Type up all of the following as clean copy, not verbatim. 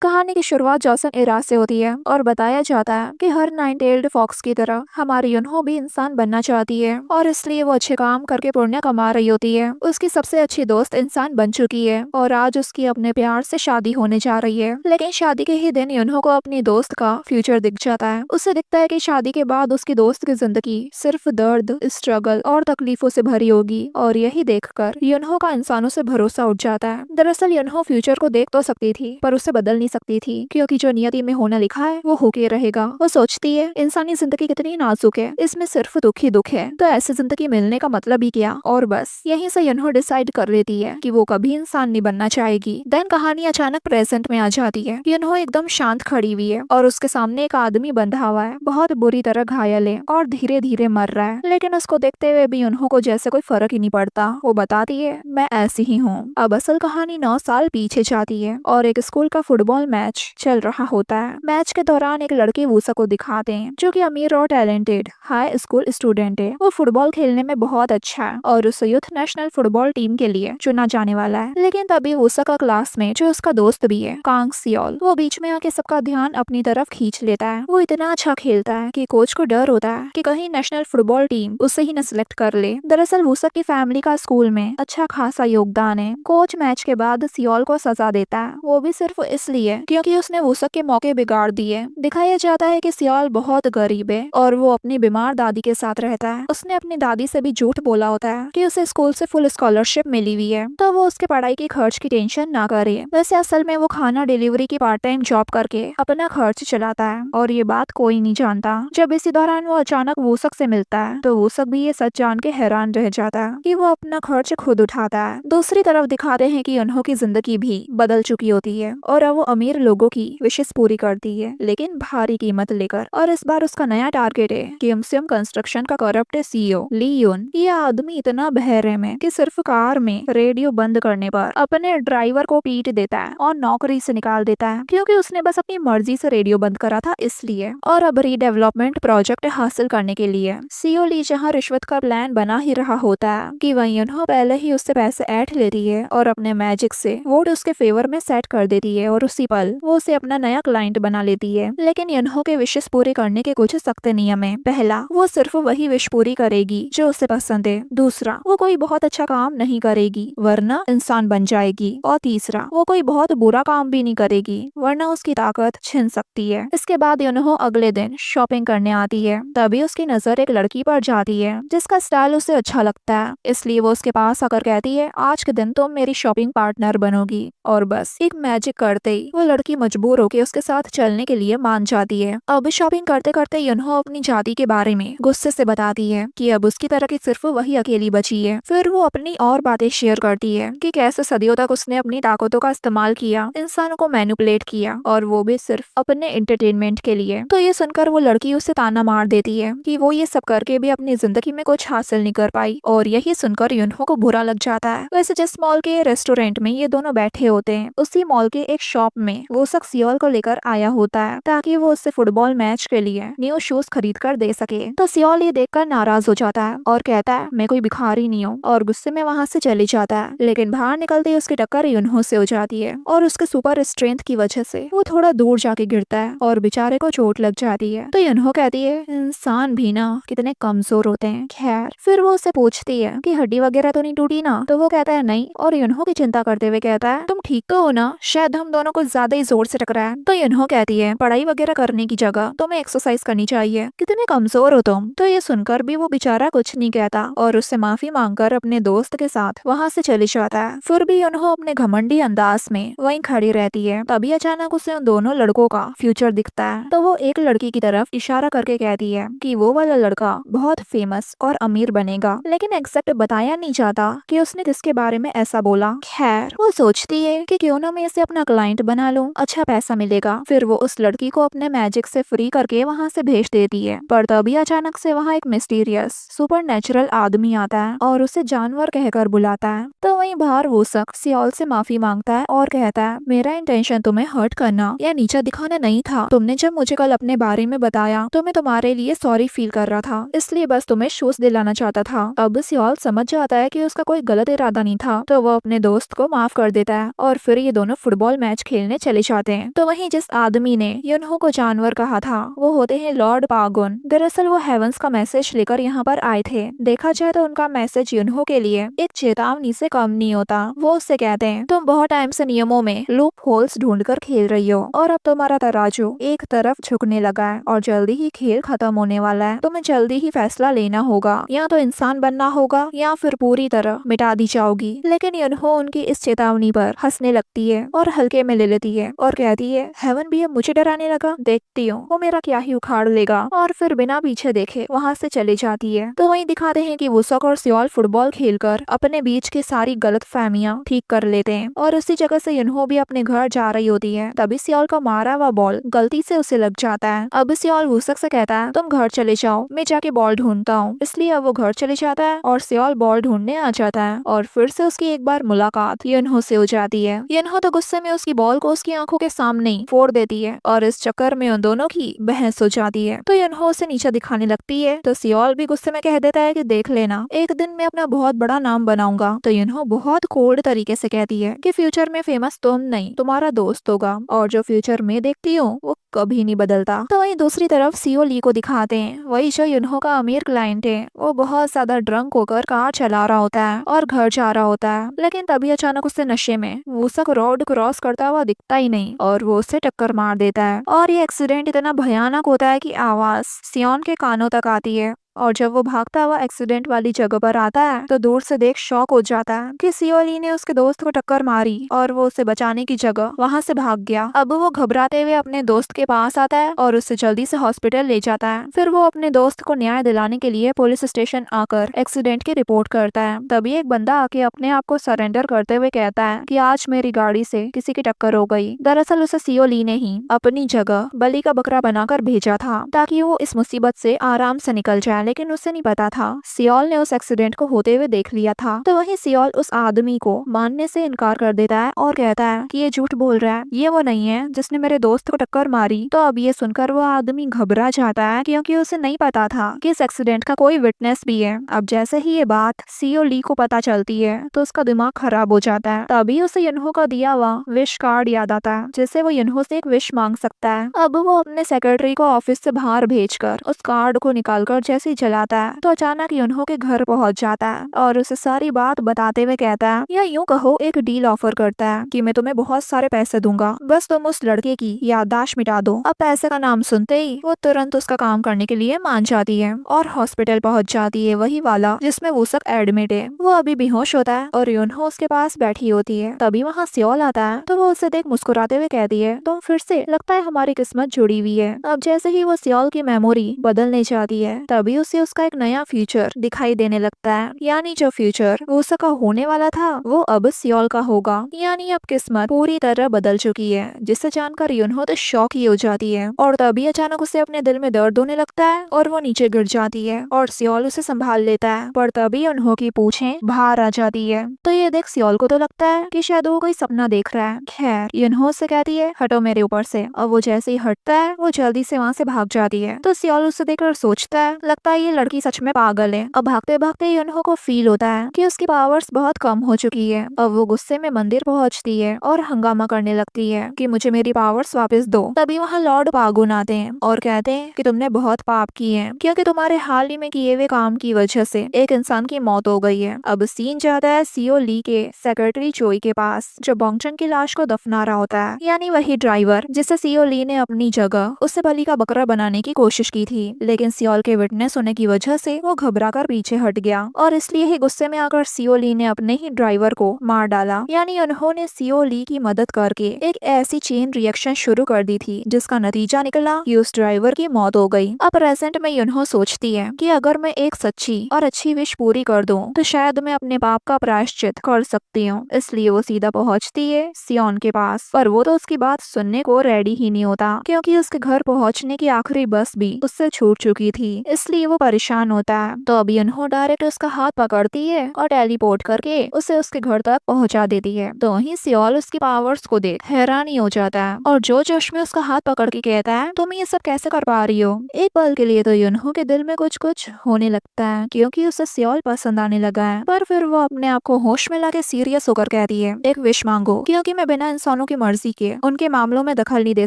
कहानी की शुरुआत जॉसन इरा से होती है और बताया जाता है कि हर नाइन टेल्ड फॉक्स की तरह हमारी यूनहो भी इंसान बनना चाहती है और इसलिए वो अच्छे काम करके पुण्य कमा रही होती है। उसकी सबसे अच्छी दोस्त इंसान बन चुकी है और आज उसकी अपने प्यार से शादी होने जा रही है। लेकिन शादी के ही दिन यूनहो को अपनी दोस्त का फ्यूचर दिख जाता है। उसे दिखता है कि शादी के बाद उसकी दोस्त की जिंदगी सिर्फ दर्द, स्ट्रगल और तकलीफों से भरी होगी और यही देखकर यूनहो का इंसानों से भरोसा उठ जाता है। दरअसल यूनहो फ्यूचर को देख तो सकती थी पर उसे बदल नहीं सकती थी क्योंकि जो नियति में होना लिखा है वो होके रहेगा। वो सोचती है इंसानी जिंदगी कितनी नाजुक है, इसमें सिर्फ दुख ही दुख है, तो ऐसी जिंदगी मिलने का मतलब ही क्या। और बस यहीं से यूनहो डिसाइड कर लेती है कि वो कभी इंसान नहीं बनना चाहेगी। देन कहानी अचानक प्रेजेंट में आ जाती है। यूनहो एकदम शांत खड़ी हुई है और उसके सामने एक आदमी बंधा हुआ है, बहुत बुरी तरह घायल है और धीरे धीरे मर रहा है। लेकिन उसको देखते हुए भी यूनहो को जैसे कोई फर्क ही नहीं पड़ता। वो बताती है मैं ऐसी ही हूँ। अब असल कहानी 9 साल पीछे जाती है और एक स्कूल का फुटबॉल मैच चल रहा होता है। मैच के दौरान एक लड़के वूसा को दिखाते हैं जो कि अमीर और टैलेंटेड हाई स्कूल स्टूडेंट है। वो फुटबॉल खेलने में बहुत अच्छा है और उसे यूथ नेशनल फुटबॉल टीम के लिए चुना जाने वाला है। लेकिन तभी वूसा का क्लासमेट जो उसका दोस्त भी है, कांग सियोल, वो बीच में आके सबका ध्यान अपनी तरफ खींच लेता है। वो इतना अच्छा खेलता है कि कोच को डर होता है कि कहीं नेशनल फुटबॉल टीम उसे ही न सिलेक्ट कर ले। दरअसल वूसा की फैमिली का स्कूल में अच्छा खासा योगदान है। कोच मैच के बाद सियोल को सजा देता है, वो भी सिर्फ इसलिए क्योंकि उसने वूसक के मौके बिगाड़ दिए। दिखाया जाता है कि सियोल बहुत गरीब है और वो अपनी बीमार दादी के साथ रहता है। उसने अपनी दादी से भी झूठ बोला होता है कि उसे स्कूल से फुल स्कॉलरशिप मिली हुई है तो वो उसके पढ़ाई की खर्च की टेंशन ना करे। वैसे असल में वो खाना डिलीवरी की पार्ट टाइम जॉब करके अपना खर्च चलाता है और ये बात कोई नहीं जानता। जब इसी दौरान वो अचानक वूसक से मिलता है तो वूसक भी ये सच जान के हैरान रह जाता है कि वो अपना खर्च खुद उठाता है। दूसरी तरफ दिखाते हैं कि उन्हों की जिंदगी भी बदल चुकी होती है और अब वो अमीर लोगों की विशेष पूरी करती है, लेकिन भारी कीमत लेकर। और इस बार उसका नया टारगेट है किमस्यम कंस्ट्रक्शन का करप्ट सीईओ ली यून। ये आदमी इतना बहरहम है कि सिर्फ कार में रेडियो बंद करने पर अपने ड्राइवर को पीट देता है और नौकरी से निकाल देता है क्योंकि उसने बस अपनी मर्जी से रेडियो बंद करा था इसलिए। और अब रीडेवलपमेंट प्रोजेक्ट हासिल करने के लिए सीईओ ली जहाँ रिश्वत का प्लान बना ही रहा होता है कि वही उन्होंने पहले ही उससे पैसे ऐंठ लेती है और अपने मैजिक से वोट उसके फेवर में सेट कर देती है और उसी पल वो उसे अपना नया क्लाइंट बना लेती है। लेकिन यन्हो के विशेष पूरे करने के कुछ सख्त नियम है। पहला, वो सिर्फ वही विश पूरी करेगी जो उसे पसंद है। दूसरा, वो कोई बहुत अच्छा काम नहीं करेगी वरना इंसान बन जाएगी। और तीसरा, वो कोई बहुत बुरा काम भी नहीं करेगी वरना उसकी ताकत छिन सकती है। इसके बाद यन्हो अगले दिन शॉपिंग करने आती है। तभी उसकी नजर एक लड़की पर जाती है जिसका स्टाइल उसे अच्छा लगता है, इसलिए वो उसके पास आकर कहती है आज के दिन तुम मेरी शॉपिंग पार्टनर बनोगी। और बस एक मैजिक करते ही वो लड़की मजबूर होकर उसके साथ चलने के लिए मान जाती है। अब शॉपिंग करते करते यन्हो अपनी जाति के बारे में गुस्से से बताती है कि अब उसकी तरह की सिर्फ वही अकेली बची है। फिर वो अपनी और बातें शेयर करती है कि कैसे सदियों तक उसने अपनी ताकतों का इस्तेमाल किया, इंसानों को मैनिपुलेट किया और वो भी सिर्फ अपने एंटरटेनमेंट के लिए। तो ये सुनकर वो लड़की उसे ताना मार देती है कि वो ये सब करके भी अपनी जिंदगी में कुछ हासिल नहीं कर पाई और यही सुनकर युनहो को बुरा लग जाता है। वैसे जिस मॉल के रेस्टोरेंट में ये दोनों बैठे होते हैं उसी मॉल के एक शॉप में वो शख्स सियोल को लेकर आया होता है ताकि वो उससे फुटबॉल मैच के लिए न्यू शूज खरीद कर दे सके। तो सियोल ये देखकर नाराज हो जाता है और कहता है मैं कोई भिखारी नहीं हूँ और गुस्से में वहाँ से चले जाता है। लेकिन बाहर निकलते ही उसकी टक्कर युनहो से हो जाती है और उसके सुपर स्ट्रेंथ की वजह से वो थोड़ा दूर जाके गिरता है और बेचारे को चोट लग जाती है। तो युनहो कहती है इंसान भी ना कितने कमजोर होते हैं। खैर फिर वो उससे पूछती है कि हड्डी वगैरह तो नहीं टूटी ना, तो वो कहता है नहीं और युनहो की चिंता करते हुए कहता है तुम ठीक तो हो ना, शायद हम दोनों को ज्यादा ही जोर से टकराया। तो युनहो कहती है पढ़ाई वगैरह करने की जगह तुम्हें एक्सरसाइज करनी चाहिए, कितने कमजोर हो तुम। तो ये सुनकर भी वो बेचारा कुछ नहीं कहता और उससे माफी मांगकर अपने दोस्त के साथ वहाँ से चले जाता है। फिर भी युनहो अपने घमंडी अंदाज में वहीं खड़ी रहती है। तभी अचानक उसे उन दोनों लड़कों का फ्यूचर दिखता है। तो वो एक लड़की की तरफ इशारा करके कहती है कि वो वाला लड़का बहुत फेमस और अमीर बनेगा, लेकिन एग्जैक्ट बताया नहीं जाता कि उसने किसके बारे में ऐसा बोला। खैर वो सोचती है कि क्यों ना मैं इसे अपना क्लाइंट बना लूं, अच्छा पैसा मिलेगा। फिर वो उस लड़की को अपने मैजिक से फ्री करके वहाँ से भेज देती है। पर तभी अचानक से वहाँ एक मिस्टीरियस सुपर नेचुरल आदमी आता है और उसे जानवर कहकर बुलाता है। तो वहीं बाहर वो शख्स सियोल से माफी मांगता है और कहता है मेरा इंटेंशन तुम्हें हर्ट करना या नीचा दिखाना नहीं था। तुमने जब मुझे कल अपने बारे में बताया तो मैं तुम्हारे लिए सॉरी फील कर रहा था, इसलिए बस तुम्हें शूज दिलाना चाहता था। अब सियोल समझ जाता है कि उसका कोई गलत इरादा नहीं था तो वो अपने दोस्त को माफ कर देता है और फिर ये दोनों फुटबॉल मैच खेलने मिलने चले जाते हैं। तो वहीं जिस आदमी ने युनहो को जानवर कहा था वो होते हैं लॉर्ड पागुन। दरअसल वो हेवंस का मैसेज लेकर यहाँ पर आए थे। देखा जाए तो उनका मैसेज युनहो के लिए एक चेतावनी से कम नहीं होता। वो उससे कहते हैं तुम बहुत टाइम से नियमों में लूप होल्स ढूंढ कर खेल रही हो और अब तुम्हारा तराजू एक तरफ झुकने लगा है और जल्दी ही खेल खत्म होने वाला है। तुम्हें जल्दी ही फैसला लेना होगा, या तो इंसान बनना होगा या फिर पूरी तरह मिटा दी जाओगी। लेकिन युनहो उनकी इस चेतावनी पर हंसने लगती है और हल्के में ले लेती है और कहती है हेवन भी अब मुझे डराने लगा, देखती हूँ वो मेरा क्या ही उखाड़ लेगा। और फिर बिना पीछे देखे वहाँ से चली जाती है। तो वहीं दिखाते हैं कि वुसक और सियोल फुटबॉल खेलकर अपने बीच की सारी गलत फहमियां ठीक कर लेते हैं और उसी जगह से युनहो भी अपने घर जा रही होती है। तभी सियोल का मारा हुआ बॉल गलती से उसे लग जाता है। अब सियोल वुसक से कहता है तुम घर चले जाओ, मैं जाके बॉल ढूंढता हूँ। इसलिए अब वो घर चले जाता है और सियोल बॉल ढूंढने आ जाता है और फिर से उसकी एक बार मुलाकात युनहो से हो जाती है। युनहो तो गुस्से में उसकी बॉल को उसकी आंखों के सामने ही फोड़ देती है और इस चक्कर में उन दोनों की बहस हो जाती है। तो युनहो उसे नीचे दिखाने लगती है। तो सियोल भी गुस्से में कह देता है कि देख लेना, एक दिन मैं अपना बहुत बड़ा नाम बनाऊंगा। तो युनहो बहुत कोल्ड तरीके से कहती है कि फ्यूचर में फेमस तुम नहीं, तुम्हारा दोस्त होगा, और जो फ्यूचर में देखती हूँ वो कभी नहीं बदलता। तो वहीं दूसरी तरफ सीओ ली को दिखाते हैं। वही जो युनहो का अमीर क्लाइंट है वो बहुत ज्यादा ड्रंक होकर कार चला रहा होता है और घर जा रहा होता है। लेकिन तभी अचानक उससे नशे में वूसक रोड क्रॉस करता हुआ दिखता ही नहीं और वो उससे टक्कर मार देता है। और ये एक्सीडेंट इतना भयानक होता है कि आवाज सियोन के कानों तक आती है। और जब वो भागता हुआ एक्सीडेंट वाली जगह पर आता है तो दूर से देख शॉक हो जाता है कि सियो ली ने उसके दोस्त को टक्कर मारी और वो उसे बचाने की जगह वहां से भाग गया। अब वो घबराते हुए अपने दोस्त के पास आता है और उसे जल्दी से हॉस्पिटल ले जाता है। फिर वो अपने दोस्त को न्याय दिलाने के लिए पुलिस स्टेशन आकर एक्सीडेंट की रिपोर्ट करता है। तभी एक बंदा आके अपने आप को सरेंडर करते हुए कहता है कि आज मेरी गाड़ी से किसी की टक्कर हो गई। दरअसल उसे सियो ली ने ही अपनी जगह बलि का बकरा बनाकर भेजा था ताकि वो इस मुसीबत से आराम से निकल जाए। लेकिन उसे नहीं पता था सियोल ने उस एक्सीडेंट को होते हुए देख लिया था। तो वहीं सियोल उस आदमी को मानने से इनकार कर देता है और कहता है कि ये झूठ बोल रहा है, ये वो नहीं है जिसने मेरे दोस्त को टक्कर मारी। तो अब ये सुनकर वो आदमी घबरा जाता है क्योंकि उसे नहीं पता था कि इस एक्सीडेंट का कोई विटनेस भी है। अब जैसे ही ये बात सीओ ली को पता चलती है तो उसका दिमाग खराब हो जाता है। तभी उसे युनहो का दिया हुआ विश कार्ड याद आता है जिससे वो युनहो से एक विश मांग सकता है। अब वो अपने सेक्रेटरी को ऑफिस से बाहर भेजकर उस कार्ड को निकालकर जैसे ही जलाता है तो अचानक युनहो के घर पहुंच जाता है और उसे सारी बात बताते हुए कहता है या यूं कहो एक डील ऑफर करता है कि मैं तुम्हें बहुत सारे पैसे दूंगा, बस तुम उस लड़के की याददाश्त मिटा दो। अब पैसे का नाम सुनते ही वो तुरंत उसका काम करने के लिए मान जाती है और हॉस्पिटल पहुंच जाती है, वही वाला जिसमें वुसक एडमिट है। वो अभी बेहोश होता है और युनहो उसके पास बैठी होती है। तभी वहाँ सियोल आता है तो वो उसे देख मुस्कुराते हुए कहती है तुम फिर से, लगता है हमारी किस्मत जुड़ी हुई है। अब जैसे ही वो सियोल की मेमोरी बदलने जाती है तभी उसे उसका एक नया फ्यूचर दिखाई देने लगता है। यानी जो फ्यूचर वुसक का होने वाला था वो अब सियोल का होगा। यानी अब किस्मत पूरी तरह बदल चुकी है, जिसे जानकर युनहो तो शॉक ही हो जाती है। और तभी अचानक उसे अपने दिल में दर्द होने लगता है और वो नीचे गिर जाती है और सियोल उसे संभाल लेता है। पर तभी युनहो की पूंछें बाहर आ जाती है। तो ये देख सियोल को तो लगता है कि शायद वो कोई सपना देख रहा है। खैर युनहो से कहती है हटो मेरे ऊपर से। और वो जैसे ही हटता है वो जल्दी से वहाँ से भाग जाती है। तो सियोल उसे देखकर सोचता है लगता है ये लड़की सच में पागल है। अब भागते भागते युनहो को फील होता है कि उसकी पावर्स बहुत कम हो चुकी है। अब वो गुस्से में मंदिर पहुंचती है और हंगामा करने लगती है कि मुझे मेरी पावर्स वापस दो। तभी वहाँ लॉर्ड पागुन आते हैं और कहते हैं कि तुमने बहुत पाप किए हैं क्योंकि तुम्हारे हाल ही में किए हुए काम की वजह से एक इंसान की मौत हो गई है। अब सीन जाता है सीओ ली के सेक्रेटरी चोई के पास जो बोंगचन की लाश को दफना रहा होता है, यानी वही ड्राइवर जिसे सीओ ली ने अपनी जगह उसे बलि का बकरा बनाने की कोशिश की थी। लेकिन सियोल के विटनेस होने की वजह से वो घबराकर पीछे हट गया और इसलिए ही गुस्से में आकर सीओ ली ने अपने ही ड्राइवर को मार डाला। यानी उन्होंने सीओ ली की मदद करके एक ऐसी चेन रिएक्शन शुरू कर दी थी जिसका नतीजा निकला कि उस ड्राइवर की मौत हो गई। अब प्रेजेंट में युनहो सोचती है कि अगर मैं एक सच्ची और अच्छी विश पूरी कर दूं तो शायद मैं अपने पाप का प्रायश्चित कर सकती हूँ। इसलिए वो सीधा पहुँचती है सियोन के पास, पर वो तो उसकी बात सुनने को रेडी ही नहीं होता क्योंकि उसके घर पहुँचने की आखिरी बस भी उससे छूट चुकी थी। इसलिए वो परेशान होता है। तो अब युनहो डायरेक्ट उसका हाथ पकड़ती है और टेलीपोर्ट करके उसे उसके घर तक पहुंचा देती है। तो वहीं सियोल उसकी पावर्स को देख हैरान ही हो जाता है और जो जोश में उसका हाथ पकड़ के कहता है तुम ये सब कैसे कर पा रही हो। एक पल के लिए तो युनहो के दिल में कुछ कुछ होने लगता है क्योंकि उसे सियोल पसंद आने लगा है, पर फिर वो अपने आप को होश में लाके सीरियस होकर कहती है एक विश मांगो, क्योंकि मैं बिना इंसानों की मर्जी के उनके मामलों में दखल नहीं दे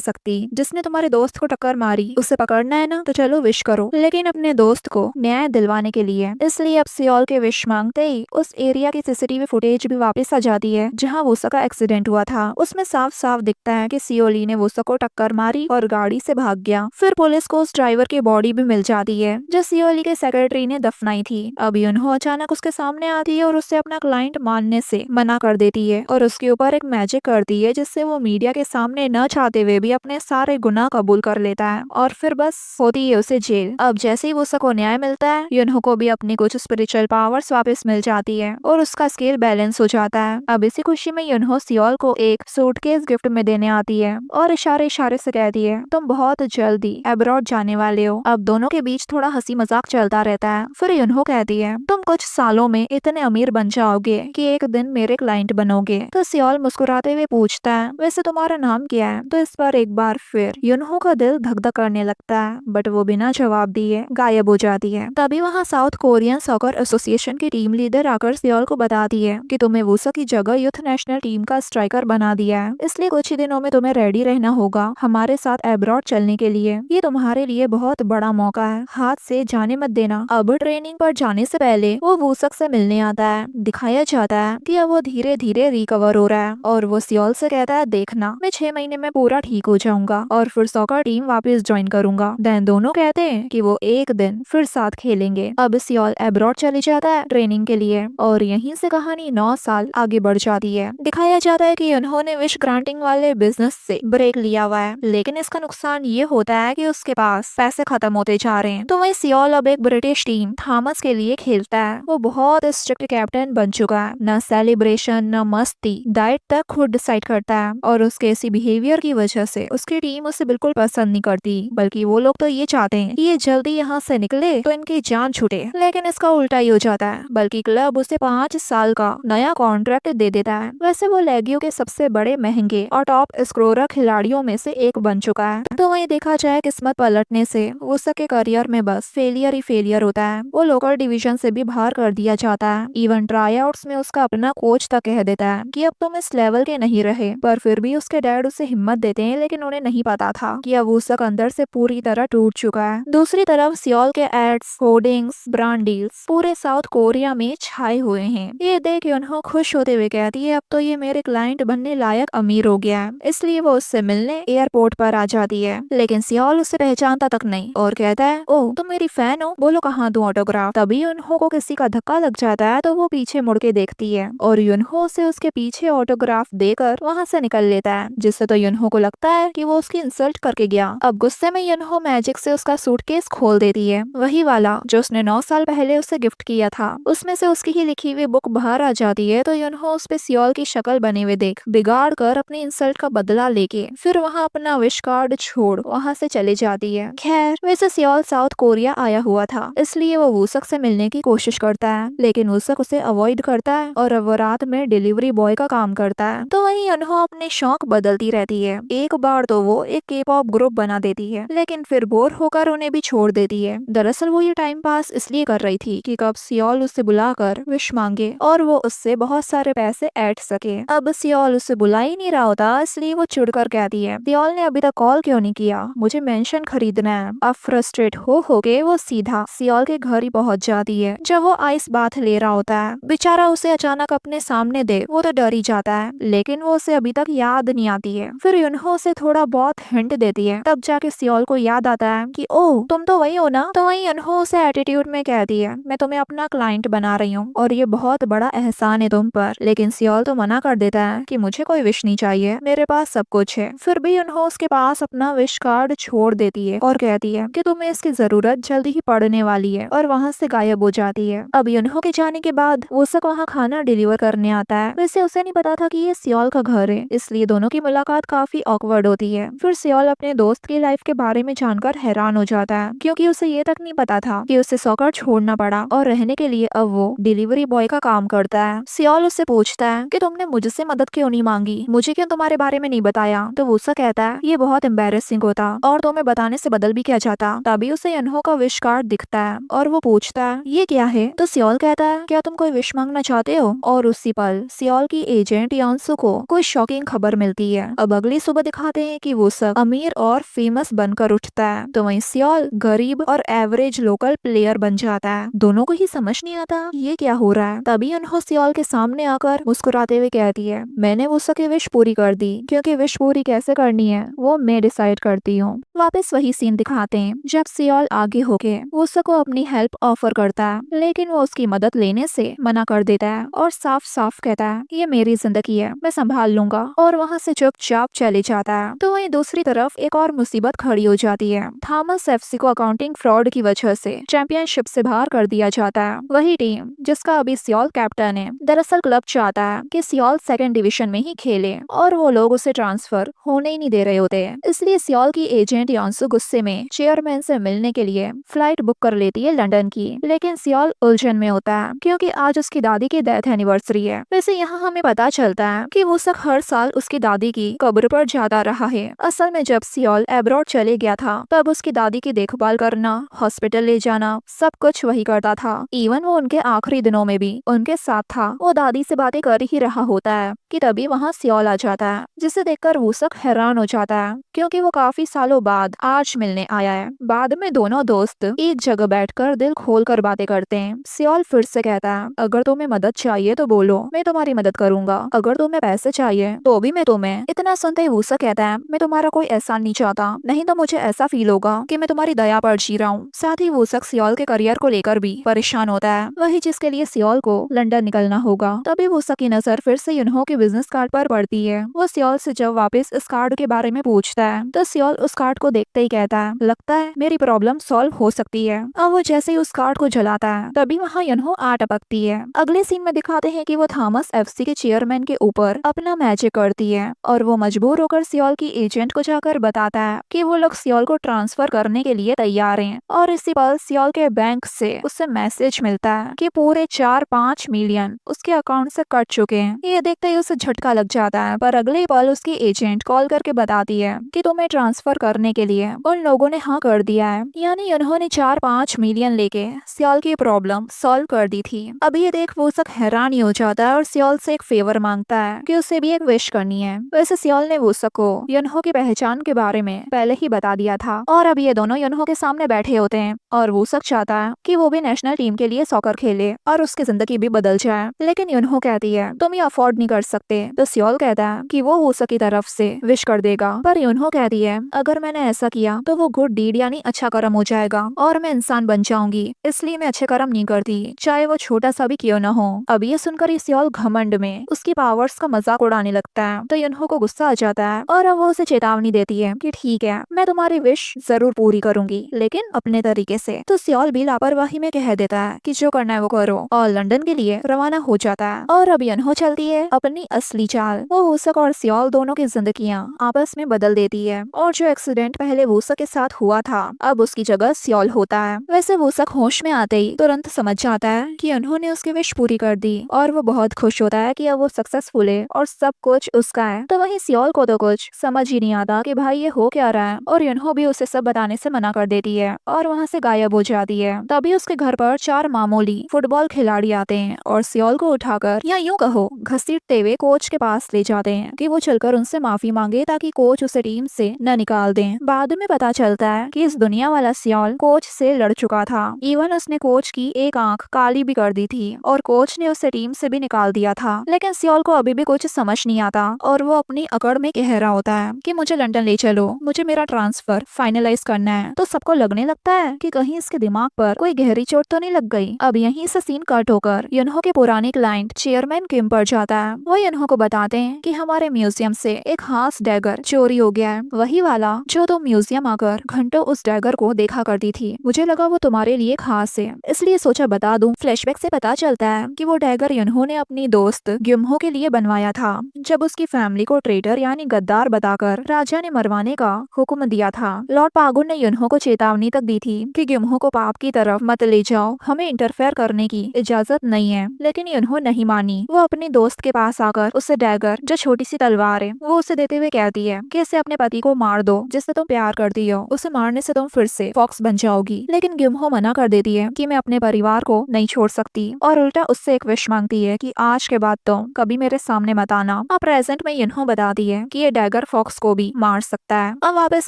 सकती। जिसने तुम्हारे दोस्त को टक्कर मारी उसे पकड़ना है ना, तो चलो विश करो, लेकिन अपने दोस्त को न्याय दिलवाने के लिए। इसलिए अब सियोल के विश मांगते ही उस एरिया की सीसीटीवी फुटेज भी वापस आ जाती है जहाँ वूसा का एक्सीडेंट हुआ था। उसमें साफ साफ दिखता है कि सियोली ने वूसा को टक्कर मारी और गाड़ी से भाग गया। फिर पुलिस को उस ड्राइवर की बॉडी भी मिल जाती है जो सियोली के सेक्रेटरी ने दफनाई थी। अब युनहो अचानक उसके सामने आती है और उससे अपना क्लाइंट मानने से मना कर देती है और उसके ऊपर एक मैजिक करती है जिससे वो मीडिया के सामने न चाहते हुए भी अपने सारे गुनाह कबूल कर लेता है और फिर बस होती है उसे जेल। अब जैसे ही वूसा को न्याय मिलता है युनहो को भी अपनी कुछ स्पिरिचुअल पावर्स वापस मिल जाती है और उसका स्केल बैलेंस हो जाता है। अब इसी खुशी में युनहो सियोल को एक सूटकेस गिफ्ट में देने आती है और इशारे इशारे से कहती है तुम बहुत जल्दी अब्रॉड जाने वाले हो। अब दोनों के बीच थोड़ा हंसी मजाक चलता रहता है। फिर युनहो कहती है तुम कुछ सालों में इतने अमीर बन जाओगे कि एक दिन मेरे क्लाइंट बनोगे। तो सियोल मुस्कुराते हुए पूछता है वैसे तुम्हारा नाम क्या है। तो इस पर एक बार फिर युनहो का दिल धक धक करने लगता है, बट वो बिना जवाब दिए गायब हो जाती है। तभी वहाँ साउथ कोरियन सॉकर एसोसिएशन की टीम लीडर आकर सियोल को बताती है कि तुम्हें वूसा की जगह यूथ नेशनल टीम का स्ट्राइकर बना दिया है, इसलिए कुछ ही दिनों में तुम्हें रेडी रहना होगा हमारे साथ अब्रॉड चलने के लिए। ये तुम्हारे लिए बहुत बड़ा मौका है, हाथ से जाने मत देना। अब ट्रेनिंग पर जाने से पहले वो वूसक से मिलने आता है। दिखाया जाता है कि अब वो धीरे धीरे रिकवर हो रहा है और वो सियोल से कहता है देखना मैं 6 महीने में पूरा ठीक हो जाऊंगा और फिर सॉकर टीम वापस ज्वाइन करूंगा। देन दोनों कहते हैं कि वो एक दिन फिर साथ खेलेंगे। अब सियोल अब्रॉड चले जाता है ट्रेनिंग के लिए और यहीं से कहानी 9 साल आगे बढ़ जाती है। दिखाया जाता है कि उन्होंने विश ग्रांटिंग वाले बिजनेस से ब्रेक लिया हुआ है, लेकिन इसका नुकसान ये होता है कि उसके पास पैसे खत्म होते जा रहे हैं। तो वही सियोल अब एक ब्रिटिश टीम थॉमस के लिए खेलता है। वो बहुत स्ट्रिक्ट कैप्टन बन चुका है, न सेलिब्रेशन न मस्ती, डाइट तक खुद डिसाइड करता है और उसके ऐसी बिहेवियर की वजह से उसकी टीम उसे बिल्कुल पसंद नहीं करती, बल्कि वो लोग तो ये चाहते हैं कि ये जल्दी यहाँ से निकले तो इनकी जान छूटे। लेकिन इसका उल्टा ही हो जाता है, बल्कि क्लब उसे 5 साल का नया कॉन्ट्रैक्ट दे देता है। वैसे वो लेगियो के सबसे बड़े महंगे और टॉप स्कोरर खिलाड़ियों में से एक बन चुका है। तो वही देखा जाए किस्मत पलटने से उसके करियर में बस फेलियर ही फेलियर होता है। वो लोकल डिवीजन से भी बाहर कर दिया जाता है। इवन ट्राईआउट्स में उसका अपना कोच तक कह देता है कि अब तुम इस लेवल के नहीं रहे, पर फिर भी उसके डैड उसे हिम्मत देते हैं, लेकिन उन्हें नहीं पता था कि अब वूसक अंदर से पूरी तरह टूट चुका है। दूसरी तरफ सियोल के एड्स, होर्डिंग्स, ब्रांड डील्स पूरे साउथ कोरिया में छाए हुए हैं। ये देख उन्होंने खुश होते हुए कहती है अब तो ये मेरे क्लाइंट बनने लायक अमीर हो गया है, इसलिए वो उससे मिलने एयरपोर्ट पर आ जाती है। लेकिन सियोल उसे पहचानता तक नहीं और कहता है ओह तुम मेरी फैन हो, बोलो कहाँ दूं ऑटोग्राफ। तभी युनहो को किसी का धक्का लग जाता है तो वो पीछे मुड़ के देखती है और युनहो से उसके पीछे ऑटोग्राफ देकर वहाँ से निकल लेता है, जिससे तो युनहो को लगता है कि वो उसकी इंसल्ट करके गया। अब गुस्से में युनहो मैजिक से उसका सूटकेस खोल देती है, वही वाला जो उसने 9 साल पहले उसे गिफ्ट किया था। उसमें से उसकी ही लिखी हुई बुक बाहर आ जाती है। तो युनहो उस पे सियोल की शक्ल बने हुए देख बिगाड़ कर अपनी इंसल्ट का बदला लेके फिर वहाँ अपना विश कार्ड छोड़ वहाँ से चली जाती है। खैर वैसे सियोल साउथ कोरिया आया हुआ था, इसलिए वो वूसक से मिलने की कोशिश करता है, लेकिन वूसक उसे अवॉइड करता है और अब वो रात में डिलीवरी बॉय का काम करता है। तो वहीं युनहो अपने शौक बदलती रहती है। एक बार तो वो एक के पॉप ग्रुप बना देती है, लेकिन फिर बोर होकर उन्हें भी छोड़ देती है। दरअसल वो ये टाइम पास इसलिए कर रही थी कि कब सियोल उससे बुलाकर विश मांगे और वो उससे बहुत सारे पैसे ऐड सके। अब सियोल उससे बुला ही नहीं रहा होता, इसलिए वो चिढ़कर कहती है सियोल ने अभी तक कॉल क्यों नहीं किया, मुझे मेंशन खरीदना है। अब फ्रस्ट्रेट हो के वो सीधा सियोल के घर ही पहुंच जाती है। जब वो आइस बाथ ले रहा होता है, बेचारा उसे अचानक अपने सामने दे वो तो डर ही जाता है, लेकिन वो उसे अभी तक याद नहीं आती है। फिर युनहो उसे थोड़ा बहुत हिंट देती है, तब जाके सियोल को याद आता है कि ओह तुम तो वही हो ना। तो वही युनहो उसे एटीट्यूड में कहती है मैं तुम्हें अपना क्लाइंट बना रही हूँ और ये बहुत बड़ा एहसान है तुम पर। लेकिन सियोल तो मना कर देता है कि मुझे कोई विश नहीं चाहिए, मेरे पास सब कुछ है। फिर भी युनहो उसके पास अपना विश कार्ड छोड़ देती है और कहती है कि तुम्हें इसकी जरूरत जल्दी ही पड़ने वाली है और वहाँ से गायब हो जाती है। अब युनहो के जाने के बाद वूसक वहाँ खाना डिलीवर करने आता है। वैसे उसे नहीं पता था कि ये सियोल का घर है, इसलिए दोनों की मुलाकात काफी ऑकवर्ड होती है। फिर सियोल अपने दोस्त की लाइफ के बारे में जानकर हैरान हो जाता है, क्योंकि उसे ये तक तक नहीं पता था कि उसे सॉकर छोड़ना पड़ा और रहने के लिए अब वो डिलीवरी बॉय का काम करता है। सियोल उससे पूछता है कि तुमने मुझसे मदद क्यों नहीं मांगी, मुझे क्यों तुम्हारे बारे में नहीं बताया। तो वूसा कहता है ये बहुत एम्बेरसिंग होता और तुम्हें बताने से बदल भी क्या जाता। तभी उसे यनहो का विश कार्ड दिखता है और वो पूछता है ये क्या है। तो सियोल कहता है क्या तुम कोई विश मांगना चाहते हो। और उसी पल सियोल की एजेंट यांसु को कोई शॉकिंग खबर मिलती है। अब अगली सुबह दिखाते हैं कि वो सब अमीर और फेमस बनकर उठता है, तो वहीं सियोल गरीब और एवरेज लोकल प्लेयर बन जाता है। दोनों को ही समझ नहीं आता ये क्या हो रहा है। तभी यनहो सियोल के सामने आकर मुस्कुराते हुए कहती है मैंने वूसा की विश पूरी कर दी, क्योंकि विश पूरी कैसे करनी है वो मैं डिसाइड करती हूँ। वापस वही सीन दिखाते हैं जब सियोल आगे होके वूसा को अपनी हेल्प ऑफर करता है, लेकिन वो उसकी मदद लेने से मना कर देता है और साफ साफ कहता है ये मेरी जिंदगी है, मैं संभाल लूंगा, और वहाँ से चुपचाप चले जाता है। तो वहीं दूसरी तरफ एक और मुसीबत खड़ी हो जाती है। थॉमस एफसी को अकाउंटिंग फ्रॉड की वजह से चैंपियनशिप से बाहर कर दिया जाता है। वही टीम जिसका अभी सियोल कैप्टन है। दरअसल क्लब चाहता है कि सियोल सेकंड डिवीजन में ही खेले और वो लोग उसे ट्रांसफर होने ही नहीं दे रहे होते। इसलिए सियोल की एजेंट यांसु गुस्से में चेयरमैन से मिलने के लिए फ्लाइट बुक कर लेती है लंदन की। लेकिन सियोल उलझन में होता है क्योंकि आज उसकी दादी की डेथ एनिवर्सरी है। वैसे यहाँ हमें पता चलता है कि वो सब हर साल उसकी दादी की कब्र पर जाता रहा है। असल में जब सियोल एब्रॉड चले गया था तब उसकी दादी की देखभाल करना, हॉस्पिटल ले जाना, सब कुछ वही करता था। इवन वो उनके आखिरी दिनों में भी उनके साथ था। वो दादी से बातें कर ही रहा होता है कि तभी वहाँ सियोल आ जाता है, जिसे देखकर वूसक हैरान हो जाता है क्योंकि वो काफी सालों बाद आज मिलने आया है। बाद में दोनों दोस्त एक जगह बैठकर दिल खोलकर बातें करते हैं। सियोल फिर से कहता है अगर तुम्हें मदद चाहिए तो बोलो, मैं तुम्हारी मदद करूंगा। अगर तुम्हें पैसे चाहिए तो भी मैं तुम्हें। इतना सुनते ही वूसक कहता है मैं तुम्हारा कोई एहसान नहीं चाहता, नहीं तो मुझे ऐसा फील होगा कि मैं तुम्हारी दया पर जी रहा हूँ। साथ ही वूसक सियोल के करियर को लेकर भी परेशान होता है, वही जिसके लिए सियोल को लंदन निकलना होगा। तभी वूसक की नजर फिर से युनहो के बिजनेस कार्ड पर पड़ती है। वो सियोल से जब वापस इस कार्ड के बारे में पूछता है तो सियोल उस कार्ड को देखते ही कहता है लगता है मेरी प्रॉब्लम सॉल्व हो सकती है। अब वो जैसे ही उस कार्ड को जलाता है तभी वहाँ युनहो आ टपकती है। अगले सीन में दिखाते हैं कि वो थॉमस एफसी के चेयरमैन के ऊपर अपना मैजिक करती है और वो मजबूर होकर सियोल की एजेंट को जाकर बताता है कि वो लोग सियोल को ट्रांसफर करने के लिए तैयार हैं। और इसी पल सियोल के बैंक से उसे मैसेज मिलता है कि पूरे 4-5 मिलियन उसके अकाउंट से कट चुके हैं। ये देखते ही उसे झटका लग जाता है, पर अगले ही पल उसकी एजेंट कॉल करके बताती है कि तुम्हें ट्रांसफर करने के लिए उन लोगों ने हाँ कर दिया है। यानी उन्होंने 4-5 मिलियन लेके सियोल की प्रॉब्लम सॉल्व कर दी थी। अब ये देख वो सब हैरान ही हो जाता है और सियोल से एक फेवर मांगता है कि उसे भी एक विश करनी है। वैसे सियोल ने वूसक को युनहो की पहचान के बारे में पहले ही बता दिया था और अब ये दोनों युनहो के सामने बैठे होते हैं और वूसक चाहता है कि वो भी नेशनल टीम के लिए सॉकर खेले और उसकी जिंदगी भी बदल जाए। लेकिन युनहो कहती है तुम ये अफोर्ड नहीं कर सकते। तो सियोल कहता है कि वो वूसक की तरफ से विश कर देगा, पर युनहो कहती है अगर मैंने ऐसा किया तो वो गुड डीड यानी अच्छा कर्म हो जाएगा और मैं इंसान बन जाऊंगी, इसलिए मैं अच्छे कर्म नहीं करती, चाहे वो छोटा सा भी क्यों न हो। अब ये सुनकर ही सियोल घमंड में उसकी पावर्स का मजाक उड़ाने लगता है। तो युनहो को गुस्सा आ जाता है और अब वो उसे चेतावनी देती है कि ठीक है मैं तुम्हारी विश जरूर पूरी करूंगी, लेकिन अपने तरीके से। तो सियोल भी लापरवाही में कह देता है कि जो करना है वो करो और लंदन के लिए रवाना हो जाता है। और अब युनहो चलती है अपनी असली चाल। वो वूसक और सियोल दोनों की जिंदगियां आपस में बदल देती है और जो एक्सीडेंट पहले वूसक के साथ हुआ था अब उसकी जगह सियोल होता है। वैसे वूसक होश में आते ही तुरंत समझ जाता है कि उन्होंने उसकी विश पूरी कर दी और वो बहुत खुश होता है कि अब वो सक्सेसफुल है और सब कुछ उसका है। तो वहीं सियोल को तो कुछ समझ ही नहीं आता कि भाई ये हो क्या रहा है और युनहो भी उसे सब बताने से मना कर देती है और वहाँ से गायब हो जाती है। तभी उसके घर पर 4 मामूली फुटबॉल खिलाड़ी आते हैं और सियोल को उठाकर या यूं कहो घसीटते हुए कोच के पास ले जाते हैं कि वो चलकर उनसे माफी मांगे ताकि कोच उसे टीम से न निकाल दें। बाद में पता चलता है कि इस दुनिया वाला सियोल कोच से लड़ चुका था। इवन उसने कोच की एक आंख काली भी कर दी थी और कोच ने उसे टीम से भी निकाल दिया था। लेकिन सियोल को अभी भी कुछ समझ नहीं आता और वो अपनी अकड़ में कह रहा होता है कि मुझे लंदन ले चलो, मुझे मेरा ट्रांसफर फाइनलाइज करना है। तो सबको लगने लगता है कि कहीं इसके दिमाग पर कोई गहरी चोट तो नहीं लग गई। अब यहीं से सीन कट होकर युनहो के पुराने क्लाइंट चेयरमैन किम पर जाता है। वो युनहो को बताते हैं कि हमारे म्यूजियम से एक खास डैगर चोरी हो गया है, वही वाला जो तुम म्यूजियम आकर घंटों उस डैगर को देखा करती थी। मुझे लगा वो तुम्हारे लिए खास है, इसलिए सोचा बता दूं। फ्लैशबैक से पता चलता है कि वो डैगर युनहो ने अपनी दोस्त ग्युमहो के लिए बनवाया था जब उसकी फैमिली को ट्रेटर यानी गद्दार बताकर राजा ने मरवाने का हुक्म दिया था। लॉर्ड पागुन ने युनहो को चेतावनी तक दी दी थी कि युनहो को पाप की तरफ मत ले जाओ, हमें इंटरफेयर करने की इजाजत नहीं है, लेकिन युनहो नहीं मानी। वो अपने दोस्त के पास आकर उसे डैगर, जो छोटी सी तलवार है, वो उसे देते हुए कहती है कि इसे अपने पति को मार दो जिससे तुम प्यार करती हो, उसे मारने से तुम फिर से फॉक्स बन जाओगी। लेकिन युनहो मना कर देती है कि मैं अपने परिवार को नहीं छोड़ सकती, और उल्टा उससे एक विश मांगती है कि आज के बाद तुम कभी मेरे सामने मत आना। अब प्रेजेंट में युनहो बताती है कि ये डैगर फॉक्स को भी मार सकता है। अब वापस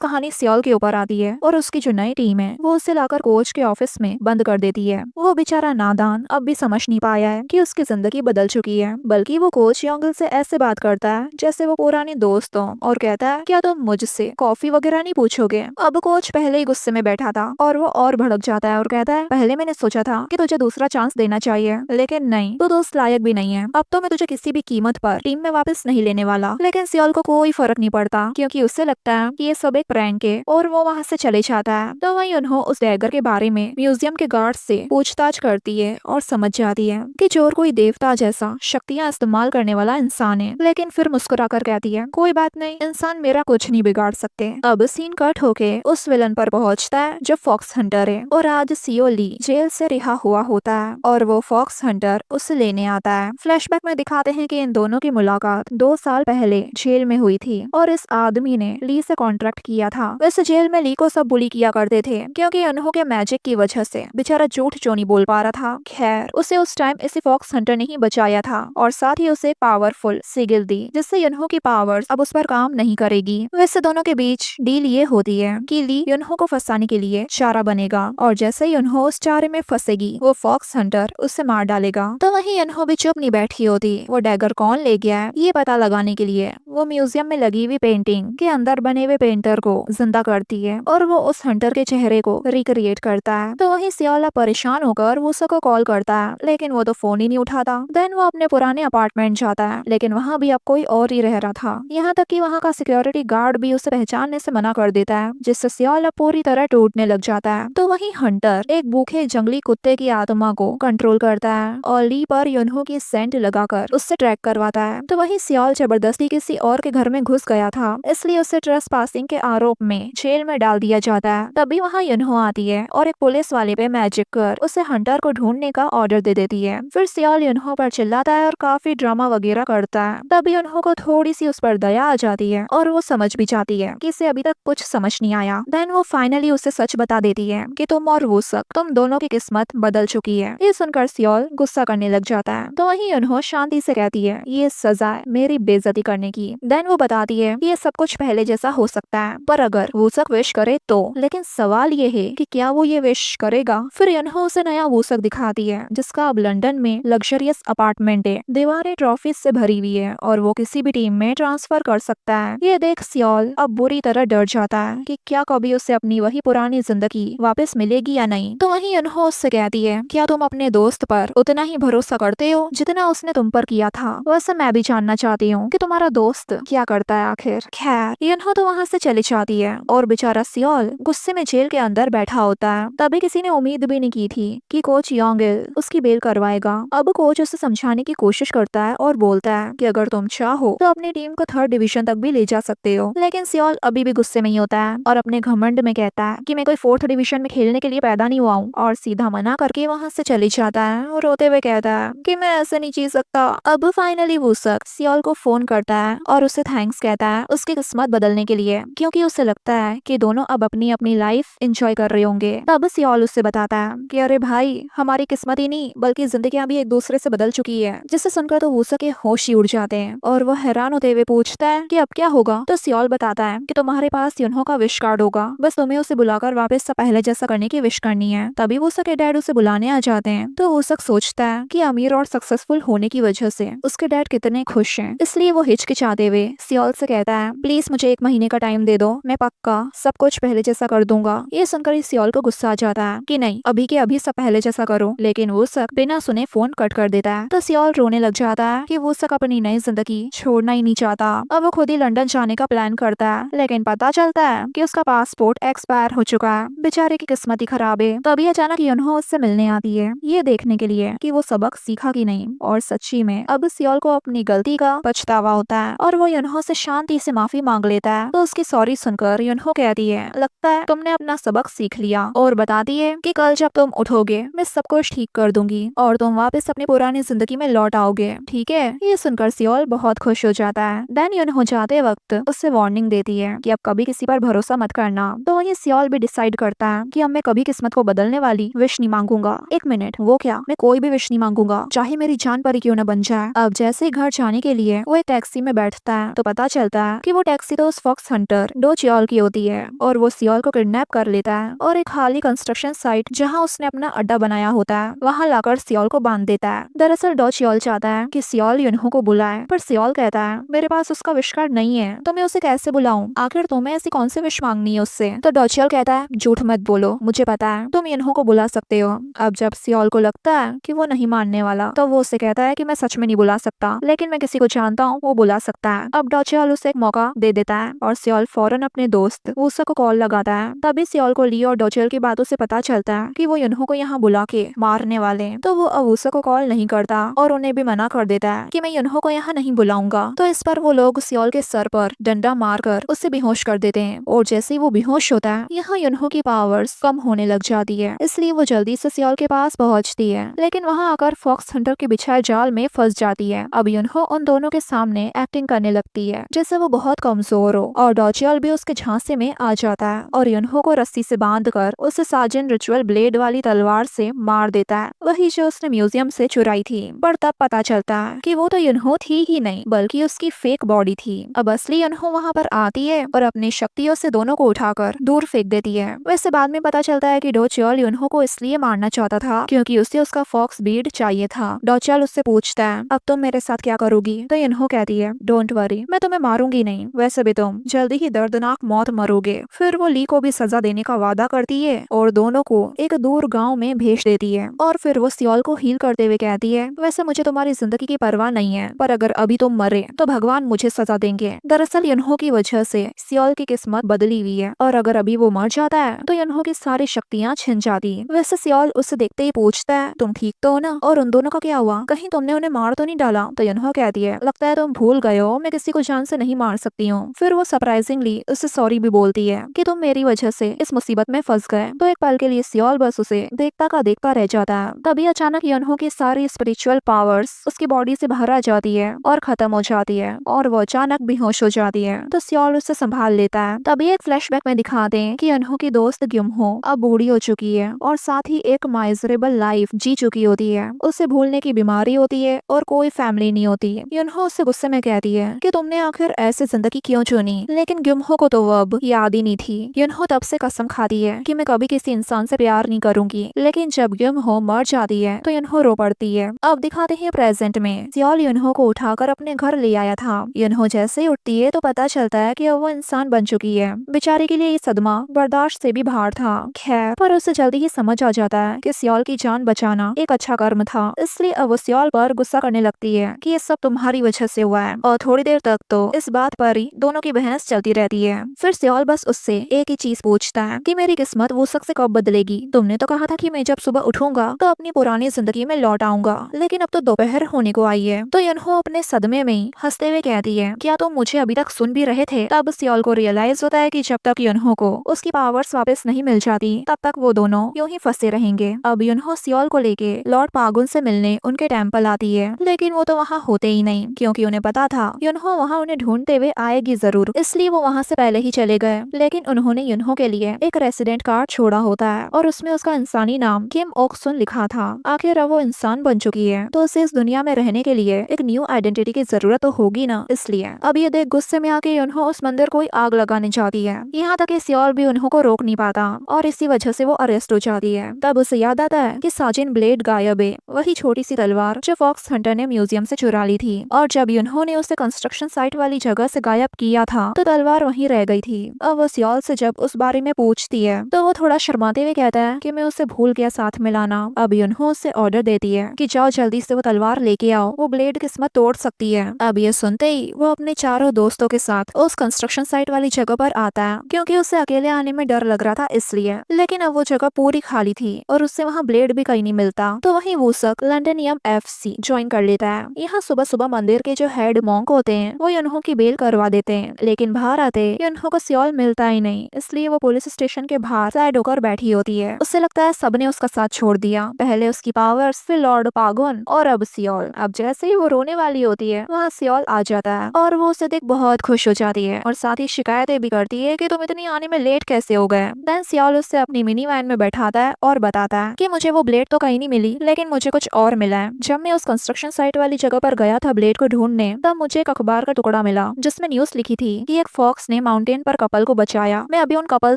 कहानी सियोल के ऊपर आती है और उसकी जो नई टीम है वो उसे लाकर कोच के ऑफिस में बंद कर देती है। वो बेचारा नादान अब भी समझ नहीं पाया है कि उसकी जिंदगी बदल चुकी है, बल्कि वो कोच योंगल से ऐसे बात करता है जैसे वो पुराने दोस्त हो, और कहता है क्या तुम मुझसे कॉफी वगैरह नहीं पूछोगे। अब कोच पहले ही गुस्से में बैठा था और वो और भड़क जाता है और कहता है पहले मैंने सोचा था कि तुझे दूसरा चांस देना चाहिए, लेकिन नहीं, तू दोस्त लायक भी नहीं है। अब तो मैं तुझे किसी भी कीमत पर टीम में वापस नहीं लेने वाला। लेकिन सियोल को कोई फर्क नहीं पड़ता, क्योंकि उसे लगता है कि ये सब एक प्रैंक है, और वो वहाँ से चले जाता है। तो वही युनहो उस डैगर के बारे में म्यूजियम के गार्ड से पूछताछ करती है और समझ जाती है कि चोर कोई देवता जैसा शक्तियाँ इस्तेमाल करने वाला इंसान है। लेकिन फिर मुस्कुरा कर कहती है कोई बात नहीं, इंसान मेरा कुछ नहीं बिगाड़ सकते। अब सीन कट होके उस विलन पर पहुंचता है जो फॉक्स हंटर है, और आज सीओ ली जेल से रिहा हुआ होता है और वो फॉक्स हंटर उसे लेने आता है। फ्लैशबैक में दिखाते हैं कि इन दोनों की मुलाकात 2 साल पहले जेल में हुई थी, और इस आदमी ने ली से कॉन्ट्रैक्ट किया था। वैसे जेल में ली को सब बुली किया करते थे, क्योंकि युनहो के मैजिक की वजह से बेचारा झूठ जो नहीं बोल पा रहा था। खैर, उसे उस टाइम इसी फॉक्स हंटर ने ही बचाया था, और साथ ही उसे पावरफुल सिगिल दी, जिससे युनहो की पावर्स अब उस पर काम नहीं करेगी। वैसे दोनों के बीच डील ये होती है कि ली युनहो को फंसाने के लिए चारा बनेगा, और जैसे युनहो उस चारे में फंसेगी वो फॉक्स हंटर उसे मार डालेगा। तो वहीं युनहो भी चुप नहीं बैठी होती, वो डैगर कौन ले गया है ये पता लगाने के लिए वो म्यूजियम में लगी हुई पेंटिंग के अंदर बने हुए पेंटर को जिंदा करती है, और वो उस हंटर के चेहरे को रिक्रिएट करता है। तो वहीं सियोला परेशान होकर वूसो को कॉल करता है, लेकिन वो तो फोन ही नहीं उठाता। देन वो अपने पुराने अपार्टमेंट जाता है, लेकिन वहाँ भी अब कोई और ही रह रहा था। यहाँ तक कि वहाँ का सिक्योरिटी गार्ड भी उसे पहचानने से मना कर देता है, जिससे सियोला पूरी तरह टूटने लग जाता है। तो वहीं हंटर एक भूखे जंगली कुत्ते की आत्मा को कंट्रोल करता है और ली पर युनहो की सेंट लगाकर उससे ट्रैक करवाता है। तो वहीं सियोल जबरदस्ती किसी और के घर में घुस गया था, इसलिए उसे ट्रेसपासिंग के आरोप में जेल में डाल दिया जाता है। तभी वहाँ युनहो आती है और एक पुलिस वाले पे मैजिक कर उसे हंटर को ढूंढने का ऑर्डर दे देती है। फिर सियोल युनहो पर चिल्लाता है और काफी ड्रामा वगैरह करता है। तभी युनहो को थोड़ी सी उस पर दया आ जाती है और वो समझ भी जाती है कि इसे अभी तक कुछ समझ नहीं आया। देन वो फाइनली उसे सच बता देती है कि तुम और वूसक, तुम दोनों की किस्मत बदल चुकी है। ये सुनकर सियोल गुस्सा करने लग जाता है। तो वहीं युनहो शांति से कहती है ये सजा है मेरी बेइज्जती करने की। देन वो बताती है कि ये सब कुछ पहले जैसा हो सकता है, पर अगर वूसक विश करे तो। लेकिन सवाल ये है कि क्या वो ये विश करेगा। फिर युनहो उसे नया वूसक दिखाती है, जिसका अब लंदन में लग्जरियस अपार्टमेंट है, दीवारें ट्रॉफी से भरी हुई है और वो किसी भी टीम में ट्रांसफर कर सकता है। ये देख सियोल अब बुरी तरह डर जाता है कि क्या कभी उसे अपनी वही पुरानी जिंदगी वापस मिलेगी या नहीं। तो वहीं युनहो उससे कहती है क्या तुम अपने दोस्त पर उतना ही भरोसा करते हो जितना उसने तुम पर किया था। वैसे मैं भी जानना चाहती हूँ कि तुम्हारा दोस्त क्या करता है आखिर। खैर, युनहो तो वहाँ से चली जाती है और बेचारा सियोल गुस्से में जेल के अंदर बैठा होता है। तभी किसी ने उम्मीद भी नहीं की थी कि कोच योंगिल उसकी बेल करवाएगा। अब कोच उसे समझाने की कोशिश करता है और बोलता है कि अगर तुम चाहो तो अपनी टीम को 3rd डिवीजन तक भी ले जा सकते हो। लेकिन सियोल अभी भी गुस्से में ही होता है और अपने घमंड में कहता है कि मैं कोई 4th डिवीजन में खेलने के लिए पैदा नहीं हुआ हूँ, और सीधा मना करके वहाँ से चली जाता है और रोते हुए कहता है कि मैं ऐसे नहीं जी सकता। अब फाइनली वूसक सियोल को फोन करता है और उसे थैंक्स कहता है उसकी किस्मत बदलने के लिए, क्योंकि उसे लगता है कि दोनों अब अपनी अपनी लाइफ एंजॉय कर रहे होंगे। तब सियोल उससे बताता है कि अरे भाई, हमारी किस्मत ही नहीं बल्कि जिंदगियां भी एक दूसरे से बदल चुकी है। जिसे सुनकर तो वूसक के होश ही उड़ जाते हैं और वह हैरान होते हुए पूछता है कि अब क्या होगा। तो सियोल बताता है कि तुम्हारे पास युनहो का विश कार्ड होगा, बस तुम्हें उसे बुलाकर वापस से पहले जैसा करने की विश करनी है। तभी वूसक के डैड उसे बुलाने आ जाते हैं। तो वूसक सोचता है कि अमीर और सक्सेसफुल होने की वजह से उसके डैड कितने खुश हैं, इसलिए वो हिचकिचाते हुए सियोल से कहता है प्लीज मुझे 1 महीने का टाइम दे दो, मैं पक्का सब कुछ पहले जैसा कर दूंगा। ये सुनकर सियोल को गुस्सा आ जाता है कि नहीं, अभी के अभी सब पहले जैसा करो। लेकिन वूसक बिना सुने फोन कट कर देता है। तो सियोल रोने लग जाता है कि वूसक अपनी नई जिंदगी छोड़ना ही नहीं चाहता। अब वो खुद ही लंदन जाने का प्लान करता है, लेकिन पता चलता है कि उसका पासपोर्ट एक्सपायर हो चुका है। बेचारे की किस्मत ही खराब है। तभी अचानक युनहो उससे मिलने आती है, ये देखने के लिए कि वो सबक सीखा कि नहीं, और सच्ची में अब सियोल को अपनी गलती का पछतावा होता है और वो युनहो से शांति से माफी मांग लेता है। तो उसकी सॉरी सुनकर युनहो कहती है, लगता है तुमने अपना सबक सीख लिया, और बताती है कि कल जब तुम उठोगे मैं सब कुछ ठीक कर दूंगी और तुम वापस अपनी पुरानी जिंदगी में लौट आओगे, ठीक है। ये सुनकर सियोल बहुत खुश हो जाता है। देन युनहो जाते वक्त उससे वार्निंग देती है कि अब कभी किसी पर भरोसा मत करना। तो वहीं सियोल भी डिसाइड करता है कि अब मैं कभी किस्मत को बदलने वाली विश नहीं मांगूंगा। एक मिनट, वो क्या? मैं कोई भी विश नहीं मांगूंगा, चाहे मेरी जान पर ही क्यों न बन जाए। अब जैसे ही घर जाने के लिए वो एक टैक्सी में बैठता है तो पता चलता है कि वो टैक्सी तो उस फॉक्स हंटर डो चियोल की होती है और वो सियोल को किडनैप कर लेता है और एक खाली कंस्ट्रक्शन साइट जहाँ उसने अपना अड्डा बनाया होता है वहाँ लाकर सियोल को बांध देता है। दरअसल डो चियोल चाहता है कि सियोल युनहो को बुलाए, पर सियोल कहता है मेरे पास उसका विश कार्ड नहीं है तो मैं उसे कैसे बुलाऊं, आखिर तुम्हें ऐसी कौन सी विश मांगनी है उससे। तो डो चियोल कहता है झूठ मत बोलो, मुझे पता है तुम युनहो को बुला सकते हो। अब जब सियोल को लगता है कि वो नहीं मानने वाला तो वो उसे कहता है कि मैं सच में नहीं बुला सकता, लेकिन मैं किसी को जानता हूँ वो बुला सकता है। अब डो चियोल उसे एक मौका दे देता है और सियोल फौरन अपने दोस्त वूसा को कॉल लगाता है। तभी सियोल को ली और डो चियोल की बातों से पता चलता है कि वो युनहो को यहाँ बुला के मारने वाले। तो वो वूसा को कॉल नहीं करता और उन्हें भी मना कर देता है कि मैं युनहो को यहाँ नहीं बुलाऊंगा। तो इस पर वो लोग सियोल के सर पर डंडा मारकर उसे बेहोश कर देते हैं और जैसे ही वो बेहोश होता है यहाँ युनहो की पावर्स कम होने लग जाती है, इसलिए वो जल्दी से सियोल के पास पहुंचती है, लेकिन वहाँ आकर फॉक्स हंटर के बिछाए जाल में फंस जाती है। अब युनहो उन दोनों के सामने एक्टिंग करने लगती है जैसे वो बहुत कमजोर हो और डो चियोल भी उसके झांसे में आ जाता है और युनहो को रस्सी से बांधकर उसे साजन रिचुअल ब्लेड वाली तलवार से मार देता है, वही जो उसने म्यूजियम से चुराई थी। पर तब पता चलता है कि वो तो युनहो थी ही नहीं बल्कि उसकी फेक बॉडी थी। अब असली युनहो वहाँ पर आती है और अपनी शक्तियों से दोनों को उठाकर दूर फेंक देती है। वैसे बाद में पता चलता है कि डो चियोल युनहो को इसलिए मारना चाहता था क्योंकि उसे उसका फॉक्स बीड चाहिए था। डो चियोल उससे पूछता है अब तुम मेरे साथ क्या करोगी? तो युनहो कहती है डोंट वरी, मैं तुम्हें मारूंगी नहीं, वैसे भी तुम जल्दी ही दर्दनाक मौत मरोगे। फिर वो ली को भी सजा देने का वादा करती है और दोनों को एक दूर गांव में भेज देती है और फिर वो सियोल को हील करते हुए कहती है वैसे मुझे तुम्हारी जिंदगी की परवाह नहीं है, पर अगर अभी तुम मरे तो भगवान मुझे सजा देंगे। दरअसल युनहो की वजह से सियोल की किस्मत बदली हुई है और अगर अभी वो मर जाता है तो युनहो की सारी शक्तियाँ छिन जाती। वैसे सियोल उसे देखते ही पूछता है तुम ठीक तो हो ना, और उन दोनों का क्या हुआ, कहीं तुमने उन्हें मार तो नहीं डाला? तो युनहो कहती है लगता है तुम भूल गए हो, मैं किसी को जान से नहीं मार सकती हूँ। फिर वो सरप्राइजिंगली उसे सॉरी भी बोलती है कि तुम मेरी वजह से इस मुसीबत में फंस गए। तो एक पल के लिए सियोल बस उसे देखता का देखता रह जाता है। तभी अचानक युनहो की सारी स्पिरिचुअल पावर्स उसकी बॉडी से बाहर आ जाती है और खत्म हो जाती है और वो अचानक बेहोश हो जाती है। तो सियोल उसे संभाल लेता है। तभी एक फ्लैशबैक में दिखाते हैं कि युनहो की दोस्त ग्युमहो अब बूढ़ी हो चुकी है और साथ ही एक माइजरेबल लाइफ जी चुकी होती है। उसे भूलने की बीमारी होती है और कोई फैमिली नहीं होती। युनहो उससे गुस्से में कहती है कि तुमने आखिर ऐसे जिंदगी क्यों चुनी, लेकिन ग्युमहो को तो वो अब याद ही नहीं थी। युनहो तब से कसम खाती है कि मैं कभी किसी इंसान से प्यार नहीं करूंगी, लेकिन जब ग्युमहो मर जाती है तो युनहो रो पड़ती है। अब दिखाते हैं प्रेजेंट में सियोल युनहो को उठाकर अपने घर ले आया था। युनहो जैसे ही उठती है तो पता चलता है कि अब वो इंसान बन चुकी है। बेचारे के लिए ये सदमा बर्दाश्त से भी बाहर था। खैर, पर उसे जल्दी ही समझ आ जाता है कि सियोल की जान बचाना एक अच्छा कर्म था, इसलिए अब वो सियोल पर गुस्सा करने लगती है कि ये सब तुम्हारी वजह से हुआ है। और थोड़ी देर तक तो इस बात पर ही दोनों की बहस चलती रहती है। फिर सियोल बस उससे एक ही चीज पूछता है कि मेरी किस्मत वो शख्स से कब बदलेगी? तुमने तो कहा था कि मैं जब सुबह उठूंगा तो अपनी पुरानी जिंदगी में लौट आऊंगा, लेकिन अब तो दोपहर होने को आई है। तो युनहो अपने सदमे में ही हंसते हुए कहती है क्या तुम मुझे अभी तक सुन भी रहे थे? तब सियोल को रियलाइज होता है कि जब तक युनहो को उसकी पावर्स वापस नहीं मिल जाती तब तक वो दोनों यूं ही फंसे रहेंगे। अब युनहो सियोल को लेके लॉर्ड पागुन से मिलने उनके टेम्पल आती है, लेकिन वो तो वहाँ होते ही नहीं क्योंकि उन्हें पता था युनहो वहाँ उन्हें ढूंढते हुए आएगी जरूर, इसलिए वो वहाँ से पहले ही चले गए। लेकिन उन्होंने युनहो के लिए एक रेसिडेंट कार्ड छोड़ा होता है और उसमें उसका इंसानी नाम किम ओक्सुन लिखा था। आखिर अब वो इंसान बन चुकी है तो उसे इस दुनिया में रहने के लिए एक न्यू आइडेंटिटी की जरूरत तो होगी ना, इसलिए अब ये देख गुस्से में आके युनहो उस मंदिर को आग लगाने जाती है। यहाँ तक कि सियोल भी उन्हों को रोक नहीं पाता और इसी वजह से वो अरेस्ट हो जाती है। तब उसे याद आता है कि साजिन ब्लेड गायब है, वही छोटी सी तलवार जो फॉक्स हंटर ने म्यूजियम से चुरा ली थी, और जब युनहो ने उसे कंस्ट्रक्शन साइट वाली जगह से गायब किया था तो तलवार वहीं रह गई थी। अब वो सियोल से जब उस बारे में पूछती है तो वो थोड़ा शर्माते हुए कहता है कि मैं उसे भूल गया साथ में लाना। अब युनहो उसे ऑर्डर देती है कि जाओ जल्दी से वो तलवार लेके आओ, वो ब्लेड किस्मत तोड़ सकती है। अब ये सुनते ही वो अपने चारों दोस्तों के साथ उस कंस्ट्रक्शन साइट वाली जगह पर आता है क्योंकि उसे अकेले आने में डर लग रहा था इसलिए, लेकिन अब वो जगह पूरी खाली थी और उससे वहाँ ब्लेड भी कहीं नहीं मिलता। तो वहीं वूसक लंडनियम FC ज्वाइन कर लेता है। यहाँ सुबह सुबह मंदिर के जो हेड मॉन्क होते हैं वो युनहो की बेल करवा देते हैं, लेकिन बाहर आते युनहो को सियोल मिलता ही नहीं, इसलिए वो पुलिस स्टेशन के बाहर सैड होकर बैठी होती है। उससे लगता है सबने उसका साथ छोड़ दिया, पहले उसकी पावर्स, फिर लॉर्ड पागोन और अब सियोल। अब जैसे ही वो रोने वाली होती है वहाँ सियोल आ जाता है और वो उसे देख बहुत खुश हो जाती है और साथ ही शिकायतें भी करती है कि तुम इतनी आने में लेट कैसे हो गए। देन सियोल उससे अपनी मिनी वैन में बैठाता है और बताता है कि मुझे वो ब्लेड तो कहीं नहीं मिली, लेकिन मुझे कुछ और मिला है। जब मैं उस कंस्ट्रक्शन साइट वाली जगह पर गया था ब्लेड को ढूंढने, तब मुझे एक अखबार का टुकड़ा मिला जिसमें न्यूज लिखी थी कि एक फॉक्स ने माउंटेन पर कपल को बचाया। मैं अभी उन कपल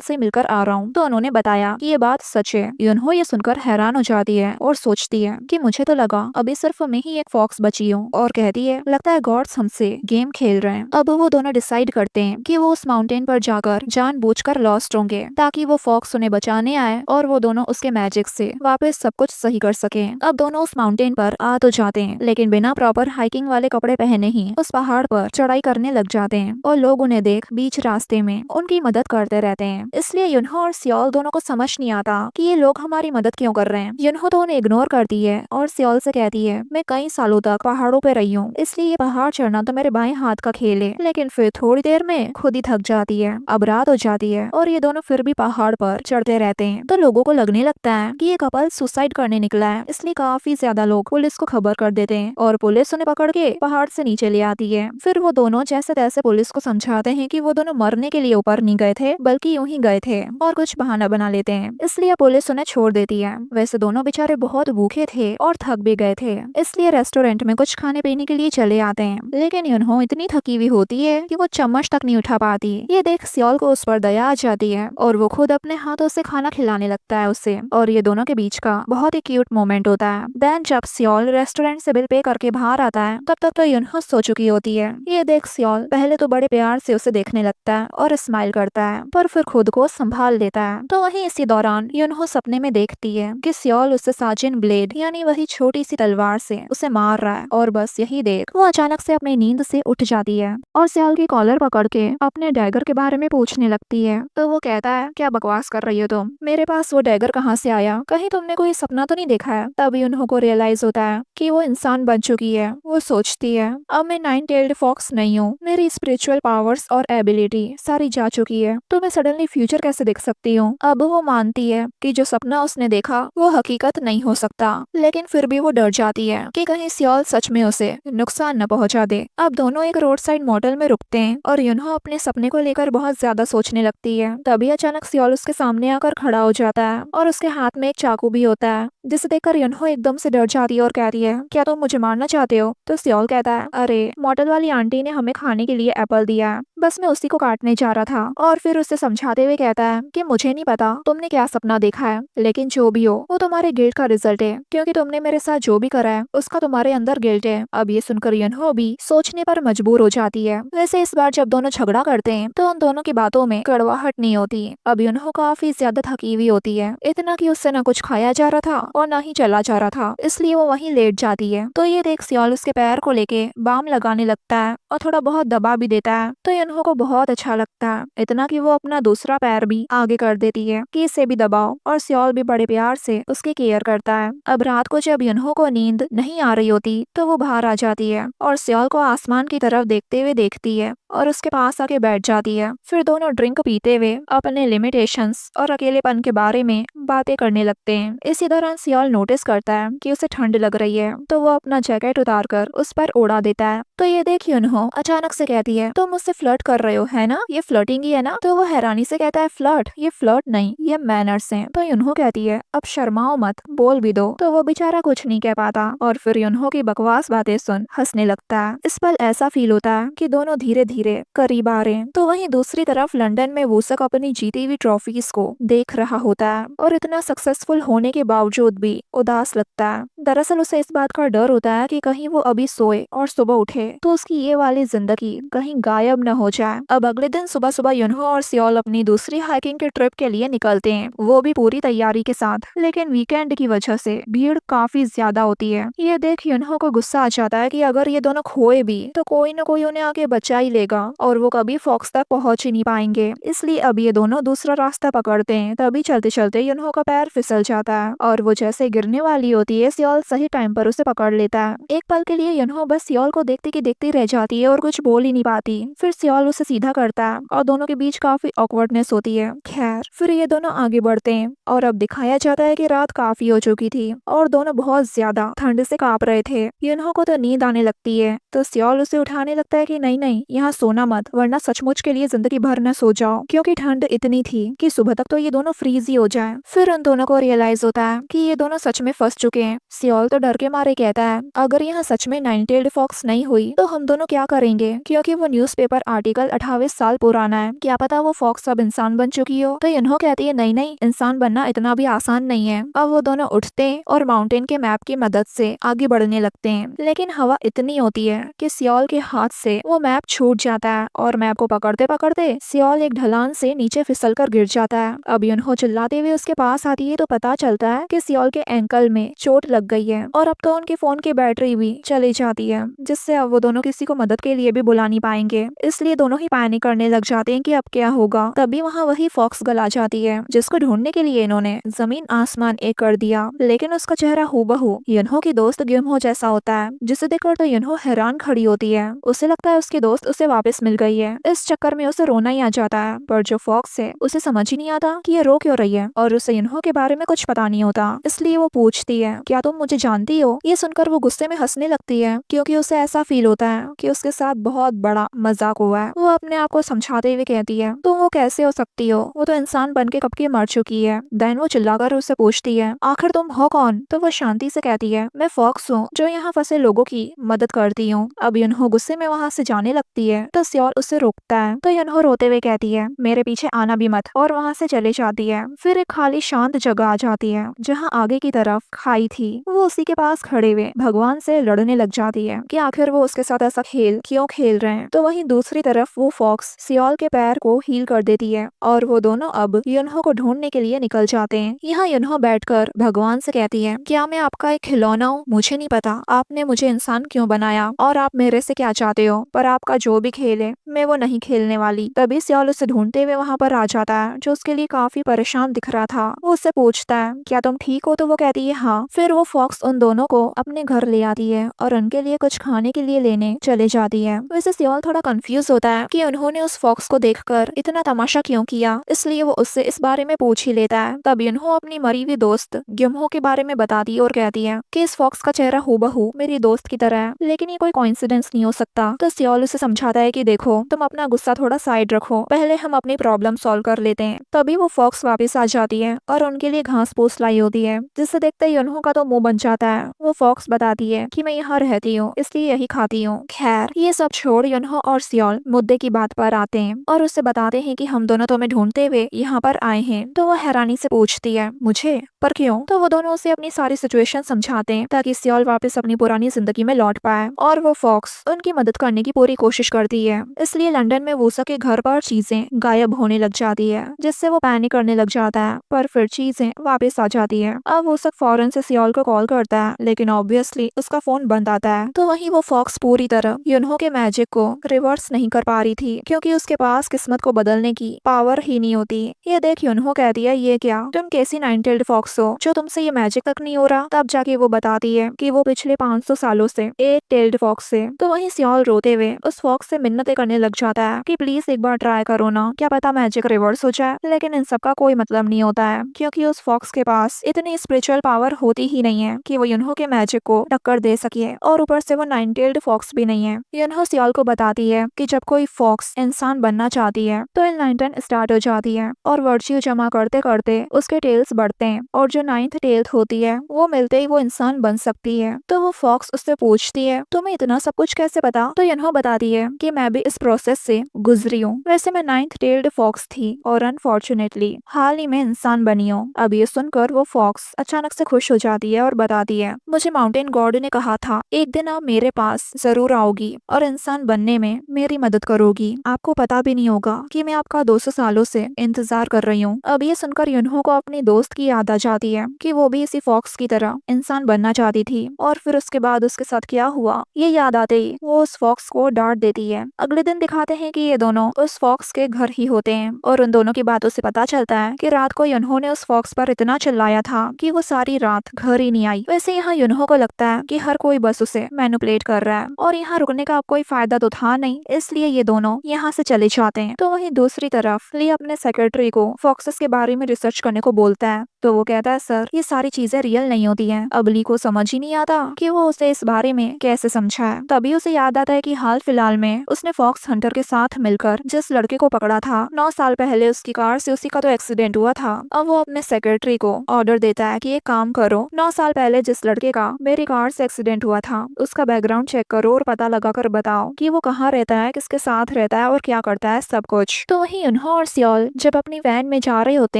से मिलकर आ रहा हूँ। तो उन्होंने बताया कि ये बात सच है। युनहो ये सुनकर हैरान हो जाती है और सोचती है कि मुझे तो लगा अभी सिर्फ मैं ही एक फॉक्स बची हूँ, और कहती है लगता है गॉड्स हमसे गेम खेल रहे हैं। अब वो दोनों डिसाइड करते हैं कि वो उस माउंटेन पर जाकर जानबूझकर लॉस्ट होंगे ताकि वो फॉक्स उन्हें बचाने आए और वो दोनों उसके मैजिक से वापस सब कुछ सही कर सके। अब दोनों उस माउंटेन पर आ तो जाते हैं, लेकिन बिना प्रॉपर हाइकिंग वाले कपड़े पहने ही उस पहाड़ पर चढ़ाई करने लग जाते हैं और लोग उन्हें देख बीच रास्ते में उनकी मदद करते रहते हैं। इसलिए युनहो और सियोल दोनों को समझ नहीं आता कि ये लोग हमारी मदद क्यों कर रहे हैं। युनहो तो उन्हें इग्नोर करती है और सियोल से कहती है मैं कई सालों तक पहाड़ों पे रही हूँ, इसलिए ये पहाड़ चढ़ना तो मेरे बाएं हाथ का खेल है। लेकिन फिर थोड़ी देर में खुद ही थक जाती है। अब रात हो जाती है और ये दोनों फिर भी पहाड़ पर चढ़ते रहते हैं। तो लोगों को लगने लगता है कि ये कपल सुसाइड करने निकला है, इसलिए काफी ज्यादा लोग पुलिस को खबर कर देते हैं और पुलिस उन्हें पकड़ के पहाड़ से नीचे ले आती है। फिर वो दोनों जैसे तैसे पुलिस को समझाते हैं कि वो दोनों मरने के लिए ऊपर नहीं गए थे, बल्कि यूं ही गए थे, और कुछ बहाना बना लेते हैं, इसलिए पुलिस उन्हें छोड़ देती है। वैसे दोनों बेचारे बहुत भूखे थे और थक भी गए थे, इसलिए रेस्टोरेंट में कुछ खाने पीने के लिए चले आते हैं। लेकिन युनहो इतनी थकी हुई होती है कि वो चम्मच तक नहीं उठा पाती। ये देख सियोल को उस पर दया आ जाती है और वो खुद अपने हाथों से खाना खिलाने लगता है उसे, और ये दोनों के बीच का बहुत ही क्यूट मोमेंट होता है। देन जब सियोल रेस्टोरेंट से बिल पे करके बाहर आता है, तब तक तो युनहो सो चुकी होती है। ये देख सियोल पहले तो बड़े प्यार से उसे देखने लगता है और स्माइल करता है, पर फिर खुद को संभाल लेता है। तो वहीं इसी दौरान युनहो सपने में देखती है कि सियोल उसे साजिन ब्लेड यानी वही छोटी सी तलवार से उसे मार रहा है, और बस यही देख वो अचानक से अपनी नींद से उठ जाती है और सियोल की कॉलर पकड़ के अपने डैगर के बारे में पूछने लगती है। तो वो कहता है क्या बकवास कर रही हो तुम, मेरे पास वो डैगर कहाँ से आया, कहीं तुमने कोई सपना तो नहीं देखा है। तब युनहो को रियलाइज होता है कि वो इंसान बन चुकी है। वो सोचती है अब मैं 9-tailed फॉक्स नहीं हूँ, मेरी स्पिरिचुअल पावर्स और एबिलिटी सारी जा चुकी है, तो मैं सडनली फ्यूचर कैसे देख सकती हूँ। अब वो मानती है कि जो सपना उसने देखा वो हकीकत नहीं हो सकता, लेकिन फिर भी वो डर जाती है कि कहीं सियोल सच में उसे नुकसान न पहुंचा दे। अब दोनों एक रोड साइड मोटल में रुकते हैं और युनहो अपने सपने को लेकर बहुत ज्यादा सोचने लगती है। तभी अचानक सियोल उसके सामने आकर खड़ा हो जाता है और उसके हाथ में एक चाकू भी होता है, जिसे देखकर युनहो एकदम से डर जाती है और कहती है क्या तुम मुझे मारना चाहते हो। तो सियोल कहता है अरे मोटल वाली आंटी ने हमें खाने के लिए एप्पल दिया है, बस मैं उसी को काटने जा रहा था। और फिर उसे समझाते हुए कहता है कि मुझे नहीं पता तुमने क्या सपना देखा है, लेकिन जो भी हो वो तुम्हारे गिल्ट का रिजल्ट है, क्योंकि तुमने मेरे साथ जो भी करा है उसका तुम्हारे अंदर गिल्ट है। अब ये सुनकर युनहो भी सोचने पर मजबूर हो जाती है। वैसे इस बार जब दोनों झगड़ा करते हैं तो उन दोनों की बातों में कड़वाहट नहीं होती। अब युनहो काफी ज्यादा थकी हुई होती है, इतना कि उससे न कुछ खाया जा रहा था और न ही चला जा रहा था, इसलिए वो वहीं लेट जाती है। तो ये देख सियोल उसके पैर को लेके बाम लगाने लगता है और थोड़ा बहुत दबा भी देता है। तो युनहो को बहुत अच्छा लगता है, इतना कि वो अपना दूसरा पैर भी आगे कर देती है कि इसे भी दबाओ, और सियोल भी बड़े प्यार से उसकी केयर करता है। अब रात को जब युनहो को नींद नहीं आ रही होती तो वो बाहर आ जाती है और सियोल को आसमान की तरफ देखते हुए देखती है और उसके पास आके बैठ जाती है। फिर दोनों ड्रिंक पीते हुए अपने लिमिटेशंस और अकेलेपन के बारे में बातें करने लगते हैं। इसी दौरान सियोल नोटिस करता है कि उसे ठंड लग रही है, तो वो अपना जैकेट उतारकर उस पर उड़ा देता है। तो ये देख युनहो अचानक से कहती है तुम मुझसे फ्लर्ट कर रहे हो है ना, ये फ्लर्टिंग ही है ना। तो वो हैरानी से कहता है फ्लर्ट, ये फ्लर्ट नहीं ये मैनर्स हैं। तो युनहो कहती है अब शर्माओ मत, बोल भी दो। तो वो बेचारा कुछ नहीं कह पाता और फिर युनहो की बकवास बातें सुन हंसने लगता है। इस पल ऐसा फील होता है कि दोनों धीरे धीरे करीब आ रहे हैं। तो वहीं दूसरी तरफ लंदन में वूसक अपनी जीती हुई ट्रॉफीज को देख रहा होता है और इतना सक्सेसफुल होने के बावजूद भी उदास लगता है। दरअसल उसे इस बात का डर होता है कि कहीं वो अभी सोए और सुबह उठे तो उसकी ये वाली जिंदगी कहीं गायब न हो जाए। अब अगले दिन सुबह सुबह युनहो और सियोल अपनी दूसरी हाइकिंग के ट्रिप के लिए निकलते हैं, वो भी पूरी तैयारी के साथ। लेकिन वीकेंड की वजह से भीड़ काफी ज्यादा होती है। ये देख युनहो को गुस्सा आ जाता है कि अगर ये दोनों खोए भी तो कोई न कोई उन्हें आके बचा ही लेगा और वो कभी फॉक्स तक पहुंच ही नहीं पाएंगे। इसलिए अब ये दोनों दूसरा रास्ता पकड़ते हैं। तभी चलते चलते युनहो का पैर फिसल जाता है और वो जैसे गिरने वाली होती है, सियोल सही टाइम पर उसे पकड़ लेता है। एक पल के लिए युनहो बस सियोल को देखती की देखती रह जाती है और कुछ बोल ही नहीं पाती। फिर सियोल उसे सीधा करता है और दोनों के बीच काफी ऑकवर्डनेस होती है। खैर फिर ये दोनों आगे बढ़ते हैं और अब दिखाया जाता है कि रात काफी हो चुकी थी और दोनों बहुत ज्यादा ठंड से कांप रहे थे। युनहो को तो नींद आने लगती है तो सियोल उसे उठाने लगता है कि नहीं नहीं, यहाँ सोना मत, वरना सचमुच के लिए जिंदगी भर न सो जाओ, क्योंकि ठंड इतनी थी कि सुबह तक तो ये दोनों फ्रीज ही हो जाए। फिर उन दोनों को रियलाइज होता है कि ये दोनों सच में फंस चुके हैं। सियोल तो डर के मारे कहता है अगर यहाँ सच में 9-tailed फॉक्स नहीं हुई तो हम दोनों क्या करेंगे, क्योंकि वो न्यूज़पेपर आर्टिकल 28 साल पुराना है, क्या पता वो फॉक्स अब इंसान बन चुकी हो। तो युनहो कहती है नहीं नहीं, इंसान बनना इतना भी आसान नहीं है। अब वो दोनों उठते हैं और माउंटेन के मैप की मदद से आगे बढ़ने लगते हैं। लेकिन हवा इतनी होती है कि सियोल के हाथ से वो मैप छूट जाता है और मैप को पकड़ते पकड़ते सियोल एक ढलान से नीचे फिसल कर गिर जाता है। अब युनहो चिल्लाते हुए उसके पास आती है तो पता चलता है कि सियोल के एंकल में चोट लग गई है और अब तो उनके फोन की बैटरी भी चली जाती है, जिससे अब वो दोनों किसी को मदद के लिए भी बुला नहीं पाएंगे। इसलिए दोनों ही पैनिक करने लग जाते हैं कि अब क्या होगा। तभी वहाँ वही फॉक्स गला जाती है जिसको ढूंढने के लिए इन्होंने जमीन आसमान एक कर दिया। लेकिन उसका चेहरा हूबहू युनहो की दोस्त गिम्हो जैसा होता है, जिसे देखकर तो युनहो हैरान खड़ी होती है। उसे लगता है उसकी दोस्त उसे वापस मिल गई है। इस चक्कर में उसे रोना ही आ जाता है, पर जो फॉक्स है उसे समझ ही नहीं आता कि ये रो क्यों रही है और उसे युनहो के बारे में कुछ पता नहीं होता। इसलिए वो पूछती है क्या तुम मुझे जानती हो। ये सुनकर वो गुस्से में हंसने लगती है क्योंकि उसे ऐसा फील होता है कि उसके साथ बहुत बड़ा मजाक हुआ है। वो अपने आप को समझाते हुए कहती है तुम वो कैसे हो सकती हो, वो तो इंसान बन के कब की मर चुकी है। देन वो चिल्लाकर उससे पूछती है आखिर तुम हो कौन। तो वो शांति से कहती है मैं फॉक्स हूँ जो यहाँ फंसे लोगों की मदद करती हूँ। अब युनहो गुस्से में वहाँ से जाने लगती है तो सियोल उसे रोकता है। तो युनहो रोते हुए कहती है मेरे पीछे आना भी मत, और वहाँ से चले जाती है। फिर एक खाली शांत जगह आ जाती है जहाँ आगे की तरफ खाई थी। वो उसी के पास खड़े हुए भगवान से लड़ने लग जाती है कि आखिर वो उसके साथ ऐसा खेल क्यों खेल रहे हैं। तो वहीं दूसरी तरफ वो फॉक्स सियोल के पैर को हील कर देती है और वो दोनों अब युनहो को ढूंढने के लिए निकल जाते हैं। यहाँ युनहो बैठकर भगवान से कहती है क्या मैं आपका एक खिलौना हूँ, मुझे नहीं पता आपने मुझे इंसान क्यों बनाया और आप मेरे से क्या चाहते हो, पर आपका जो भी खेल है मैं वो नहीं खेलने वाली। तभी सियोल उसे ढूंढते हुए वहाँ पर आ जाता है जो उसके लिए काफी परेशान दिख रहा था। वो उससे पूछता है क्या तुम ठीक हो, तो वो कहती है हाँ। फिर वो फॉक्स उन दोनों को अपने घर ले आती है और उनके लिए कुछ खाने के लिए लेने चले जाती है। वैसे सियोल थोड़ा कंफ्यूज होता है कि उन्होंने उस फॉक्स को देखकर इतना तमाशा क्यों किया, इसलिए वो उससे इस बारे में पूछ ही लेता है। तब युनहो अपनी मरी हुई दोस्त गिम्हो के बारे में बताती है और कहती है कि इस फॉक्स का चेहरा हूबहू मेरी दोस्त की तरह है, लेकिन ये कोई कोइंसिडेंस नहीं हो सकता। तो सियोल उसे समझाता है कि देखो तुम अपना गुस्सा थोड़ा साइड रखो, पहले हम अपनी प्रॉब्लम सॉल्व कर लेते हैं। तभी वो फॉक्स वापस आ जाती है और उनके लिए घास फूस लाई होती है, जिसे देखते ही युनहो का तो मुंह बन जाता है। वो फॉक्स बताती है कि मैं यहाँ रहती हूँ इसलिए यही खाती हूँ। खैर ये सब छोड़ युनहो और सियोल मुद्दे की बात पर आते हैं और उससे बताते हैं कि हम दोनों तुम्हें ढूंढते हुए यहाँ पर आए हैं। तो वो हैरानी से पूछती है मुझे, पर क्यों। तो वो दोनों उसे अपनी सारी सिचुएशन समझाते हैं ताकि सियोल वापस अपनी पुरानी जिंदगी में लौट पाए, और वो फॉक्स उनकी मदद करने की पूरी कोशिश करती है। इसलिए लंदन में वूसा के घर पर चीजें गायब होने लग जाती है, जिससे वो पैनिक करने लग जाता है, पर फिर चीजें वापस आ जाती है। अब वूसा फौरन से सियोल को कॉल करता है, लेकिन ऑब्वियसली उसका फोन बंद आता है। तो वहीं वो फॉक्स पूरी तरह युनहो के मैजिक को रिवर्स नहीं कर पा रही थी, क्योंकि उसके पास किस्मत को बदलने की पावर ही नहीं होती। ये देख युनहो कहती है ये क्या, तुम कैसी 9-tailed फॉक्स हो जो तुमसे ये मैजिक तक नहीं हो रहा। तब जाके वो बताती है कि वो पिछले 500 सालों से 8-tailed फॉक्स है। तो वहीं सियोल रोते हुए उस फॉक्स से मिन्नतें करने लग जाता है कि प्लीज एक बार ट्राई करो ना, क्या पता मैजिक रिवर्स हो जाए। लेकिन इन सब का कोई मतलब नहीं होता है, क्योंकि उस फॉक्स के पास इतनी स्पिरिचुअल पावर होती ही नहीं है कि वो युनहो के मैजिक को टक्कर दे सके, और ऊपर से वो 9-tailed फॉक्स भी नहीं है। युनहो सियोल को बताती है कि जब कोई फॉक्स इंसान बनना चाहती है तो इनलाइटन स्टार्ट हो जाती है, है और वर्च्यू जमा करते करते उसके टेल्स बढ़ते हैं और जो 9th टेल होती है वो मिलते ही वो इंसान बन सकती है। तो वो फॉक्स उससे पूछती है तुम्हें इतना सब कुछ कैसे पता? तो यन्हो बताती है कि मैं भी इस प्रोसेस से गुजरी हूँ। वैसे मैं 9th टेल्ड फॉक्स थी और अनफॉर्चुनेटली हाल ही में इंसान बनी हूँ। अब ये सुनकर वो फॉक्स अचानक से खुश हो जाती है और बताती है मुझे माउंटेन गॉड ने कहा था एक दिन आप मेरे पास जरूर आओगी और इंसान बनने में मेरी मदद करोगी। आपको पता भी नहीं होगा कि मैं आपका 200 सालों से इंतजार कर रही हूँ। अब ये सुनकर युनहो को अपनी दोस्त की याद आ जाती है कि वो भी इसी फॉक्स की तरह इंसान बनना चाहती थी और फिर उसके बाद उसके साथ क्या हुआ ये याद आते ही वो उस फॉक्स को डांट देती है। अगले दिन दिखाते हैं कि ये दोनों उस फॉक्स के घर ही होते हैं और उन दोनों की बातों से पता चलता है कि रात को युनहो ने उस फॉक्स पर इतना चिल्लाया था कि वो सारी रात घर ही नहीं आई। वैसे यहाँ युनहो को लगता है कि हर कोई बस उसे मैनिपुलेट कर रहा है और यहाँ रुकने का अब कोई फायदा तो था नहीं, इसलिए ये दोनों यहाँ से चले जाते हैं। तो वहीं दूसरी तरफ ली अपने सेक्रेटरी को फॉक्सेस के बारे में रिसर्च करने को बोलता है। तो वो कहता है सर ये सारी चीजें रियल नहीं होती हैं। अब ली को समझ ही नहीं आता कि वो उसे इस बारे में कैसे समझाए। तभी उसे याद आता है कि हाल फिलहाल में उसने फॉक्स हंटर के साथ मिलकर जिस लड़के को पकड़ा था 9 साल पहले उसकी कार से उसी का तो एक्सीडेंट हुआ था। अब वो अपने सेक्रेटरी को ऑर्डर देता है कि एक काम करो 9 साल पहले जिस लड़के का मेरी कार से एक्सीडेंट हुआ था उसका बैकग्राउंड चेक करो और पता लगा कर बताओ कि वो कहाँ रहता है, किसके साथ रहता है और क्या करता है, सब कुछ। तो वही युनहो और सियोल जब अपनी वैन में जा रहे होते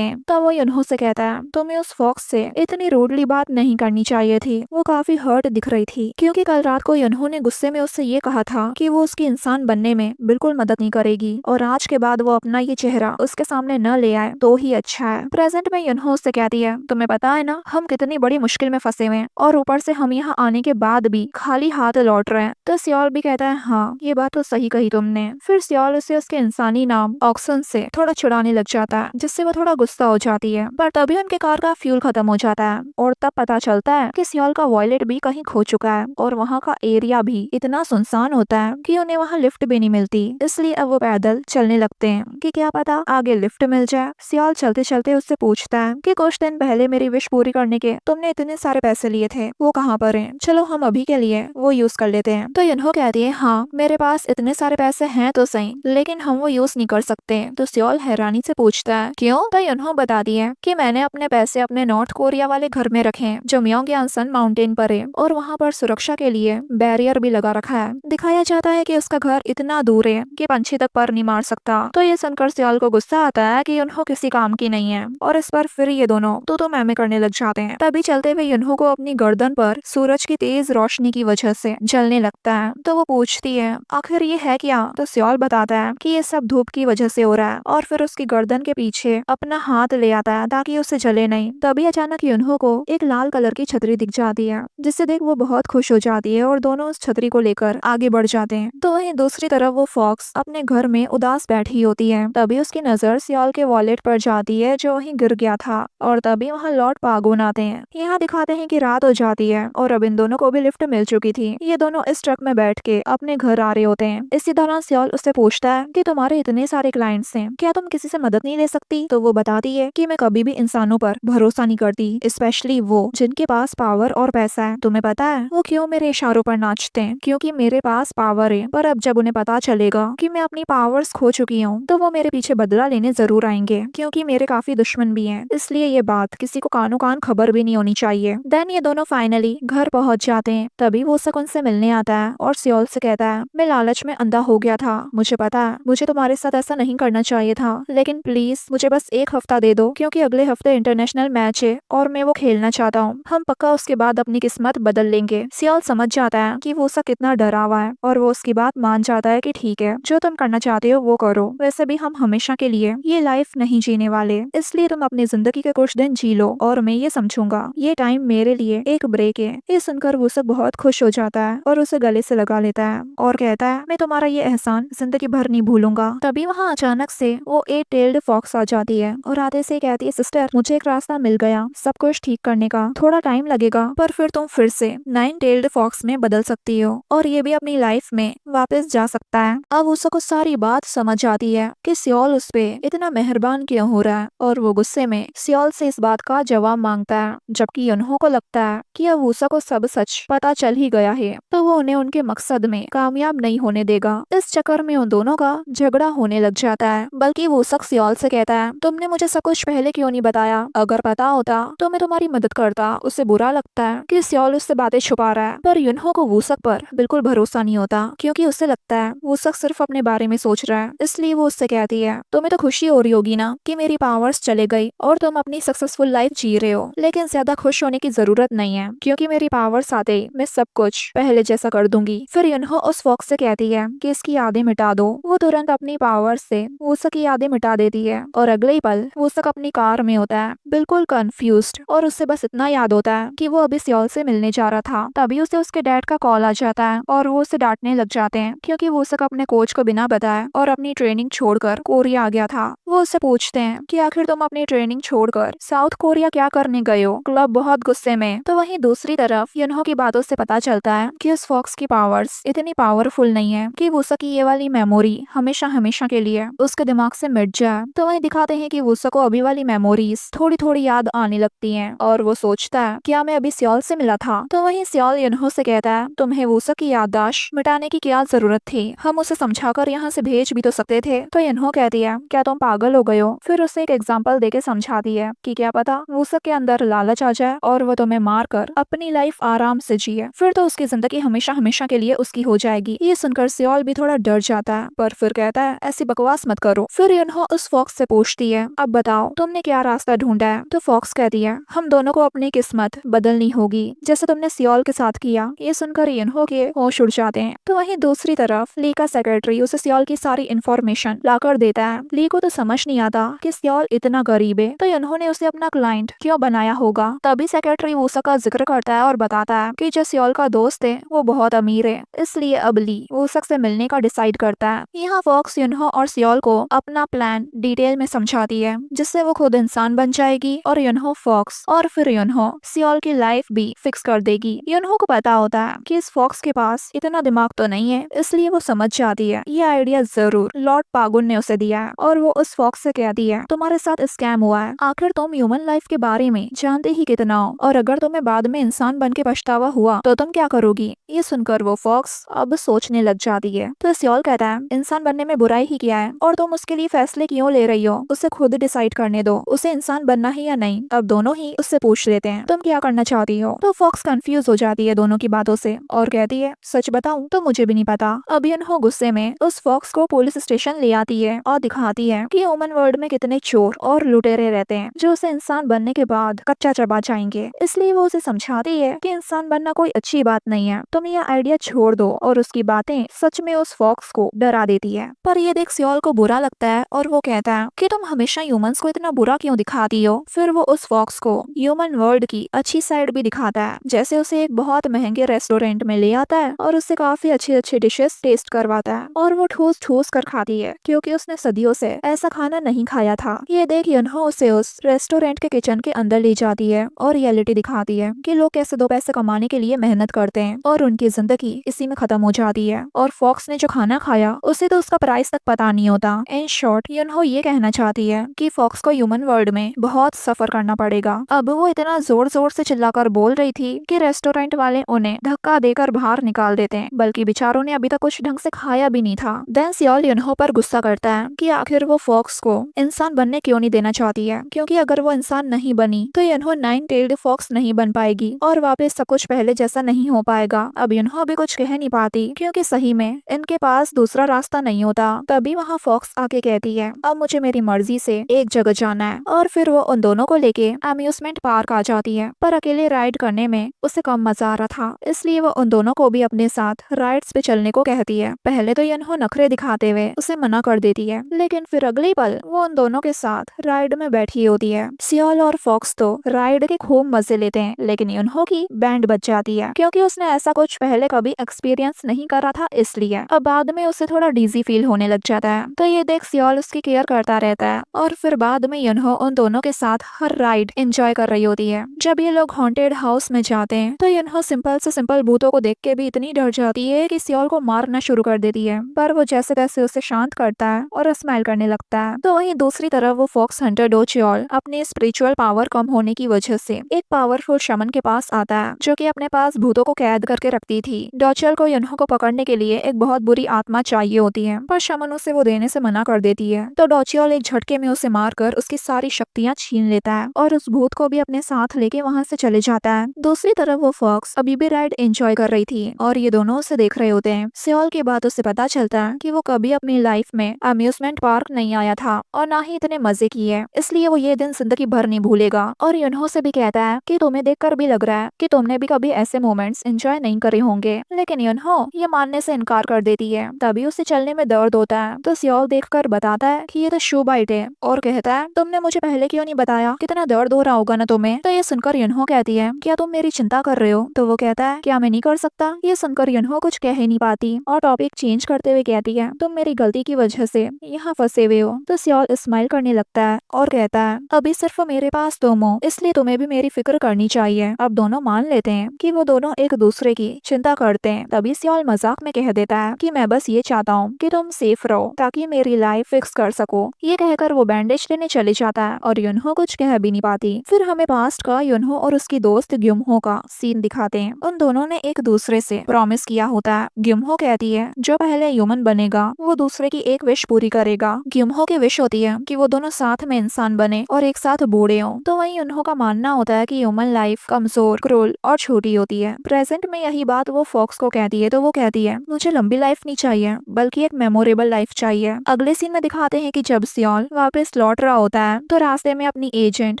हैं तब वो युनहो से कहता है तुम्हें उस फॉक्स से इतनी रूडली बात नहीं करनी चाहिए थी। वो काफी हर्ट दिख रही थी क्योंकि कल रात को युनहो ने गुस्से में उससे ये कहा था कि वो उसकी इंसान बनने में बिल्कुल मदद नहीं करेगी और आज के बाद वो अपना ये चेहरा उसके सामने न ले आए तो ही अच्छा है। प्रेजेंट में युनहो उससे कहती है तुम्हें पता है ना हम कितनी बड़ी मुश्किल में फंसे हुए हैं और ऊपर से हम यहाँ आने के बाद भी खाली हाथ लौट रहे हैं। तो सियोल भी कहता है हाँ ये बात तो सही कही तुमने। फिर सियोल उसे उसके इंसानी नाम ऑक्सन से थोड़ा छुड़ाने लग जाता है जिससे वो थोड़ा गुस्सा हो जाती है। पर तभी उनके कार का फ्यूल खत्म हो जाता है और तब पता चलता है कि सियोल का वॉलेट भी कहीं खो चुका है और वहाँ का एरिया भी इतना सुनसान होता है कि उन्हें वहाँ लिफ्ट भी नहीं मिलती। इसलिए अब वो पैदल चलने लगते हैं कि क्या पता आगे लिफ्ट मिल जाए। सियोल चलते चलते उससे पूछता है कि कुछ दिन पहले मेरी विश पूरी करने के तुमने इतने सारे पैसे लिए थे वो कहाँ पर हैं? चलो हम अभी के लिए वो यूज कर लेते हैं। तो युनहो कहती है हाँ मेरे पास इतने सारे पैसे हैं तो सही लेकिन हम वो यूज नहीं कर सकते। तो सियोल हैरानी से पूछता है क्यों? तो युनहो बताती है कि मैंने अपने पैसे अपने नॉर्थ कोरिया वाले घर में रखे हैं जो म्योंगयांसन माउंटेन पर है और वहाँ पर सुरक्षा के लिए बैरियर भी लगा रखा है। दिखाया जाता है कि उसका घर इतना दूर है कि पंछी तक पर नहीं मार सकता। तो ये सुनकर सियोल को गुस्सा आता है कि युनहो किसी काम की नहीं है और इस पर फिर ये दोनों तो मैमे करने लग जाते हैं। तभी चलते हुए युनहो को अपनी गर्दन पर सूरज की तेज रोशनी की वजह से जलने लगता है। तो वो पूछती है आखिर ये है क्या? तो सियोल बताता है कि ये सब धूप की वजह से हो रहा है और फिर उसकी गर्दन के पीछे अपना हाथ ले आता है ताकि उसे जले नहीं। तभी अचानक युनहो को एक लाल कलर की छतरी दिख जाती है जिससे देख वो बहुत खुश हो जाती है और दोनों उस छतरी को लेकर आगे बढ़ जाते हैं। तो वहीं दूसरी तरफ वो फॉक्स अपने घर में उदास बैठी होती है। तभी उसकी नजर सियोल के वॉलेट पर जाती है जो वहीं गिर गया था और तभी वहाँ लॉर्ड पागोन आते हैं। यहाँ दिखाते हैं कि रात हो जाती है और अब इन दोनों को भी लिफ्ट मिल चुकी थी। ये दोनों इस ट्रक में बैठ के अपने घर आ रहे होते हैं। इसी दौरान सियोल उससे पूछता है कि तुम्हारे इतने सारे क्लाइंट्स हैं, क्या तुम किसी से मदद नहीं ले सकती? तो वो बताती है कि मैं कभी भी इंसानों पर भरोसा नहीं करती, स्पेशली वो जिनके पास पावर और पैसा है। तुम्हें पता है वो क्यों मेरे इशारों पर नाचते हैं? क्योंकि मेरे पास पावर है, पर अब जब उन्हें पता चलेगा कि मैं अपनी पावर्स खो चुकी हूँ तो वो मेरे पीछे बदला लेने जरूर आएंगे क्योंकि मेरे काफी दुश्मन भी हैं। इसलिए ये बात किसी को कानो कान खबर भी नहीं होनी चाहिए। देन ये दोनों फाइनली घर पहुंच जाते हैं। तभी वो सक उनसे मिलने आता है और सियोल से कहता है मैं लालच में अंधा हो गया था, मुझे पता है मुझे तुम्हारे साथ ऐसा नहीं करना चाहिए था, लेकिन प्लीज मुझे बस एक हफ्ता दे दो क्योंकि अगले हफ्ते इंटरनेशनल मैच है और मैं वो खेलना चाहता हूँ। हम पक्का उसके बाद अपनी किस्मत बदल लेंगे। सियोल समझ जाता है कि वो सक कितना डरा हुआ है और वो उसकी बात मान जाता है कि ठीक है जो तुम करना चाहते हो वो करो, वैसे भी हम हमेशा के लिए ये लाइफ नहीं जीने वाले, इसलिए तुम अपनी जिंदगी के कुछ दिन जी लो और मैं ये समझूंगा ये टाइम मेरे लिए एक ब्रेक है। ये सुनकर वो सब बहुत खुश हो जाता है और उसे गले से लगा लेता है और कहता है मैं तुम्हारा ये एहसान जिंदगी भर नहीं भूलूंगा। तभी वहाँ अचानक से वो 8 टेल्ड फॉक्स आ जाती है और आते से कहती है सिस्टर मुझे एक रास्ता मिल गया सब कुछ ठीक करने का, थोड़ा टाइम लगेगा पर फिर तुम फिर से 9 टेल्ड फॉक्स में बदल सकती हो और ये भी अपनी लाइफ में वापस जा सकता है। अब उसको सारी बात समझ आती है कि सियोल उस पे इतना मेहरबान क्यों हो रहा है और वो गुस्से में सियोल से इस बात का जवाब मांगता है, जबकि युनहो को लगता है कि अब वूसा को सब सच पता चल ही गया है तो वो उन्हें उनके मकसद में कामयाब नहीं होने देगा। इस चक्कर में उन दोनों का झगड़ा होने लग जाता है, बल्कि वो शख्स सियोल से कहता है, तुमने मुझे सब कुछ पहले क्यों नहीं बताया? अगर पता होता तो मैं तुम्हारी मदद करता। उसे बुरा लगता है कि सियोल उससे बातें छुपा रहा है, पर युनहो को वूसक पर बिल्कुल भरोसा नहीं होता क्योंकि उसे लगता है वूसक सिर्फ अपने बारे में सोच रहा है। इसलिए वो उससे कहती है, तुम्हें तो खुशी हो रही होगी ना कि मेरी पावर्स चले गई और तुम अपनी सक्सेसफुल लाइफ जी रहे हो, लेकिन ज्यादा खुश होने की जरूरत नहीं है क्योंकि मेरी पावर्स आते ही मैं सब कुछ पहले जैसा कर दूंगी। फिर युनहो उस फॉक्स से कहती है कि इसकी यादें मिटा दो। वो तुरंत अपनी पावर्स से वूसक की यादें मिटा देती है और अगले ही पल वूसक अपनी कार में होता है, बिल्कुल कंफ्यूज्ड, और उससे बस इतना याद होता है कि वो अभी सियोल से मिलने जा रहा था। तभी उसे उसके डैड का कॉल आ जाता है और वो उसे डांटने लग जाते हैं क्योंकि वूसक अपने कोच को बिना बताए और अपनी ट्रेनिंग छोड़कर कोरिया आ गया था। वो उससे पूछते हैं कि आखिर तुम अपनी ट्रेनिंग छोड़कर साउथ कोरिया क्या करने गए हो? क्लब बहुत गुस्से में। तो वहीं दूसरी तरफ युनहो की बातों से पता चलता है कि उस फॉक्स की पावर्स इतनी पावरफुल नहीं है कि वूसक की ये वाली मेमोरी हमेशा हमेशा के लिए उसके दिमाग से मिट जाए। तो वहीं दिखाते हैं कि वूसक को अभी वाली मेमोरीज थोड़ी थोड़ी याद आने लगती हैं और वो सोचता है क्या मैं अभी सियोल से मिला था? तो वहीं सियोल युनहो से कहता है, तुम्हें वूसक की याददाश्त मिटाने की क्या जरूरत थी? हम उसे समझाकर यहाँ से भेज भी तो सकते थे। तो युनहो कहती है, क्या तुम पागल हो गए हो? फिर उसे एक एग्जाम्पल देके समझाती है कि क्या पता वूसक के अंदर लालच आ जाए और वो तुम्हें मार कर अपनी लाइफ आराम से जिए, फिर तो उसकी जिंदगी हमेशा हमेशा के लिए उसकी हो जाएगी। ये सुनकर सियोल भी थोड़ा डर जाता है पर फिर कहता है, ऐसी बकवास मत करो। फिर युनहो उस फॉक्स से पूछती है, अब बताओ तुमने क्या रास्ता ढूंढा है? तो फॉक्स कहती है, हम दोनों को अपनी किस्मत बदलनी होगी जैसे तुमने सियोल के साथ किया। ये सुनकर युनहो के होश उड़ जाते हैं। तो वहीं दूसरी तरफ ली का सेक्रेटरी उसे सियोल की सारी इन्फॉर्मेशन लाकर देता है। ली को तो समझ नहीं आता कि सियोल इतना गरीब है तो युनहो ने उसे अपना क्लाइंट क्यों बनाया होगा। तभी सेक्रेटरी वूसक का जिक्र करता है और बताता है कि जो सियोल का दोस्त है वो बहुत अमीर है, इसलिए अब ली वूसक से मिलने का डिसाइड करता है। यहाँ फॉक्स युनहो और सियोल को अपना प्लान डिटेल में समझाती है जिससे वो खुद इंसान बन जाएगी और युनहो फॉक्स और फिर युनहो सियोल की लाइफ भी फिक्स कर देगी। युनहो को पता होता है कि इस फॉक्स के पास इतना दिमाग तो नहीं है, इसलिए वो समझ जाती है ये आइडिया जरूर लॉर्ड पागुन ने उसे दिया है और वो उस फॉक्स से कहती है, तुम्हारे साथ स्कैम हुआ है। आखिर तुम ह्यूमन लाइफ के बारे में जानते ही कितना हो और अगर तुम्हें बाद में इंसान बन के पछतावा हुआ तो तुम क्या करोगी? ये सुनकर वो फॉक्स अब सोचने लग जाती है। तो सियोल कहता है, इंसान बनने में बुराई ही क्या है और तुम उसके लिए फैसले क्यों ले रही हो? उसे खुद डिसाइड करने दो उसे इंसान बनना है या नहीं। अब दोनों ही उससे पूछ लेते हैं, तुम क्या करना चाहती हो? तो फॉक्स कंफ्यूज हो जाती है दोनों की बातों से और कहती है, सच बताऊं तो मुझे भी नहीं पता। अब युनहो गुस्से में उस फॉक्स को पुलिस स्टेशन ले आती है और दिखाती है कि ह्यूमन वर्ल्ड में कितने चोर और लुटेरे रहते हैं जो उसे इंसान बनने के बाद कच्चा चबा जाएंगे। इसलिए वो उसे समझाती है कि इंसान बनना कोई अच्छी बात नहीं है, तुम ये आइडिया छोड़ दो। और उसकी बातें सच में उस फॉक्स को डरा देती है। पर ये देख सियोल को बुरा लगता है और वो कहता है कि तुम हमेशा ह्यूमंस को इतना बुरा क्यों दिखाती हो? फिर वो उस फॉक्स को ह्यूमन वर्ल्ड की अच्छी साइड भी दिखाता है, जैसे उसे एक बहुत महंगे रेस्टोरेंट में ले आता है और उससे काफी अच्छे अच्छे डिशेस टेस्ट करवाता है और वो ठूस ठूस कर खाती है क्योंकि उसने सदियों से ऐसा खाना नहीं खाया था। ये देख युनहो उसे उस रेस्टोरेंट के किचन के अंदर ले जाती है और रियलिटी दिखाती है कि लोग कैसे दो पैसे कमाने के लिए मेहनत करते हैं और उनकी जिंदगी इसी में खत्म हो जाती है। और फॉक्स ने जो खाना खाया उसे तो उसका प्राइस तक पता नहीं होता। इन शॉर्ट युनहो ये कहना चाहती है कि फॉक्स को ह्यूमन वर्ल्ड में बहुत सफर करना पड़ेगा। अब वो इतना जोर जोर से चिल्लाकर बोल रही थी कि रेस्टोरेंट वाले उन्हें धक्का देकर बाहर निकाल देते हैं, बल्कि बेचारों ने अभी तक कुछ ढंग से खाया भी नहीं था। देन सियोल युनहो पर गुस्सा करता है कि आखिर वो फॉक्स को इंसान बनने क्यों नहीं देना चाहती है, क्योंकि अगर वो इंसान नहीं बनी तो युनहो 9-tailed फॉक्स नहीं बन पाएगी और वापस सब कुछ पहले जैसा नहीं हो पाएगा। अब युनहो भी कुछ कह नहीं पाती क्योंकि सही में इनके पास दूसरा रास्ता नहीं होता। तभी वहाँ फॉक्स आके कहती है, अब मुझे मेरी मर्जी से एक जगह जाना है। और फिर वो उन दोनों को लेके अम्यूजमेंट पार्क आ जाती है, पर अकेले राइड करने में उसे कम मजा आ रहा था, इसलिए वो उन दोनों को भी अपने साथ राइड्स पे चलने को कहती है। पहले तो युनहो नखरे दिखाते हुए उसे मना कर देती है, लेकिन फिर अगले पल वो उन दोनों के साथ राइड में बैठी होती है। सियोल और फॉक्स तो राइड के खूब मजे लेते हैं, लेकिन युनहो की बैंड बज जाती है क्योंकि उसने ऐसा कुछ पहले कभी एक्सपीरियंस नहीं करा था, इसलिए अब बाद में उसे थोड़ा डीजी फील होने लग जाता है। तो ये देख सियोल उसकी केयर करता रहता है और फिर बाद में युनहो उन दोनों के साथ हर राइड एंजॉय कर रही होती है। जब ये लोग हॉन्टेड हाउस में जाते हैं तो युनहो सिंपल से सिंपल भूतों को देख के भी इतनी डर जाती है कि सियोल को मारना शुरू कर देती है, पर वो जैसे तैसे उसे शांत करता है और स्माइल करने लगता है। तो वहीं दूसरी तरफ वो फॉक्स हंटर डो च्योल अपनी स्पिरिचुअल पावर कम होने की वजह से एक पावरफुल शमन के पास आता है जो कि अपने पास भूतों को कैद करके रखती थी। डोचल को युनहो को पकड़ने के लिए एक बहुत बुरी आत्मा चाहिए होती है, पर शमन उसे वो देने से मना कर देती है। तो डोचियोल एक झटके में उसे मारकर उसकी सारी शक्तियाँ छीन लेता है और उस भूत को भी अपने साथ लेके वहाँ से चले जाता है। दूसरी तरफ वो फॉक्स अभी भी राइड एंजॉय कर रही थी और ये दोनों उसे देख रहे होते हैं। सियोल के बाद उसे पता चलता है कि वो कभी अपनी लाइफ में अम्यूजमेंट पार्क नहीं आया था और ना ही इतने मजे किए, इसलिए वो ये दिन जिंदगी भर नहीं भूलेगा। और युनहो से भी कहता है कि तुम्हें देखकर भी लग रहा है कि तुमने भी कभी ऐसे मोमेंट्स एंजॉय नहीं करे होंगे, लेकिन युनहो ये मानने से इनकार कर देती है। तभी उसे चलने में दर्द होता है तो सियोल देखकर बताता है कि ये तो शू बाइट है और कहता है तुमने मुझे पहले क्यों नहीं बताया, कितना दर्द हो रहा होगा ना तुम्हें। तो ये सुनकर युनहो कहती है क्या तुम मेरी चिंता कर रहे हो, तो वो कहता है क्या मैं नहीं कर सकता। ये सुनकर युनहो कुछ कह ही नहीं पाती और टॉपिक चेंज करते हुए कहती है तुम मेरी गलती की वजह से यहाँ फंसे हुए हो। तो सियोल स्माइल करने लगता है और कहता है अभी सिर्फ मेरे पास तुम हो, इसलिए तुम्हें भी मेरी फिक्र करनी चाहिए। अब दोनों मान लेते हैं कि वो दोनों एक दूसरे की चिंता करते हैं। तभी सियोल मजाक में कह देता है कि मैं बस ये चाहता हूँ कि तुम सेफ रहो ताकि मेरी लाइफ फिक्स कर सको। ये कहकर वो बैंडेज लेने चले जाता है और युनहो कुछ कह भी नहीं पाती। फिर हमें पास्ट का युनहो और उसकी दोस्त ग्युमहो का सीन दिखाते हैं। उन दोनों ने एक दूसरे से प्रॉमिस किया होता है। ग्युमहो कहती है जो पहले ह्यूमन बनेगा वो दूसरे की एक विश पूरी करेगा। ग्युमहो की विश होती है कि वो दोनों साथ में इंसान बने और एक साथ बूढ़े हों। तो वहीं युनहो का मानना होता है कि ह्यूमन लाइफ कमजोर, क्रूर और छोटी होती है। प्रेजेंट में यही बात वो फॉक्स को कहती है तो वो कहती है मुझे लंबी लाइफ नहीं चाहिए बल्कि एक मेमोरेबल लाइफ चाहिए। अगले सीन में दिखाते हैं कि जब सियोल वापस लौट रहा होता है तो रास्ते में अपनी एजेंट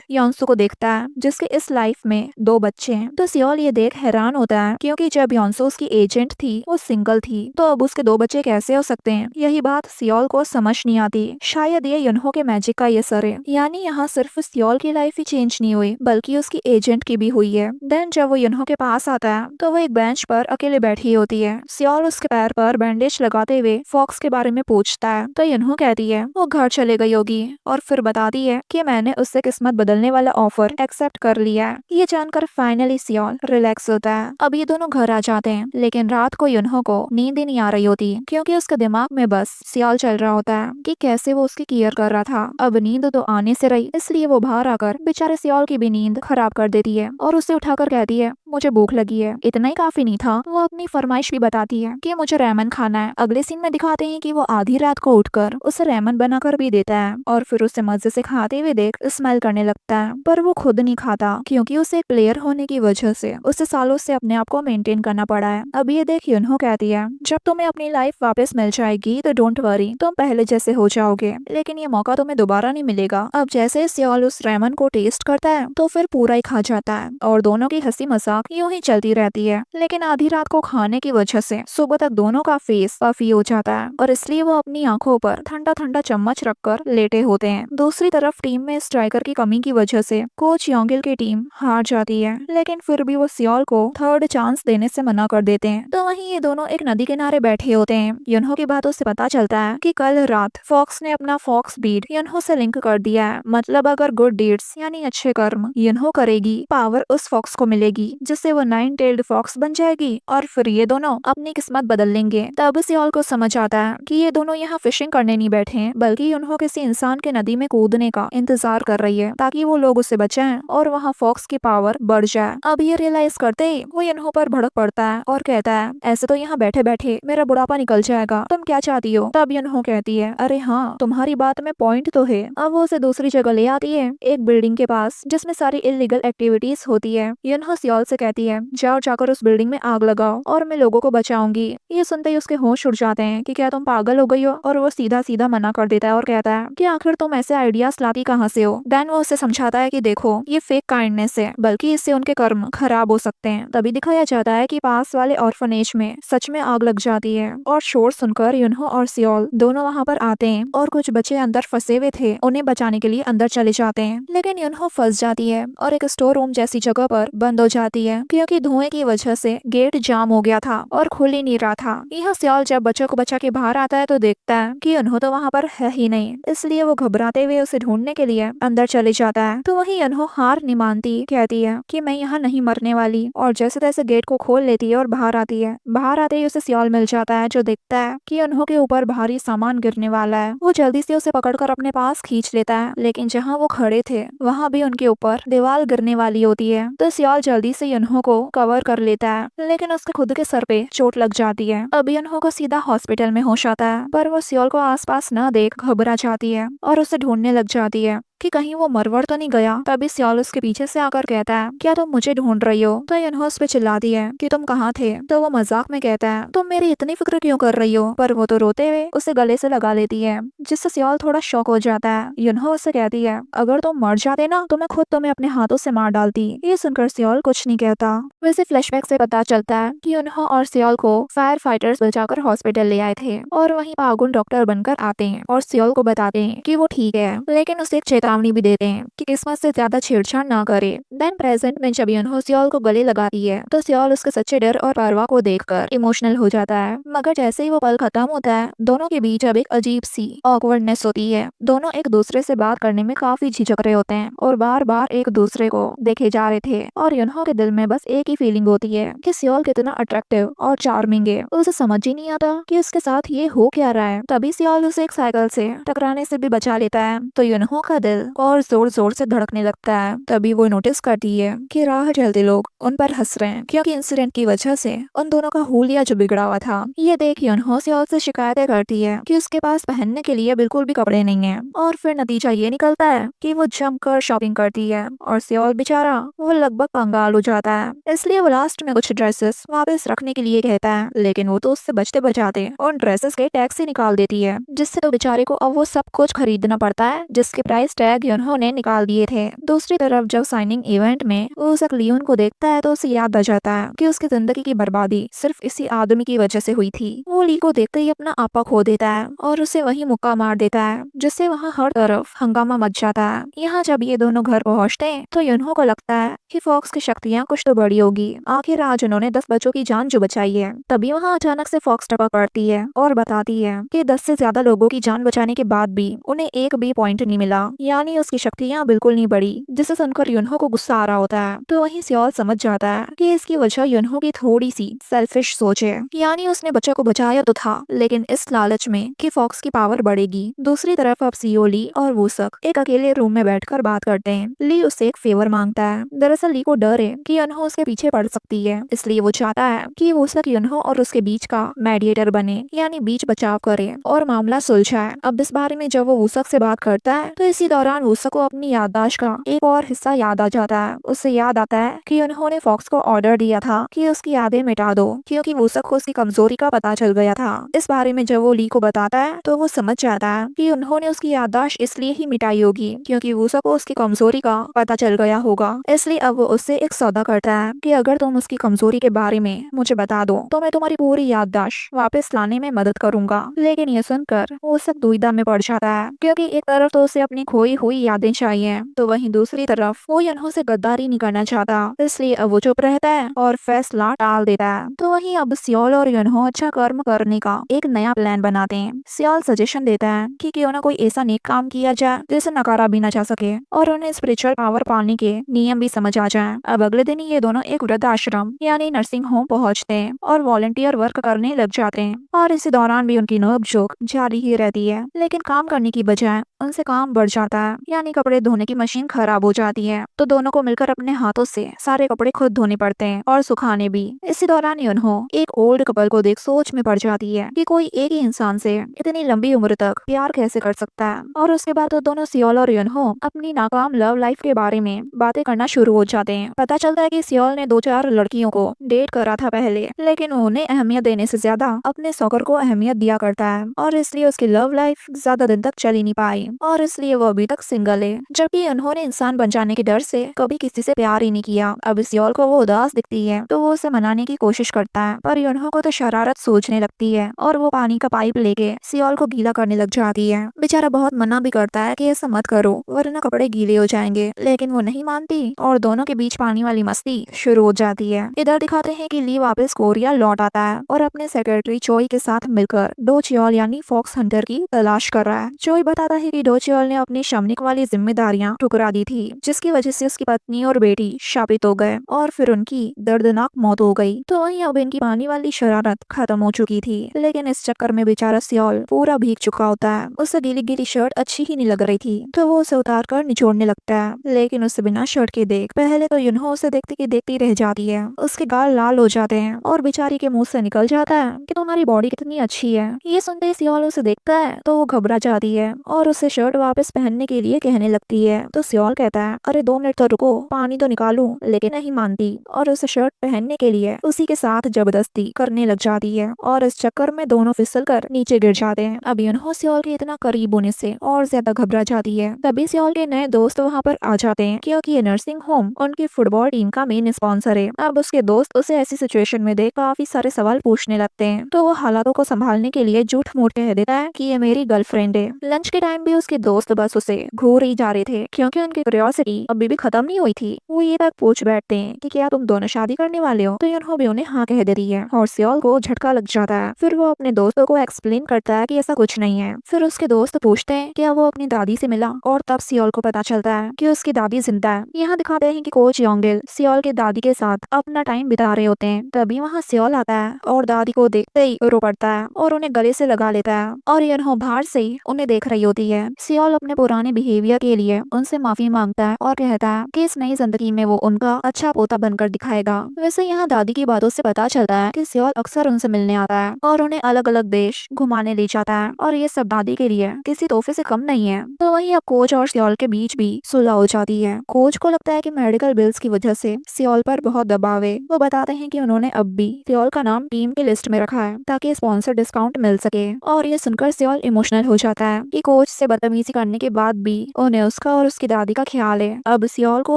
योंसू को देखता है जिसके इस लाइफ में 2 बच्चे हैं। तो सियोल ये देख हैरान होता है क्योंकि जब योंसू उसकी एजेंट थी वो सिंगल थी, तो अब उसके 2 बच्चे कैसे हो सकते हैं। यही बात सियोल को समझ नहीं आती। शायद ये युनहो के मैजिक का ये असर है, यानी यहाँ सिर्फ सियोल की लाइफ ही चेंज नहीं हुई बल्कि उसकी एजेंट की भी हुई है। देन जब वो युनहो के पास आता है तो वो एक बेंच पर अकेले बैठी होती है। सियोल उसके पैर पर बैंडेज लगाते हुए फॉक्स के बारे में पूछता है तो युनहो कहती है वो घर चले गई होगी और फिर बताती है कि मैंने उससे किस्मत बदलने वाला ऑफर एक्सेप्ट कर लिया है। ये जानकर फाइनली सियोल रिलैक्स होता है। अब ये दोनों घर आ जाते हैं लेकिन रात को युनहो को नींद ही नहीं आ रही होती क्योंकि उसके दिमाग में बस सियोल चल रहा होता है कि कैसे वो उसकी केयर कर रहा था। अब नींद तो आने से रही, इसलिए वो बाहर आकर बेचारे सियोल की भी नींद खराब कर देती है और उसे उठाकर कहती है मुझे भूख लगी है। इतना ही काफी नहीं था, वो अपनी फरमाइश भी बताती है कि मुझे रेमन खाना है। अगले सीन में दिखाते हैं कि वो आधी रात को उठकर उसे रेमन बनाकर भी देता है और फिर उसे मजे से खाते हुए देख स्माइल करने लगता है, पर वो खुद नहीं खाता क्योंकि उसे एक प्लेयर होने की वजह से उसे सालों से अपने आप को मेंटेन करना पड़ा है। अब ये देख युनहो कहती है जब तुम्हें अपनी लाइफ वापस मिल जाएगी तो डोंट वरी, तुम पहले जैसे हो जाओगे, लेकिन ये मौका तुम्हें दोबारा नहीं मिलेगा। अब जैसे सियोल उस रेमन को टेस्ट करता है तो फिर पूरा ही खा जाता है और दोनों की हंसी मजाक यूं ही चलती रहती है। लेकिन आधी रात को खाने की वजह से सुबह तक दोनों का फेस पफी हो जाता है और इसलिए वो अपनी आंखों पर ठंडा ठंडा चम्मच रखकर लेटे होते हैं। दूसरी तरफ टीम में स्ट्राइकर की कमी की वजह से कोच योंगिल की टीम हार जाती है, लेकिन फिर भी वो सियोल को थर्ड चांस देने से मना कर देते हैं। तो वहीं ये दोनों एक नदी किनारे बैठे होते हैं। युनहो की बातों से पता चलता है कि कल रात फॉक्स ने अपना फॉक्स बीड युनहो से लिंक कर दिया है। मतलब अगर गुड डीड्स यानी अच्छे कर्म युनहो करेगी, पावर उस फॉक्स को मिलेगी जिससे वो 9 टेल्ड फॉक्स बन जाएगी और फिर ये दोनों अपनी किस्मत बदल लेंगे। तब सियोल को समझ आता है कि ये दोनों यहाँ फिशिंग करने नहीं बैठे हैं बल्कि युनहो किसी इंसान के नदी में कूदने का इंतजार कर रही है ताकि वो लोग उसे बचाएं और वहाँ फॉक्स की पावर बढ़ जाए। अब ये रियलाइज करते ही वो युनहो पर भड़क पड़ता है और कहता है ऐसे तो यहाँ बैठे बैठे मेरा बुढ़ापा निकल जाएगा, तुम क्या चाहती हो। तब युनहो कहती है अरे हाँ तुम्हारी बात में पॉइंट तो है। अब वो उसे दूसरी जगह ले आती है, एक बिल्डिंग के पास जिसमें सारी इलीगल एक्टिविटीज होती है। युनहो सियोल से कहती है जाओ जाकर उस बिल्डिंग में आग लगाओ और मैं लोगों को बचाऊंगी। ये सुनते ही उसके होश उड़ जाते हैं कि क्या तुम पागल हो गई हो, और वो सीधा सीधा मना कर देता है और कहता है कि आखिर तुम ऐसे आइडियाज लाती कहाँ से हो। देन वो उसे समझाता है कि देखो ये फेक काइंडनेस है, बल्कि इससे उनके कर्म खराब हो सकते हैं। तभी दिखाया जाता है कि पास वाले ऑर्फनेज में सच में आग लग जाती है और शोर सुनकर युनहो और सियोल दोनों वहाँ पर आते हैं और कुछ बच्चे अंदर फंसे हुए थे उन्हें बचाने के लिए अंदर चले जाते हैं। लेकिन युनहो फंस जाती है और एक स्टोर रूम जैसी जगह पर बंद हो जाती है क्योंकि धुएं की वजह से गेट जाम हो गया था और खुल ही नहीं रहा था। यह सियोल जब बच्चों को बचा के बाहर आता है तो देखता है कि युनहो तो वहाँ पर है ही नहीं, इसलिए वो घबराते हुए उसे ढूंढने के लिए अंदर चले जाता है। तो वही युनहो हार नहीं मानती, कहती है कि मैं यहाँ नहीं मरने वाली, और जैसे तैसे गेट को खोल लेती है और बाहर आती है। बाहर आते ही उसे सियोल मिल जाता है जो देखता है कि युनहो के ऊपर भारी सामान गिरने वाला है। वो जल्दी से उसे पकड़कर अपने पास खींच लेता है, लेकिन जहाँ वो खड़े थे वहाँ भी उनके ऊपर दीवार गिरने वाली होती है। तो सियोल जल्दी से युनहो को कवर कर लेता है, लेकिन उसके खुद के सर पे चोट लग जाती है। अब युनहो को सीधा हॉस्पिटल में होश आता है, पर वो सियोल को आसपास न देख घबरा जाती है और उसे ढूंढने लग जाती है कि कहीं वो मरवर तो नहीं गया। तभी सियोल उसके पीछे से आकर कहता है, क्या तुम मुझे ढूंढ रही हो? तो युनहो उस पे चिल्लाती है कि तुम कहाँ थे? तो वो मजाक में कहता है, तुम मेरी इतनी फिक्र क्यों कर रही हो? पर वो तो रोते हुए उसे गले से लगा लेती है, जिससे सियोल थोड़ा शॉक हो जाता है। युनहो उससे कहती है, अगर तुम मर जाते ना तो मैं खुद तुम्हें अपने हाथों से मार डालती। ये सुनकर सियोल कुछ नहीं कहता। वैसे फ्लैशबैक से पता चलता है कि युनहो और सियोल को फायर फाइटर्स बचाकर हॉस्पिटल ले आए थे और वहीं पागुन डॉक्टर बनकर आते हैं और सियोल को बताते हैं कि वो ठीक है, लेकिन उसे एक चेतावनी भी देते हैं कि किस्मत से ज्यादा छेड़छाड़ ना करे। देन प्रेजेंट में जब युनहो सियोल को गले लगाती है तो सियोल उसके सच्चे डर और परवाह को देखकर इमोशनल हो जाता है। मगर जैसे ही वो पल खत्म होता है, दोनों के बीच अब एक अजीब सी ऑकवर्डनेस होती है। दोनों एक दूसरे से बात करने में काफी झिझक रहे होते हैं और बार बार एक दूसरे को देखे जा रहे थे और युनहो के दिल में बस एक ही फीलिंग होती है कि सियोल कितना अट्रैक्टिव और चार्मिंग है। उसे समझ ही नहीं आता कि उसके साथ ये हो क्या रहा है। तभी सियोल उसे एक साइकिल से टकराने से भी बचा लेता है तो युनहो का दिल और जोर जोर से धड़कने लगता है। तभी वो नोटिस करती है कि राह चलते लोग उन पर हंस रहे हैं क्योंकि इंसिडेंट की वजह से उन दोनों का हुलिया जो बिगड़ा हुआ था। ये देख युनहो सियोल से शिकायतें करती है कि उसके पास पहनने के लिए बिल्कुल भी कपड़े नहीं है और फिर नतीजा ये निकलता है कि वो जमकर शॉपिंग करती है और सियोल बेचारा वो लगभग कंगाल हो जाता है। इसलिए वो लास्ट में कुछ ड्रेसेस वापस रखने के लिए कहता है, लेकिन वो तो उससे बचते बचाते उन ड्रेसेस के टैग से निकाल देती है, जिससे तो बेचारे को अब वो सब कुछ खरीदना पड़ता है जिसके प्राइस टैग उन्होंने निकाल दिए थे। दूसरी तरफ जब साइनिंग इवेंट में वो उस लियोन को देखता है तो उसे याद आ जाता है कि उसकी जिंदगी की बर्बादी सिर्फ इसी आदमी की वजह से हुई थी। वो ली को देखते ही अपना आपा खो देता है और उसे वही मुक्का मार देता है, जिससे वहाँ हर तरफ हंगामा मच जाता है। यहाँ जब ये दोनों घर पहुँचते हैं तो युनहो को लगता है कि फॉक्स की शक्तियाँ कुछ तो बड़ी होगी, आखिर आज उन्होंने 10 बच्चों की जान जो बचाई है। तभी वहाँ अचानक से फॉक्स टपक पड़ती है और बताती है कि 10 से ज्यादा लोगों की जान बचाने के बाद भी उन्हें एक भी पॉइंट नहीं मिला, यानी उसकी शक्तियाँ बिल्कुल नहीं बढ़ी, जिसे सुनकर युनहो को गुस्सा आ रहा होता है। तो वहीं सियोल समझ जाता है कि इसकी वजह युनहो की थोड़ी सी सेल्फिश सोच है, यानी उसने बच्चों को बचाया तो था लेकिन इस लालच में कि फॉक्स की पावर बढ़ेगी। दूसरी तरफ अब सियो ली और वूसक एक अकेले रूम में बैठकर बात करते हैं। ली उससे एक फेवर मांगता है। दरअसल ली को डर है कि युनहो उसके पीछे पड़ सकती है, इसलिए वो चाहता है कि वूसक युनहो और उसके बीच का मेडिएटर बने, यानी बीच बचाव करे और मामला सुलझाए। अब इस बारे में जब वो वूसक से बात करता है तो इसी दौरान वूसक को अपनी याददाश्त का एक और हिस्सा याद आ जाता है। उसे याद आता है कि उन्होंने फॉक्स को ऑर्डर दिया था कि उसकी यादें मिटा दो, क्योंकि वूसक को उसकी कमजोरी का पता चल गया था। इस बारे में जब वो ली को बताता है तो वो समझ जाता है कि उन्होंने उसकी याददाश्त इसलिए ही मिटाई होगी क्योंकि वूसक को उसकी कमजोरी का पता चल गया होगा। इसलिए अब वो उससे एक सौदा करता है कि अगर तुम उसकी कमजोरी के बारे में मुझे बता दो तो मैं तुम्हारी पूरी याददाश्त वापस लाने में मदद करूंगा। लेकिन ये सुनकर वूसक दुविधा में पड़ जाता है, क्योंकि एक तरफ तो उसे अपनी खोई हुई यादें चाहिए तो वहीं दूसरी तरफ वो युनहो से गद्दारी नहीं करना चाहता, इसलिए अब वो चुप रहता है और फैसला टाल देता है। तो वहीं अब सियोल और युनहो अच्छा कर्म करने का एक नया प्लान बनाते हैं। सियोल सजेशन देता है कि क्यों ना कोई ऐसा नेक काम किया जाए जिसे नकारा भी न जा सके और उन्हें स्पिरिचुअल पावर पाने के नियम भी समझ आ जाए। अब अगले दिन ही ये दोनों एक वृद्ध आश्रम यानी नर्सिंग होम पहुंचते हैं और वॉलंटियर वर्क करने लग जाते हैं और इसी दौरान भी उनकी नोक-झोंक जारी ही रहती है, लेकिन काम करने की बजाय उनसे काम बढ़ जाता है, यानी कपड़े धोने की मशीन खराब हो जाती है तो दोनों को मिलकर अपने हाथों से सारे कपड़े खुद धोने पड़ते हैं और सुखाने भी। इसी दौरान युनहो एक ओल्ड कपल को देख सोच में पड़ जाती है कि कोई एक ही इंसान से इतनी लंबी उम्र तक प्यार कैसे कर सकता है। और उसके बाद तो दोनों सियोल और युनहो अपनी नाकाम लव लाइफ के बारे में बातें करना शुरू हो जाते हैं। पता चलता है कि सियोल ने 2-4 लड़कियों को डेट करा था पहले, लेकिन उन्हें अहमियत देने से ज्यादा अपने सौकर को अहमियत दिया करता है और इसलिए उसकी लव लाइफ ज्यादा दिन तक चल ही नहीं पाई और इसलिए वो अभी तक सिंगल है, जबकि उन्होंने इंसान बन जाने के डर से कभी किसी से प्यार ही नहीं किया। अब सियोल को वो उदास दिखती है तो वो उसे मनाने की कोशिश करता है, पर युनहो को तो शरारत सूझने लगती है और वो पानी का पाइप लेके सियोल को गीला करने लग जाती है। बेचारा बहुत मना भी करता है कि ऐसा मत करो वरना कपड़े गीले हो जाएंगे, लेकिन वो नहीं मानती और दोनों के बीच पानी वाली मस्ती शुरू हो जाती है। इधर दिखाते हैं कि ली वापस कोरिया लौट आता है और अपने सेक्रेटरी चोई के साथ मिलकर डो चियोल यानी फॉक्स हंटर की तलाश कर रहा है। चोई बताता है कि डो चियोल ने अपनी सामने वाली जिम्मेदारियां ठुकरा दी थी, जिसकी वजह से उसकी पत्नी और बेटी शापित हो गए और फिर उनकी दर्दनाक मौत हो गई। तो वहीं अब इनकी पानी वाली शरारत खत्म हो चुकी थी, लेकिन इस चक्कर में बेचारा सियोल पूरा भीग चुका होता है। उसे गीली गीली शर्ट अच्छी ही नहीं लग रही थी, तो वो उसे उतार कर निचोड़ने लगता है, लेकिन उसे बिना शर्ट के देख पहले तो यूनहो उसे देखती की देखती रह जाती है। उसके गाल लाल हो जाते हैं और बेचारी के मुंह से निकल जाता है कि तुम्हारी बॉडी कितनी अच्छी है। ये सुनते ही सियोल उसे देखता है तो वो घबरा जाती है और उसे शर्ट वापस पहनने के लिए कहने लगती है। तो सियोल कहता है, अरे 2 मिनट तो रुको, पानी तो निकालूं, लेकिन नहीं मानती और उसे शर्ट पहनने के लिए उसी के साथ जबरदस्ती करने लग जाती है और इस चक्कर में दोनों फिसल कर नीचे गिर जाते हैं। अब यूनहो सियोल के इतना करीब होने से और ज्यादा घबरा जाती है। तभी सियोल के नए दोस्त वहाँ पर आ जाते हैं, क्योंकि ये नर्सिंग होम उनकी फुटबॉल टीम का मेन स्पॉन्सर है। अब उसके दोस्त उसे ऐसी सिचुएशन में देख काफी सारे सवाल पूछने लगते हैं, तो वो हालातों को संभालने के लिए झूठ मूठ कह देता है कि ये मेरी गर्लफ्रेंड है। लंच के टाइम भी उसके दोस्त बस उसे घूर ही जा रहे थे, क्योंकि उनकी क्यूरियोसिटी अभी भी खत्म नहीं हुई थी। वो ये तक पूछ बैठते हैं कि क्या तुम दोनों शादी करने वाले हो, तो यूनहो भी उन्हें हाँ कह देती है और सियोल को झटका लग जाता है। फिर वो अपने दोस्तों को एक्सप्लेन करता है कि ऐसा कुछ नहीं है। फिर उसके दोस्त पूछते हैं क्या वो अपनी दादी से मिला, और तब सियोल को पता चलता है कि उसकी दादी जिंदा है। यहाँ दिखाते हैं कि कोच योंगिल सियोल के दादी के साथ अपना टाइम बिता रहे होते हैं। तभी वहाँ सियोल आता है और दादी को देखते ही रो पड़ता है और उन्हें गले से लगा लेता है और यूनहो बाहर से ही उन्हें देख रही होती है। सियोल अपने पुराने बिहेवियर के लिए उनसे माफी मांगता है और कहता है कि इस नई जिंदगी में वो उनका अच्छा पोता बनकर दिखाएगा। वैसे यहाँ दादी की बातों से पता चलता है कि सियोल अक्सर उनसे मिलने आता है और उन्हें अलग अलग देश घुमाने ले जाता है और ये सब दादी के लिए किसी तोहफे से कम नहीं है। तो वहीं अब कोच और सियोल के बीच भी सुलह हो जाती है। कोच को लगता है कि मेडिकल बिल्स की वजह से सियोल पर बहुत दबाव है। वो बताते हैं कि उन्होंने अब भी सियोल का नाम टीम की लिस्ट में रखा है ताकि स्पॉन्सर डिस्काउंट मिल सके। और ये सुनकर सियोल इमोशनल हो जाता है कि कोच से बदतमीजी करने के बाद भी उन्हें उसका और उसकी दादी का ख्याल है। अब सियोल को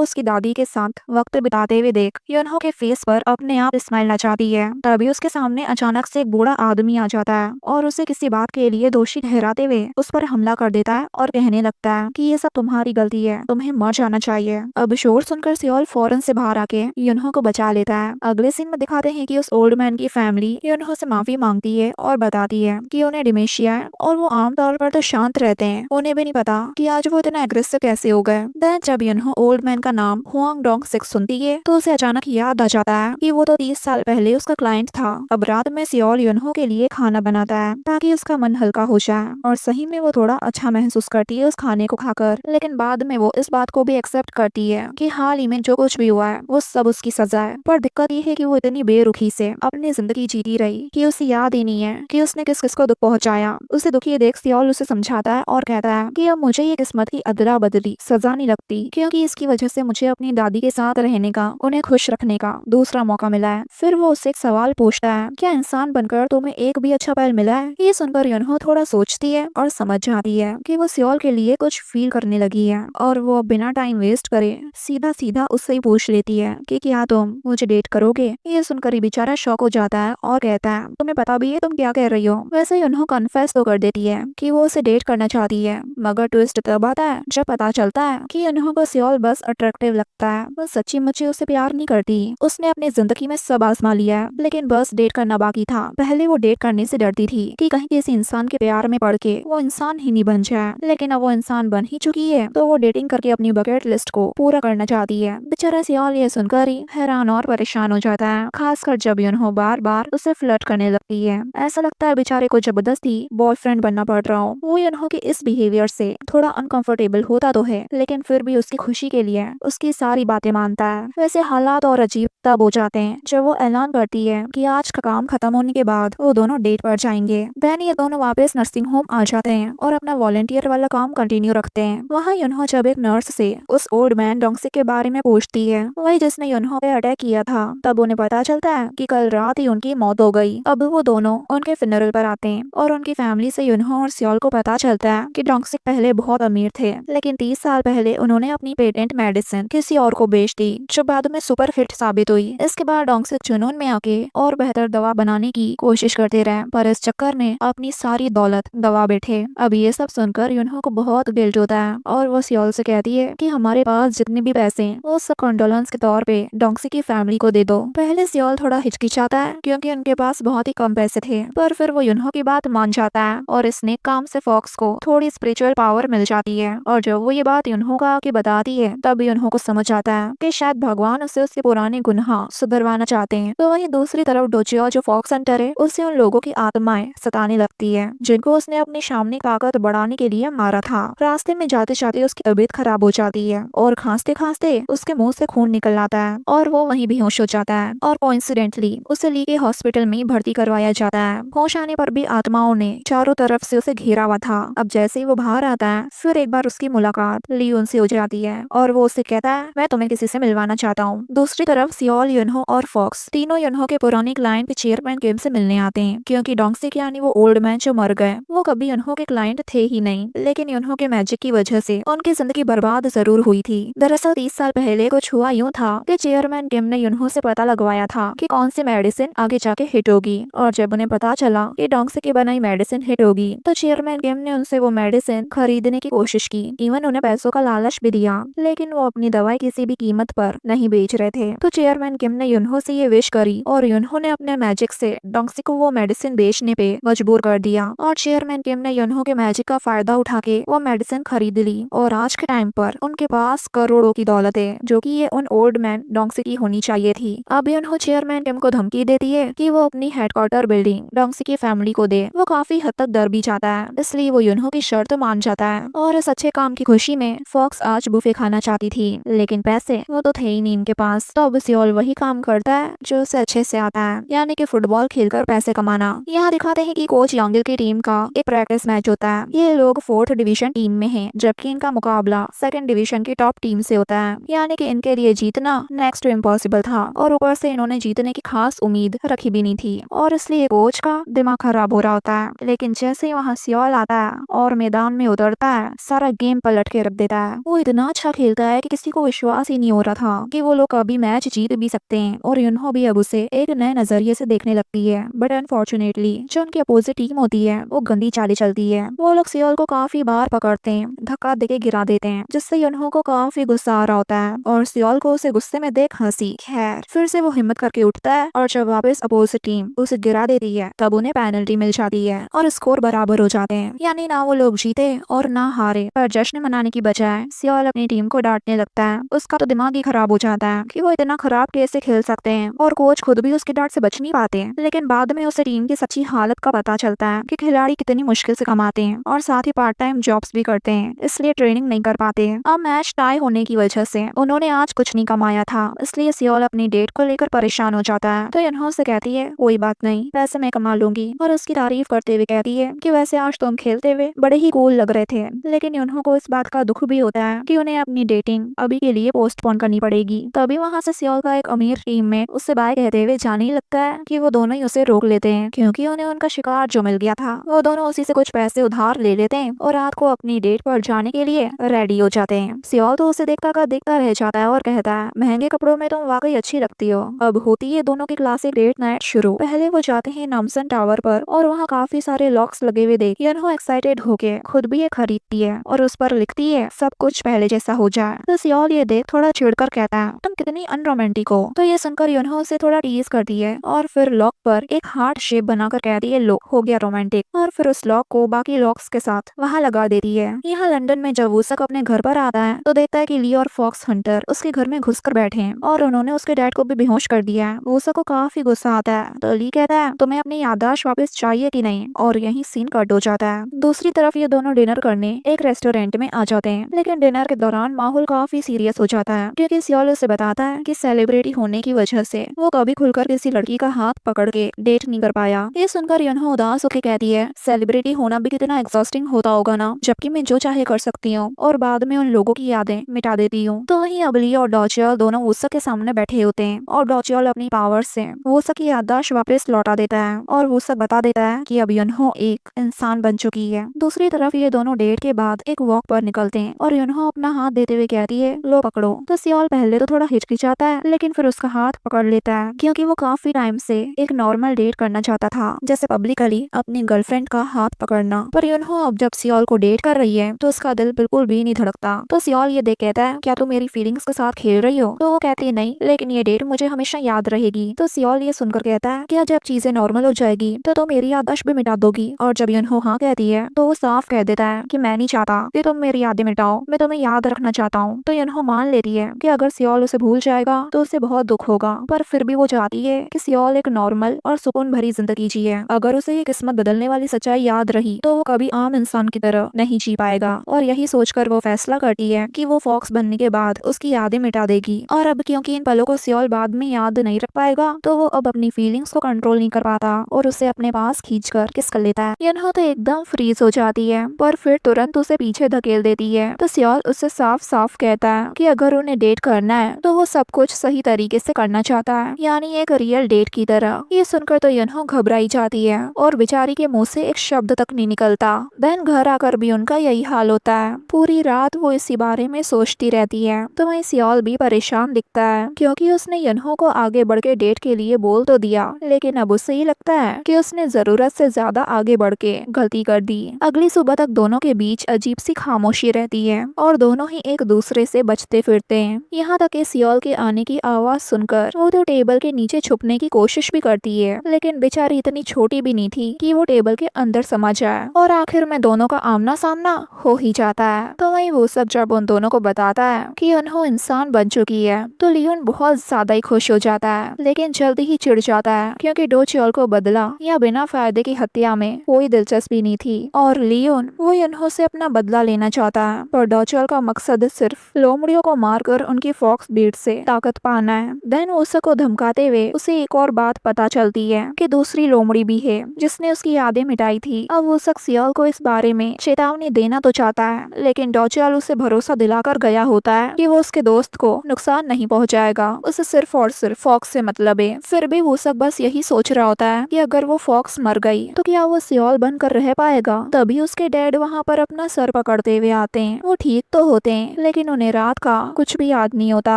उसकी दादी के साथ वक्त बिताते हुए देख यूनहो के फेस पर अपने आप स्माइल आ जाती है। तभी उसके सामने अचानक से एक बूढ़ा आदमी आ जाता है और उसे किसी बात के लिए दोषी ठहराते हुए उस पर हमला कर देता है और कहने लगता है कि ये सब तुम्हारी गलती है, तुम्हें मर जाना चाहिए। अब शोर सुनकर सियोल फौरन से बाहर आके यूनहो को बचा लेता है। अगले सीन में दिखाते हैं कि उस ओल्ड मैन की फैमिली यूनहो से माफी मांगती है और बताती है कि उन्हें डिमेंशिया है और वो आमतौर पर तो शांत रहते हैं, उन्हें भी नहीं पता कि आज वो इतना एग्रेसिव कैसे हो गए। देन जब यूनहो ओल्ड मैन का नाम हुआंग डोंग सिक सुनती है तो उसे अचानक याद आ जाता है कि वो तो 30 साल पहले उसका क्लाइंट था। अब रात में सियोल यूनहो के लिए खाना बनाता है ताकि उसका मन हल्का हो जाए और सही में वो थोड़ा अच्छा महसूस करती है उस खाने को खाकर। लेकिन बाद में वो इस बात को भी एक्सेप्ट करती है कि हाल ही में जो कुछ भी हुआ है वो सब उसकी सजा है। पर दिक्कत ये है कि वो इतनी बेरुखी से अपनी जिंदगी जीती रही कि उसे याद ही नहीं है कि उसने किस किस को दुख पहुंचाया। उसे दुखी देख सियोल उसे समझाता है और कहता है कि अब मुझे ये किस्मत की अदला बदली सजा नहीं लगती, क्योंकि इसकी वजह से मुझे अपनी दादी के साथ रहने का, उन्हें खुश रखने का दूसरा मौका मिला है। फिर वो उससे एक सवाल पूछता है, क्या इंसान बनकर तुम्हें एक भी अच्छा पल मिला है? ये सुनकर यूनहो थोड़ा सोचती है और समझ जाती है कि वो सियोल के लिए कुछ फील करने लगी है और वो बिना टाइम वेस्ट करे सीधा सीधा उससे ही पूछ लेती है कि क्या तुम मुझे डेट करोगे? ये सुनकर ही बेचारा शॉक हो जाता है और कहता है, तुम्हें पता भी है तुम क्या कह रही हो? वैसे यूनहो कन्फेस तो कर देती है कि वो उसे डेट करना चाहती है, मगर ट्विस्ट तब आता है जब पता चलता है कि यूनहो को सियोल बस अट्रैक्टिव लगता है, वो सच्ची मुच्ची उसे प्यार नहीं करती। उसने अपनी जिंदगी में सब आजमा लिया है, लेकिन बस डेट करना बाकी था। पहले वो डेट करने से डरती थी कि कहीं किसी इंसान के प्यार में पड़ के वो इंसान ही नहीं बन जाए, लेकिन अब वो इंसान बन ही चुकी है, तो वो डेटिंग करके अपनी बकेट लिस्ट को पूरा करना चाहती है। बेचारा सियोल ये सुनकर ही हैरान और परेशान हो जाता है, खासकर जब यूनहो बार बार उसे फ्लर्ट करने लगती है। ऐसा लगता है बेचारे को जबरदस्ती बॉयफ्रेंड बनना पड़ रहा हो। वो यूनहो के इस बिहेवियर से थोड़ा अनकंफर्टेबल होता तो है, लेकिन फिर भी उसकी खुशी के लिए उसकी सारी बातें मानता है। वैसे हालात और अजीब तब हो जाते हैं जब वो ऐलान करती है कि आज का काम खत्म होने के बाद वो दोनों डेट पर जाएंगे। देन ये दोनों वापस नर्सिंग होम आ जाते हैं और अपना वॉलंटियर वाला काम कंटिन्यू रखते हैं। वहाँ यूनहो जब एक नर्स से उस ओल्ड मैन डोंगसिक के बारे में पूछती है, वही जिसने यूनहो पे अटैक किया था, तब उन्हें पता चलता है कि कल रात ही उनकी मौत हो गई। अब वो दोनों उनके फ्यूनरल पर आते हैं और उनकी फैमिली से यूनहो और सियोल को पता चलता है कि डोंगसिक पहले बहुत अमीर थे, लेकिन 30 साल पहले उन्होंने अपनी पेटेंट मेडिसिन किसी और को बेच दी, जो बाद में सुपर हिट साबित हुई। इसके बाद डोंगसिक जुनून में आके और बेहतर दवा बनाने की कोशिश करते रहे, पर इस चक्कर में अपनी सारी दौलत गवा बैठे। अब ये सब सुनकर यूनहो को बहुत गिल्ट होता है और वो सियोल से कहती है कि हमारे पास जितने भी पैसे हैं वो सब कंडोलेंस के तौर पे डोंगसी की फैमिली को दे दो। पहले सियोल थोड़ा हिचकिचाता है क्योंकि उनके पास बहुत ही कम पैसे थे, पर फिर वो यूनहो की बात मान जाता है और इस नेक काम से फॉक्स को थोड़ी स्पिरिचुअल पावर मिल जाती है। और जब वो ये बात यूनहो का आके बताती है तब यूनहो को समझ आता है कि शायद भगवान उसे उसके पुराने गुनाह सुधरवाना चाहते हैं। तो वहीं दूसरी तरफ डोचियो जो फॉक्स हंटर है उसे उन लोगों की आत्माएं सताने लगती है जिनको उसने अपनी सामने ताकत बढ़ाने के लिए मारा था। रास्ते में जाते जाते उसकी तबीयत खराब हो जाती है और खांसते खांसते उसके मुंह से खून निकल आता है और वो वहीं बेहोश हो जाता है और कोइंसिडेंटली उसे ली के हॉस्पिटल में भर्ती करवाया जाता है। होश आने पर भी आत्माओं ने चारों तरफ से उसे घेरा हुआ था। अब जैसे ही वो बाहर आता है फिर एक बार उसकी मुलाकात लियोन से हो जाती है और वो उसे कहता है मैं तुम्हें किसी से मिलवाना चाहता हूँ। दूसरी तरफ सियोल, यूनहो और फॉक्स तीनों यूनहो के पुराने क्लाइंट के चेयरमैन गेम से मिलने आते हैं क्योंकि डोंगसिक यानी वो ओल्ड मैन जो मर गए वो कभी यूनहो के क्लाइंट थे ही नहीं, लेकिन यूनहो के मैजिक की वजह से उनकी जिंदगी बर्बाद जरूर हुई थी। दरअसल 30 साल पहले कुछ हुआ यूँ था कि चेयरमैन गेम ने यूनहो से पता लगवाया था कि कौन सी मेडिसिन आगे जाके हिट होगी और जब उन्हें पता चला कि डोंगसिक की बनाई मेडिसिन हिट होगी तो चेयरमैन गेम ने उनसे वो मेडिसिन खरीदने की कोशिश की, इवन उन्हें पैसों का लालच भी दिया, लेकिन वो अपनी दवाई किसी भी कीमत पर नहीं बेच रहे थे। तो चेयरमैन किम ने यूनहो से ये विश करी और यूनहो ने अपने मैजिक से डोंगसिक को वो मेडिसिन बेचने पे मजबूर कर दिया और चेयरमैन किम ने यूनहो के मैजिक का फायदा उठा के वो मेडिसिन खरीद ली और आज के टाइम पर उनके पास करोड़ों की दौलत है जो कि ये उन ओल्ड मैन डोंगसिक की होनी चाहिए थी। अब यूनहो चेयरमैन किम को धमकी देती है कि वो अपनी हेडक्वार्टर बिल्डिंग डोंगसिक की फैमिली को दे। वो काफी हद तक डर भी जाता है, इसलिए वो यूनहो की शर्त मान जाता है और इस अच्छे काम की खुशी में फॉक्स आज बुफे खाना चाहती थी, लेकिन पैसे वो तो थे ही नहीं इनके पास। तो अब सियोल वही काम करता है जो उसे अच्छे से आता है, यानी कि फुटबॉल खेलकर पैसे कमाना। यहाँ दिखाते हैं कि कोच यांगिल की टीम का एक प्रैक्टिस मैच होता है। ये लोग 4th डिवीजन टीम में हैं, जबकि इनका मुकाबला 2nd डिवीजन की टॉप टीम से होता है, यानी कि इनके लिए जीतना नेक्स्ट टू इम्पॉसिबल था और ऊपर से इन्होंने जीतने की खास उम्मीद रखी भी नहीं थी और इसलिए कोच का दिमाग खराब हो रहा होता है। लेकिन जैसे ही वहाँ सियोल आता है और मैदान में उतरता है सारा गेम पलट के रख देता है। वो इतना अच्छा खेलता है कि किसी को विश्वास ही नहीं हो रहा था कि वो लोग कभी मैच जीत भी सकते हैं और यूनहो भी अब उसे एक नए नजरिए से देखने लगती है। बट अनफॉर्चुनेटली जो उनकी अपोजिट टीम होती है वो गंदी चाली चलती है। वो लोग सियोल को काफी बार पकड़ते हैं, धक्का देके गिरा देते हैं, जिससे यूनहो को काफी गुस्सा आ रहा होता है और सियोल को उसे गुस्से में देख हंसी। खैर फिर से वो हिम्मत करके उठता है और जब वापस अपोजिट टीम उसे गिरा देती है तब उन्हें पेनल्टी मिल जाती है और स्कोर बराबर हो जाते हैं, यानी ना वो लोग जीते और ना हारे। पर जश्न मनाने की बजाय सियोल अपनी टीम को डांटने लगता है। उसका तो दिमाग ही खराब हो जाता है कि वो इतना खराब कैसे खेल सकते हैं और कोच खुद भी उसके डांट से बच नहीं पाते हैं। लेकिन बाद में उसे टीम की सच्ची हालत का पता चलता है कि खिलाड़ी कितनी मुश्किल से कमाते हैं और साथ ही पार्ट टाइम जॉब्स भी करते हैं, इसलिए ट्रेनिंग नहीं कर पाते हैं। अब मैच टाई होने की वजह से उन्होंने आज कुछ नहीं कमाया था, इसलिए सियोल अपनी डेट को लेकर परेशान हो जाता है। तो यूनहो से कहती है कोई बात नहीं, पैसे मैं कमा लूंगी और उसकी तारीफ करते हुए कहती है कि वैसे आज तुम खेलते हुए बड़े ही कूल लग रहे थे। लेकिन यूनहो को इस बात का दुख भी होता है कि उन्हें अपनी डेटिंग अभी के लिए पोस्टपोन करनी पड़ेगी। तभी वहाँ से सियोल का एक अमीर टीम में उससे बाय कहते हुए जाने ही लगता है कि वो दोनों ही उसे रोक लेते हैं क्योंकि उन्हें उनका शिकार जो मिल गया था। वो दोनों उसी से कुछ पैसे उधार ले लेते हैं और रात को अपनी डेट पर जाने के लिए रेडी हो जाते हैं। सियोल तो उसे देखता रह जाता है और कहता है महंगे कपड़ों में तुम वाकई अच्छी लगती हो। अब होती है दोनों की क्लासिक डेट नाइट शुरू। पहले वो जाते हैं नामसन टावर पर और वहाँ काफी सारे लॉक्स लगे हुए देख यूनहो एक्साइटेड होके खुद भी ये खरीदती है और उस पर लिखती है सब कुछ पहले जैसा हो जाए। तो सियोल ये देख थोड़ा चिढ़कर कहता है तुम कितनी अनरोमांटिक हो। तो ये सुनकर यूनहो उसे थोड़ा टीज करती है और फिर लॉक पर एक हार्ट शेप बनाकर कहती है लो हो गया रोमांटिक, और फिर उस लॉक को बाकी लॉक्स के साथ वहाँ लगा देती है। यहाँ लंदन में जब वूसक अपने घर पर आता है तो देखता है कि ली और फॉक्स हंटर उसके घर में घुसकर बैठे हैं और उन्होंने उसके डैड को भी बेहोश कर दिया है। वूसक को काफी गुस्सा आता है तो ली कहता है तुम्हें अपनी याददाश्त वापस चाहिए कि नहीं, और यही सीन कट हो जाता है। दूसरी तरफ ये दोनों डिनर करने एक रेस्टोरेंट में आ जाते हैं, लेकिन डिनर के दौरान माहौल काफी सीरियस हो जाता है क्योंकि सियोल उसे बताता है कि सेलिब्रिटी होने की वजह से वो कभी खुलकर किसी लड़की का हाथ पकड़ के डेट नहीं कर पाया। ये सुनकर यूनहो उदास होकर कहती है सेलिब्रिटी होना भी कितना एग्जॉस्टिंग होता होगा ना, जबकि मैं जो चाहे कर सकती हूँ और बाद में उन लोगों की यादें मिटा देती हूँ। तो वहीं अबली और डॉचियल दोनों वूसक के सामने बैठे होते हैं और डॉचियल अपनी पावर से वूसक की याददाश्त वापस लौटा देता है और वूसक बता देता है कि अब यूनहो एक इंसान बन चुकी है। दूसरी तरफ ये दोनों डेट के बाद एक वॉक पर निकलते हैं और यूनहो अपना हाथ देते हुए कहती है लो पकड़ो। तो सियोल पहले तो थोड़ा हिचकिचाता है, लेकिन लेकिन फिर उसका हाथ पकड़ लेता है क्योंकि वो काफी टाइम से एक नॉर्मल डेट करना चाहता था, जैसे पब्लिकली अपनी गर्लफ्रेंड का हाथ पकड़ना। पर यूनहो अब जब सियोल को डेट कर रही है तो उसका दिल बिल्कुल भी नहीं धड़कता। तो सियोल ये देख कहता है, क्या तुम मेरी फीलिंग्स के साथ खेल रही हो? तो वो कहती है, नहीं, लेकिन ये डेट मुझे हमेशा याद रहेगी। तो सियोल ये सुनकर कहता है, क्या जब चीजें नॉर्मल हो जाएगी तो तुम मेरी याददाश्त भी मिटा दोगी? और जब यूनहो हाँ कहती है तो वो साफ कह देता है कि मैं नहीं चाहता कि तुम मेरी यादें मिटाओ, मैं तुम्हें याद रखना चाहता हूँ। तो यूनहो मान लेती है कि अगर सियोल उसे भूल जाएगा तो उसे बहुत दुख होगा, पर फिर भी वो चाहती है कि सियोल एक नॉर्मल और सुकून भरी जिंदगी जिए। अगर उसे ये किस्मत बदलने वाली सच्चाई याद रही तो वो कभी आम इंसान की तरह नहीं जी पाएगा। और यही सोचकर वो फैसला करती है कि वो फॉक्स बनने के बाद उसकी यादें मिटा देगी। और अब क्योंकि इन पलों को सियोल बाद में याद नहीं रख पाएगा तो वो अब अपनी फीलिंग्स को कंट्रोल नहीं कर पाता और उसे अपने पास खींचकर किस कर लेता है। यूनहो तो एकदम फ्रीज हो जाती है, पर फिर तुरंत उसे पीछे धकेल देती है। तो सियोल उससे साफ साफ कहता है कि अगर उन्हें डेट करना है तो वो सब कुछ सही तरीके से करना चाहता है, यानी एक रियल डेट की तरह। ये सुनकर तो यूनहो घबराई जाती है और बेचारी के मुंह से एक शब्द तक नहीं निकलता। देन घर आकर भी उनका यही हाल होता है। पूरी रात वो इसी बारे में सोचती रहती है। तो वहीं सियोल भी परेशान दिखता है क्योंकि उसने यूनहो को आगे बढ़ के डेट के लिए बोल तो दिया, लेकिन अब उसे ही लगता है कि उसने जरूरत से ज्यादा आगे बढ़ के गलती कर दी। अगली सुबह तक दोनों के बीच अजीब सी खामोशी रहती है और दोनों ही एक दूसरे से बचते फिरते हैं। यहाँ तक कि सियोल के आने की आवाज सुनकर वो तो टेबल के नीचे छुपने की कोशिश भी करती है, लेकिन बेचारी इतनी छोटी भी नहीं थी कि वो टेबल के अंदर समा जाए। और आखिर में दोनों का आमना सामना हो ही जाता है। तो वहीं वो सब जब उन दोनों को बताता है कि यूनहो इंसान बन चुकी है तो लियोन बहुत ज्यादा ही खुश हो जाता है, लेकिन जल्दी ही चिढ़ जाता है क्योंकि डो च्योल को बदला या बिना फायदे की हत्या में कोई दिलचस्पी नहीं थी और लियोन वो यूनहो से अपना बदला लेना चाहता है। पर डो च्योल का मकसद सिर्फ लोमड़ियों को मारकर उनकी फॉक्स बीट से ताकत पाना है। देन उसे को धमकाते हुए उसे एक और बात पता चलती है कि दूसरी लोमड़ी भी है जिसने उसकी यादें मिटाई थी। अब वो शख्स सियोल को इस बारे में चेतावनी देना तो चाहता है, लेकिन डो च्योल उसे भरोसा दिलाकर गया होता है कि वो उसके दोस्त को नुकसान नहीं पहुंचाएगा, उसे सिर्फ और सिर्फ फॉक्स से मतलब है। फिर भी वो सब बस यही सोच रहा होता है कि अगर वो फॉक्स मर गई तो क्या वो सियोल बनकर रह पाएगा। तभी उसके डैड वहाँ पर अपना सर पकड़ते हुए आते हैं। वो ठीक तो होते हैं लेकिन उन्हें रात का कुछ भी याद नहीं होता।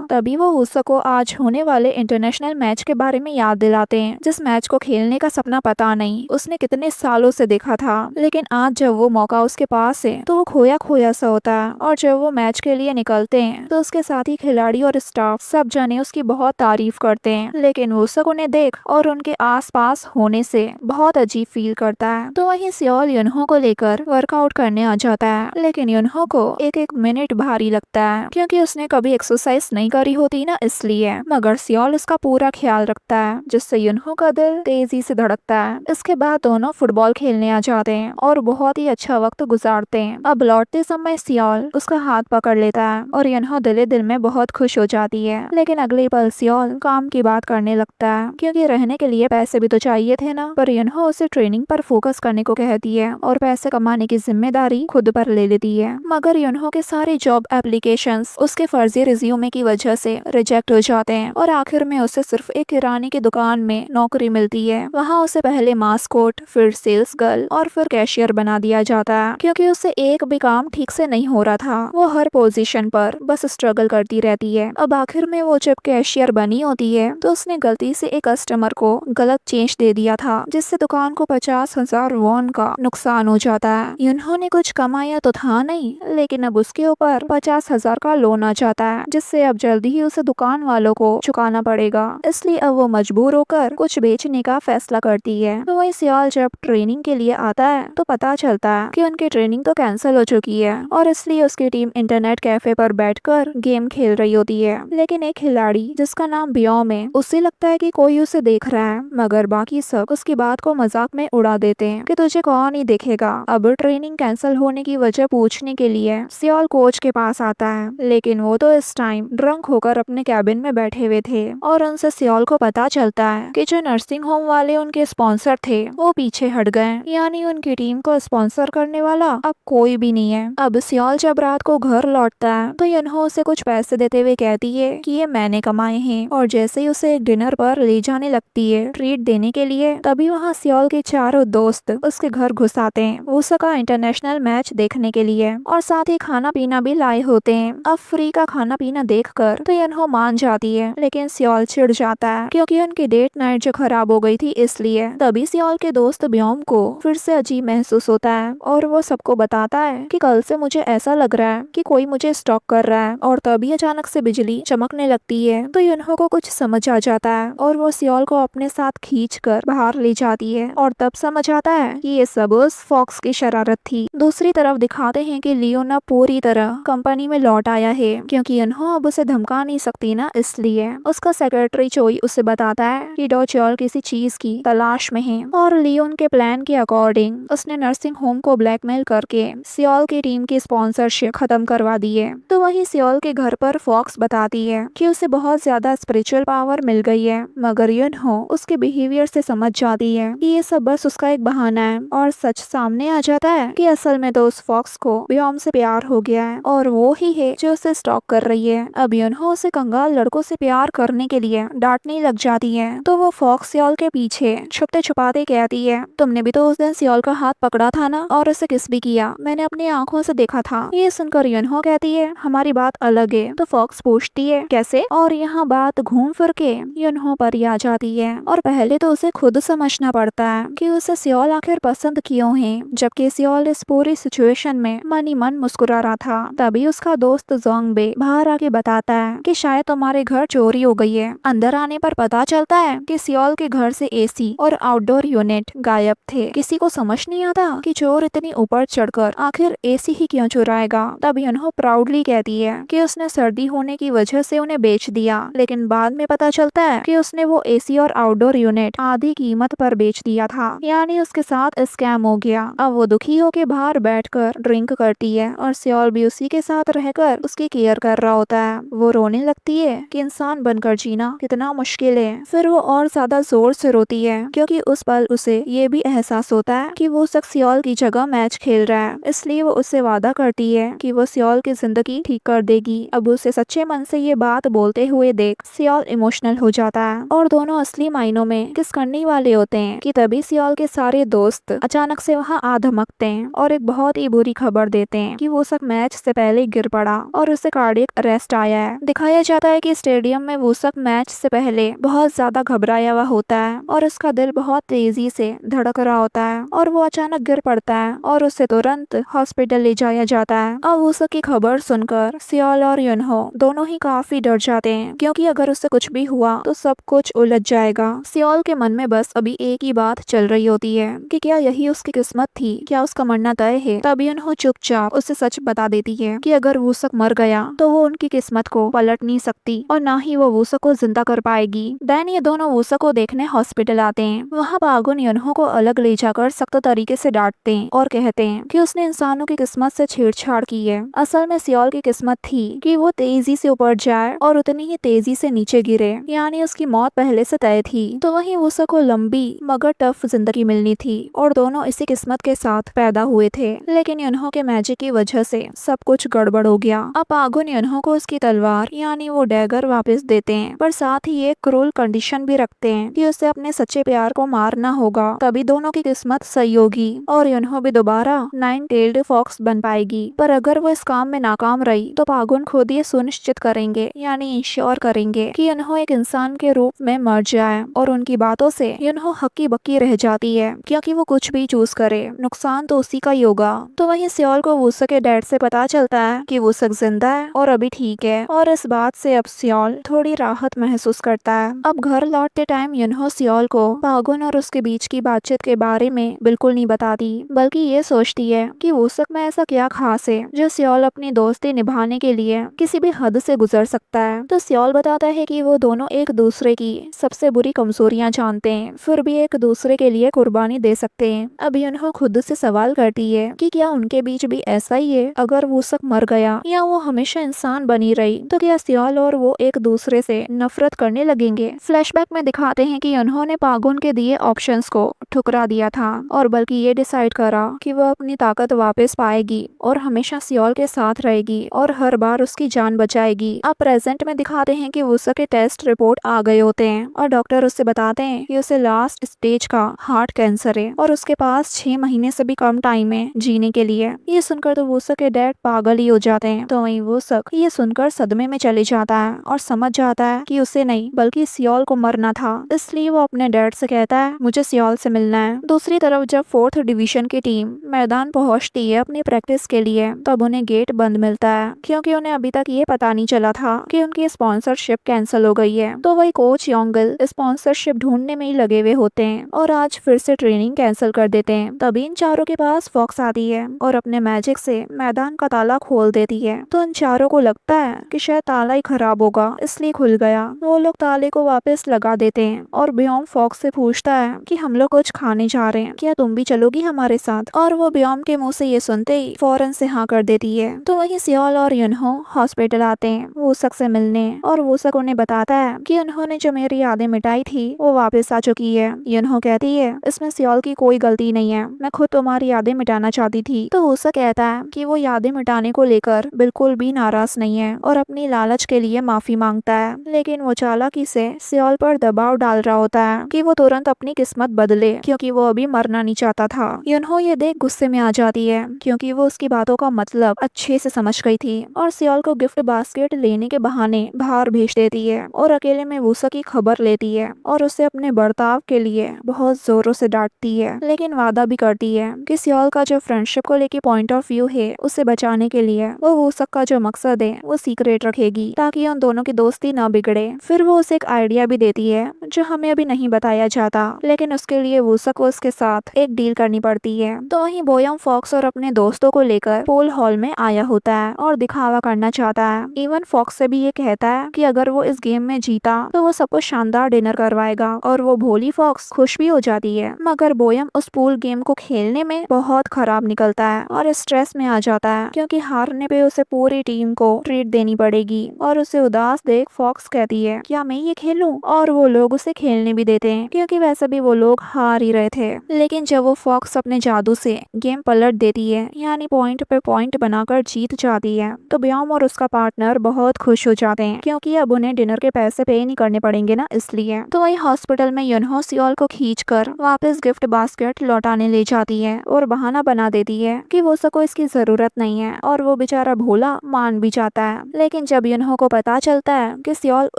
तभी वो उसा को आज होने वाले इंटरनेशनल मैच के बारे में याद दिलाते हैं, जिस मैच को खेलने का सपना पता नहीं उसने कितने सालों से देखा था, लेकिन आज जब वो मौका उसके पास है तो वो खोया खोया सा होता है। और जब वो मैच के लिए निकलते हैं तो उसके साथी खिलाड़ी और स्टाफ सब जने उसकी बहुत तारीफ करते हैं, लेकिन वो सब उन्हें देख और उनके आसपास होने से बहुत अजीब फील करता है। तो वहीं सियोल यूनहो को लेकर वर्कआउट करने आ जाता है, लेकिन यूनहो को एक एक मिनट भारी लगता है क्योंकि उसने कभी एक्सरसाइज नहीं करी होती ना, इसलिए। मगर सियोल उसका पूरा ख्याल रखता है जिससे यूनहो का दिल तेजी से धड़कता है। इसके बाद दोनों फुटबॉल खेलने आ जाते हैं और बहुत ही अच्छा वक्त गुजारते हैं। अब लौटते समय सियोल उसका हाथ पकड़ लेता है और यूनहो दिले दिल में बहुत खुश हो जाती है, लेकिन अगले पल सियोल काम की बात करने लगता है क्योंकि रहने के लिए पैसे भी तो चाहिए थे ना। पर यूनहो उसे ट्रेनिंग पर फोकस करने को कहती है और पैसे कमाने की जिम्मेदारी खुद पर ले लेती है। मगर यूनहो के सारे जॉब एप्लीकेशंस उसके फर्जी रिज्यूमे की वजह से रिजेक्ट हो जाते हैं और आखिर में उसे सिर्फ एक किराने की दुकान में नौकरी मिलती है। वहाँ उसे पहले मास्कोट, फिर सेल्स गर्ल और फिर कैशियर बना दिया जाता है क्योंकि उसे एक भी काम ठीक से नहीं हो रहा था। वो हर पोजीशन पर बस स्ट्रगल करती रहती है। अब आखिर में वो जब कैशियर बनी होती है तो उसने गलती से एक कस्टमर को गलत चेंज दे दिया था, जिससे दुकान को 50,000 वॉन का नुकसान हो जाता है। यूनहो ने कुछ कमाया तो था नहीं, लेकिन अब उसके ऊपर 50,000 का लोन आ जाता है, जिससे अब जल्दी ही उसे दुकान वालों को चुकाना पड़ेगा। इसलिए अब वो मजबूर होकर कुछ बेचने का फैसला करती है। तो वही सियोल जब ट्रेनिंग के लिए आता है तो पता चलता है कि उनकी ट्रेनिंग तो कैंसिल हो चुकी है और इसलिए उसकी टीम इंटरनेट कैफे पर बैठकर गेम खेल रही होती है। लेकिन एक खिलाड़ी जिसका नाम बियोम है, उसे लगता है कि कोई उसे देख रहा है, मगर बाकी सब उसकी बात को मजाक में उड़ा देते हैं कि तुझे कौन ही देखेगा। अब ट्रेनिंग कैंसिल होने की वजह पूछने के लिए सियोल कोच के पास आता है, लेकिन वो तो इस टाइम ड्रंक होकर अपने कैबिन में बैठे हुए थे और उनसे सियोल को पता चलता है कि जो नर्सिंग होम वाले उनके स्पॉन्सर थे वो पीछे हट गए, यानी उनकी टीम को स्पॉन्सर करने वाला अब कोई भी नहीं है। अब सियोल जब रात को घर लौटता है तो यूनहो उसे कुछ पैसे देते हुए कहती है कि ये मैंने कमाए हैं, और जैसे ही उसे एक डिनर पर ले जाने लगती है ट्रीट देने के लिए, तभी वहाँ सियोल के चारों दोस्त उसके घर घुस आते हैं उसका इंटरनेशनल मैच देखने के लिए और साथ ही खाना पीना भी लाए होते हैं। अब फ्री का खाना पीना देखकर तो यूनहो मान मान जाती है, लेकिन सियोल चिढ़ जाता है क्योंकि उनकी डेट नाइट जो खराब हो गई थी इसलिए। तभी सियोल के दोस्त ब्योम को फिर से अजीब महसूस होता है और वो सबको बताता है कि कल से मुझे ऐसा लग रहा है कि कोई मुझे स्टॉक कर रहा है। और तभी अचानक से बिजली चमकने लगती है तो युनहो को कुछ समझ आ जाता है और वो सियोल को अपने साथ खींचकर बाहर ले जाती है और तब समझ आता है कि ये सब उस फॉक्स की शरारत थी। दूसरी तरफ दिखाते हैं कि लियोना पूरी तरह कंपनी में लौट आया है क्योंकि युनहो अब उसे धमका नहीं सकती ना, इसलिए उसका सेक्रेटरी चोई उसे बताता है कि डो च्योल किसी चीज की तलाश में है और लियोन के प्लान के अकॉर्डिंग उसने नर्सिंग होम को ब्लैकमेल करके सियोल की टीम की स्पॉन्सरशिप खत्म करवा दी है। तो वही सियोल के घर पर फॉक्स बताती है कि उसे बहुत ज्यादा स्पिरिचुअल पावर मिल गई है, मगर युनहो उसके बिहेवियर से समझ जाती है कि ये सब बस उसका एक बहाना है और सच सामने आ जाता है कि असल में तो उस फॉक्स को ब्योम से प्यार हो गया है और वो ही है जो उसे स्टॉक कर रही है। अब युनहो उसे कंगाल लड़कों से प्यार करने के लिए डांटने लग जाती है तो वो फॉक्स सियोल के पीछे छुपते छुपाते कहती है, तुमने भी तो उस दिन सियोल का हाथ पकड़ा था ना और उसे किस भी किया, मैंने अपनी आंखों से देखा था। ये सुनकर युनहो कहती है, हमारी बात अलग है। तो फॉक्स पूछती है कैसे, और यहाँ बात घूम फिर के युनहो पर ही आ जाती है और पहले तो उसे खुद समझना पड़ता है कि उसे सियोल आखिर पसंद क्यों है, जबकि सियोल इस पूरी सिचुएशन में मन ही मन मुस्कुरा रहा था। तभी उसका दोस्त जोंगबे बाहर आके बताता है कि शायद तुम्हारे घर चोरी हो गई है। अंदर आने पर पता चलता है कि सियोल के घर से एसी और आउटडोर यूनिट गायब थे। किसी को समझ नहीं आता कि चोर इतनी ऊपर चढ़कर आखिर एसी ही क्यों चुराएगा। तब युनहो प्राउडली कहती है कि उसने सर्दी होने की वजह से उन्हें बेच दिया, लेकिन बाद में पता चलता है कि उसने वो एसी और आउटडोर यूनिट आधी कीमत पर बेच दिया था, यानी उसके साथ स्कैम हो गया। अब वो दुखी होकर बाहर बैठकर ड्रिंक करती है और सियोल भी उसी के साथ रहकर उसकी केयर कर रहा होता है। वो रोने लगती है कि इंसान बनकर जीना कितना मुश्किल है। फिर वो और ज्यादा जोर से रोती है क्योंकि उस पल उसे ये भी एहसास होता है कि वो शख्स सियोल की जगह मैच खेल रहा है, इसलिए वो उससे वादा करती है कि वो सियोल की जिंदगी ठीक कर देगी। अब उसे सच्चे मन से ये बात बोलते हुए देख सियोल इमोशनल हो जाता है और दोनों असली मायनों में किस करने वाले होते हैं कि तभी सियोल के सारे दोस्त अचानक से वहाँ आ धमकते हैं और एक बहुत ही बुरी खबर देते हैं कि वो सब मैच से पहले गिर पड़ा और उसे कार्डियक अरेस्ट आया है। दिखाया जाता है कि स्टेडियम में वो सब मैच से पहले बहुत ज्यादा घबराया हुआ होता है और उसका दिल बहुत तेजी से धड़क रहा होता है और वो अचानक गिर पड़ता है और उसे तुरंत हॉस्पिटल ले जाया जाता है। अब उसकी खबर सुनकर सियोल और युनहो दोनों ही काफी डर जाते हैं क्योंकि अगर उसे कुछ भी हुआ तो सब कुछ उलझ जाएगा। सियोल के मन में बस अभी एक ही बात चल रही होती है कि क्या यही उसकी किस्मत थी, क्या उसका मरना तय है। तभी युनहो चुपचाप उसे सच बता देती है कि अगर वूसक मर गया तो वो उनकी किस्मत को पलट नहीं सकती और ना ही वो वूसक को जिंदा कर पाएगी। देन ये दोनों वूसक को देखने हॉस्पिटल आते हैं। वहाँ पागुन युनहो को अलग ले जाकर सख्त तरीके से डांटते हैं और कहते हैं कि उसने इंसानों की किस्मत से छेड़छाड़ की है। असल में सियोल की किस्मत थी कि वो तेजी से ऊपर जाए और उतनी ही तेजी से नीचे गिरे, यानी उसकी मौत पहले से तय थी। तो वहीं वूसक को लंबी मगर टफ जिंदगी मिलनी थी और दोनों इसी किस्मत के साथ पैदा हुए थे, लेकिन युनहो के मैजिक की वजह से सब कुछ गड़बड़ हो गया। अब पागुन युनहो को उसकी तलवार यानी वो डैगर वापस देते हैं, पर साथ ही एक क्रूल कंडीशन भी रखते हैं कि उसे अपने सच्चे प्यार को मारना होगा, तभी दोनों की किस्मत सही होगी और युनहो भी दोबारा 9-टेल्ड फॉक्स बन पाएगी। पर अगर वो इस काम में नाकाम रही तो पागुन खुद ये सुनिश्चित करेंगे यानी इंश्योर करेंगे कि युनहो एक इंसान के रूप में मर जाए और उनकी बातों से युनहो हक्की बक्की रह जाती है क्योंकि वो कुछ भी चूज करे नुकसान तो उसी का ही होगा। तो वहीं सियोल को वूसक के डैड से पता चलता है कि वूसक जिंदा है और अभी ठीक है और इस बात से अब सियोल थोड़ी राहत महसूस करता है। अब घर लौटते टाइम युनहो सियोल को पागुन और उसके बीच की बातचीत के बारे में बिल्कुल नहीं बताती, बल्कि ये सोचती है कि वूसक में ऐसा क्या खास है जो सियोल अपनी दोस्ती निभाने के लिए किसी भी हद से गुजर सकता है। तो सियोल बताता है कि वो दोनों एक दूसरे की सबसे बुरी कमजोरियां जानते हैं, फिर भी एक दूसरे के लिए कुर्बानी दे सकते हैं। अब युनहो खुद से सवाल करती है कि क्या उनके बीच भी ऐसा ही है, अगर वूसक मर गया या वो हमेशा इंसान बनी रही तो क्या सियोल और वो एक दूसरे से नफरत करने लगेंगे। फ्लैशबैक में दिखाते हैं कि युनहो ने पागुन के दिए ऑप्शंस को ठुकरा दिया था और बल्कि ये डिसाइड करा कि वो अपनी ताकत वापस पाएगी और हमेशा सियोल के साथ रहेगी और हर बार उसकी जान बचाएगी। अब प्रेजेंट में दिखाते हैं कि वूसक के टेस्ट रिपोर्ट आ गए होते हैं और डॉक्टर उससे बताते हैं कि उसे लास्ट स्टेज का हार्ट कैंसर है और उसके पास 6 महीने से भी कम टाइम है जीने के लिए। ये सुनकर तो वूसक के डैड पागल ही हो जाते हैं। तो वहीं वूसक ये सुनकर सदमे में चले जाता है और समझ जाता है कि उसे नहीं बल्कि सियोल को मरना था। इसलिए वो अपने डैड से कहता है मुझे सियोल से मिलना है। दूसरी तरफ जब 4th डिवीजन की टीम मैदान पहुंचती है अपनी प्रैक्टिस के लिए, तब उन्हें गेट बंद मिलता है क्योंकि उन्हें अभी तक ये पता नहीं चला था कि उनकी स्पॉन्सरशिप कैंसिल हो गई है। तो वही कोच योंगल स्पॉन्सरशिप ढूंढने में ही लगे हुए होते हैं और आज फिर से ट्रेनिंग कैंसिल कर देते हैं। तभी इन चारों के पास फॉक्स आती है और अपने मैजिक से मैदान का ताला खोल देती है। तो इन चारों को लगता है कि शायद ताला ही खराब होगा इसलिए खुल गया। वो लोग ताले को वापस लगा देते हैं और ब्योम फॉक्स से पूछता है कि हम लोग कुछ खाने जा रहे हैं, क्या तुम भी चलोगी हमारे साथ? और वो ब्योम के मुंह से ये सुनते ही फौरन से हाँ कर देती है। तो वहीं सियोल और युनहो हॉस्पिटल आते हैं वूसक से मिलने और वूसक उन्हें बताता है कि उन्होंने जो मेरी यादें मिटाई थी वो वापस आ चुकी है। युनहो कहती है इसमें सियोल की कोई गलती नहीं है, मैं खुद तुम्हारी यादें मिटाना चाहती थी। तो वूसक कहता है कि वो यादें मिटाने को लेकर बिल्कुल भी नाराज नहीं है और अपनी लालच के लिए माफी मांगता है, लेकिन वो चालाकी से सियोल पर दबाव डाल रहा होता है कि वो तुरंत अपनी किस्मत बदले क्योंकि वो अभी मरना नहीं चाहता था। युनहो ये देख गुस्से में आ जाती है क्योंकि वो उसकी बातों का मतलब अच्छे से समझ गई थी और सियोल को गिफ्ट बास्केट लेने के बहाने बाहर भेज देती है और अकेले में वूसक की खबर लेती है और उसे अपने बर्ताव के लिए बहुत जोरों से डांटती है, लेकिन वादा भी करती है कि सियोल का जो फ्रेंडशिप को लेके पॉइंट ऑफ व्यू है उसे बचाने के लिए वो वूसक का जो मकसद है वो सीक्रेट रखेगी ताकि उन दोनों की दोस्ती न बिगड़े। फिर वो उसे एक आइडिया भी देती है जो हमें अभी नहीं बताया जाता, लेकिन उसके लिए वूसक को उसके साथ एक डील करनी पड़ती है। तो वहीं बोयम फॉक्स और अपने दोस्तों को लेकर पूल हॉल में आया होता है और दिखावा करना चाहता है। इवन फॉक्स से भी ये कहता है कि अगर वो इस गेम में जीता तो वो सबको शानदार डिनर करवाएगा और वो भोली फॉक्स खुश भी हो जाती है। मगर बोयम उस पूल गेम को खेलने में बहुत खराब निकलता है और स्ट्रेस में आ जाता है क्योंकि हारने पे उसे पूरी टीम को ट्रीट देनी पड़ेगी और उसे उदास देख फॉक्स कहती है क्या मैं ये खेलूं? और वो लोग उसे खेलने भी देते हैं क्योंकि वैसे भी वो लोग हार ही रहे थे। लेकिन जब वो फॉक्स अपने जादू से गेम पलट देती है यानी पॉइंट पे पॉइंट बनाकर जीत जाती है, तो ब्योम और उसका पार्टनर बहुत खुश हो जाते हैं क्योंकि अब उन्हें डिनर के पैसे पे नहीं करने पड़ेंगे ना, इसलिए। तो वही हॉस्पिटल में युनहो सियोल को खींचकर वापस गिफ्ट बास्केट लौटाने ले जाती है और बहाना बना देती है कि वो सबको इसकी जरूरत नहीं है और वो बेचारा भोला मान भी जाता है। लेकिन जब युनहो को पता चलता है कि सियोल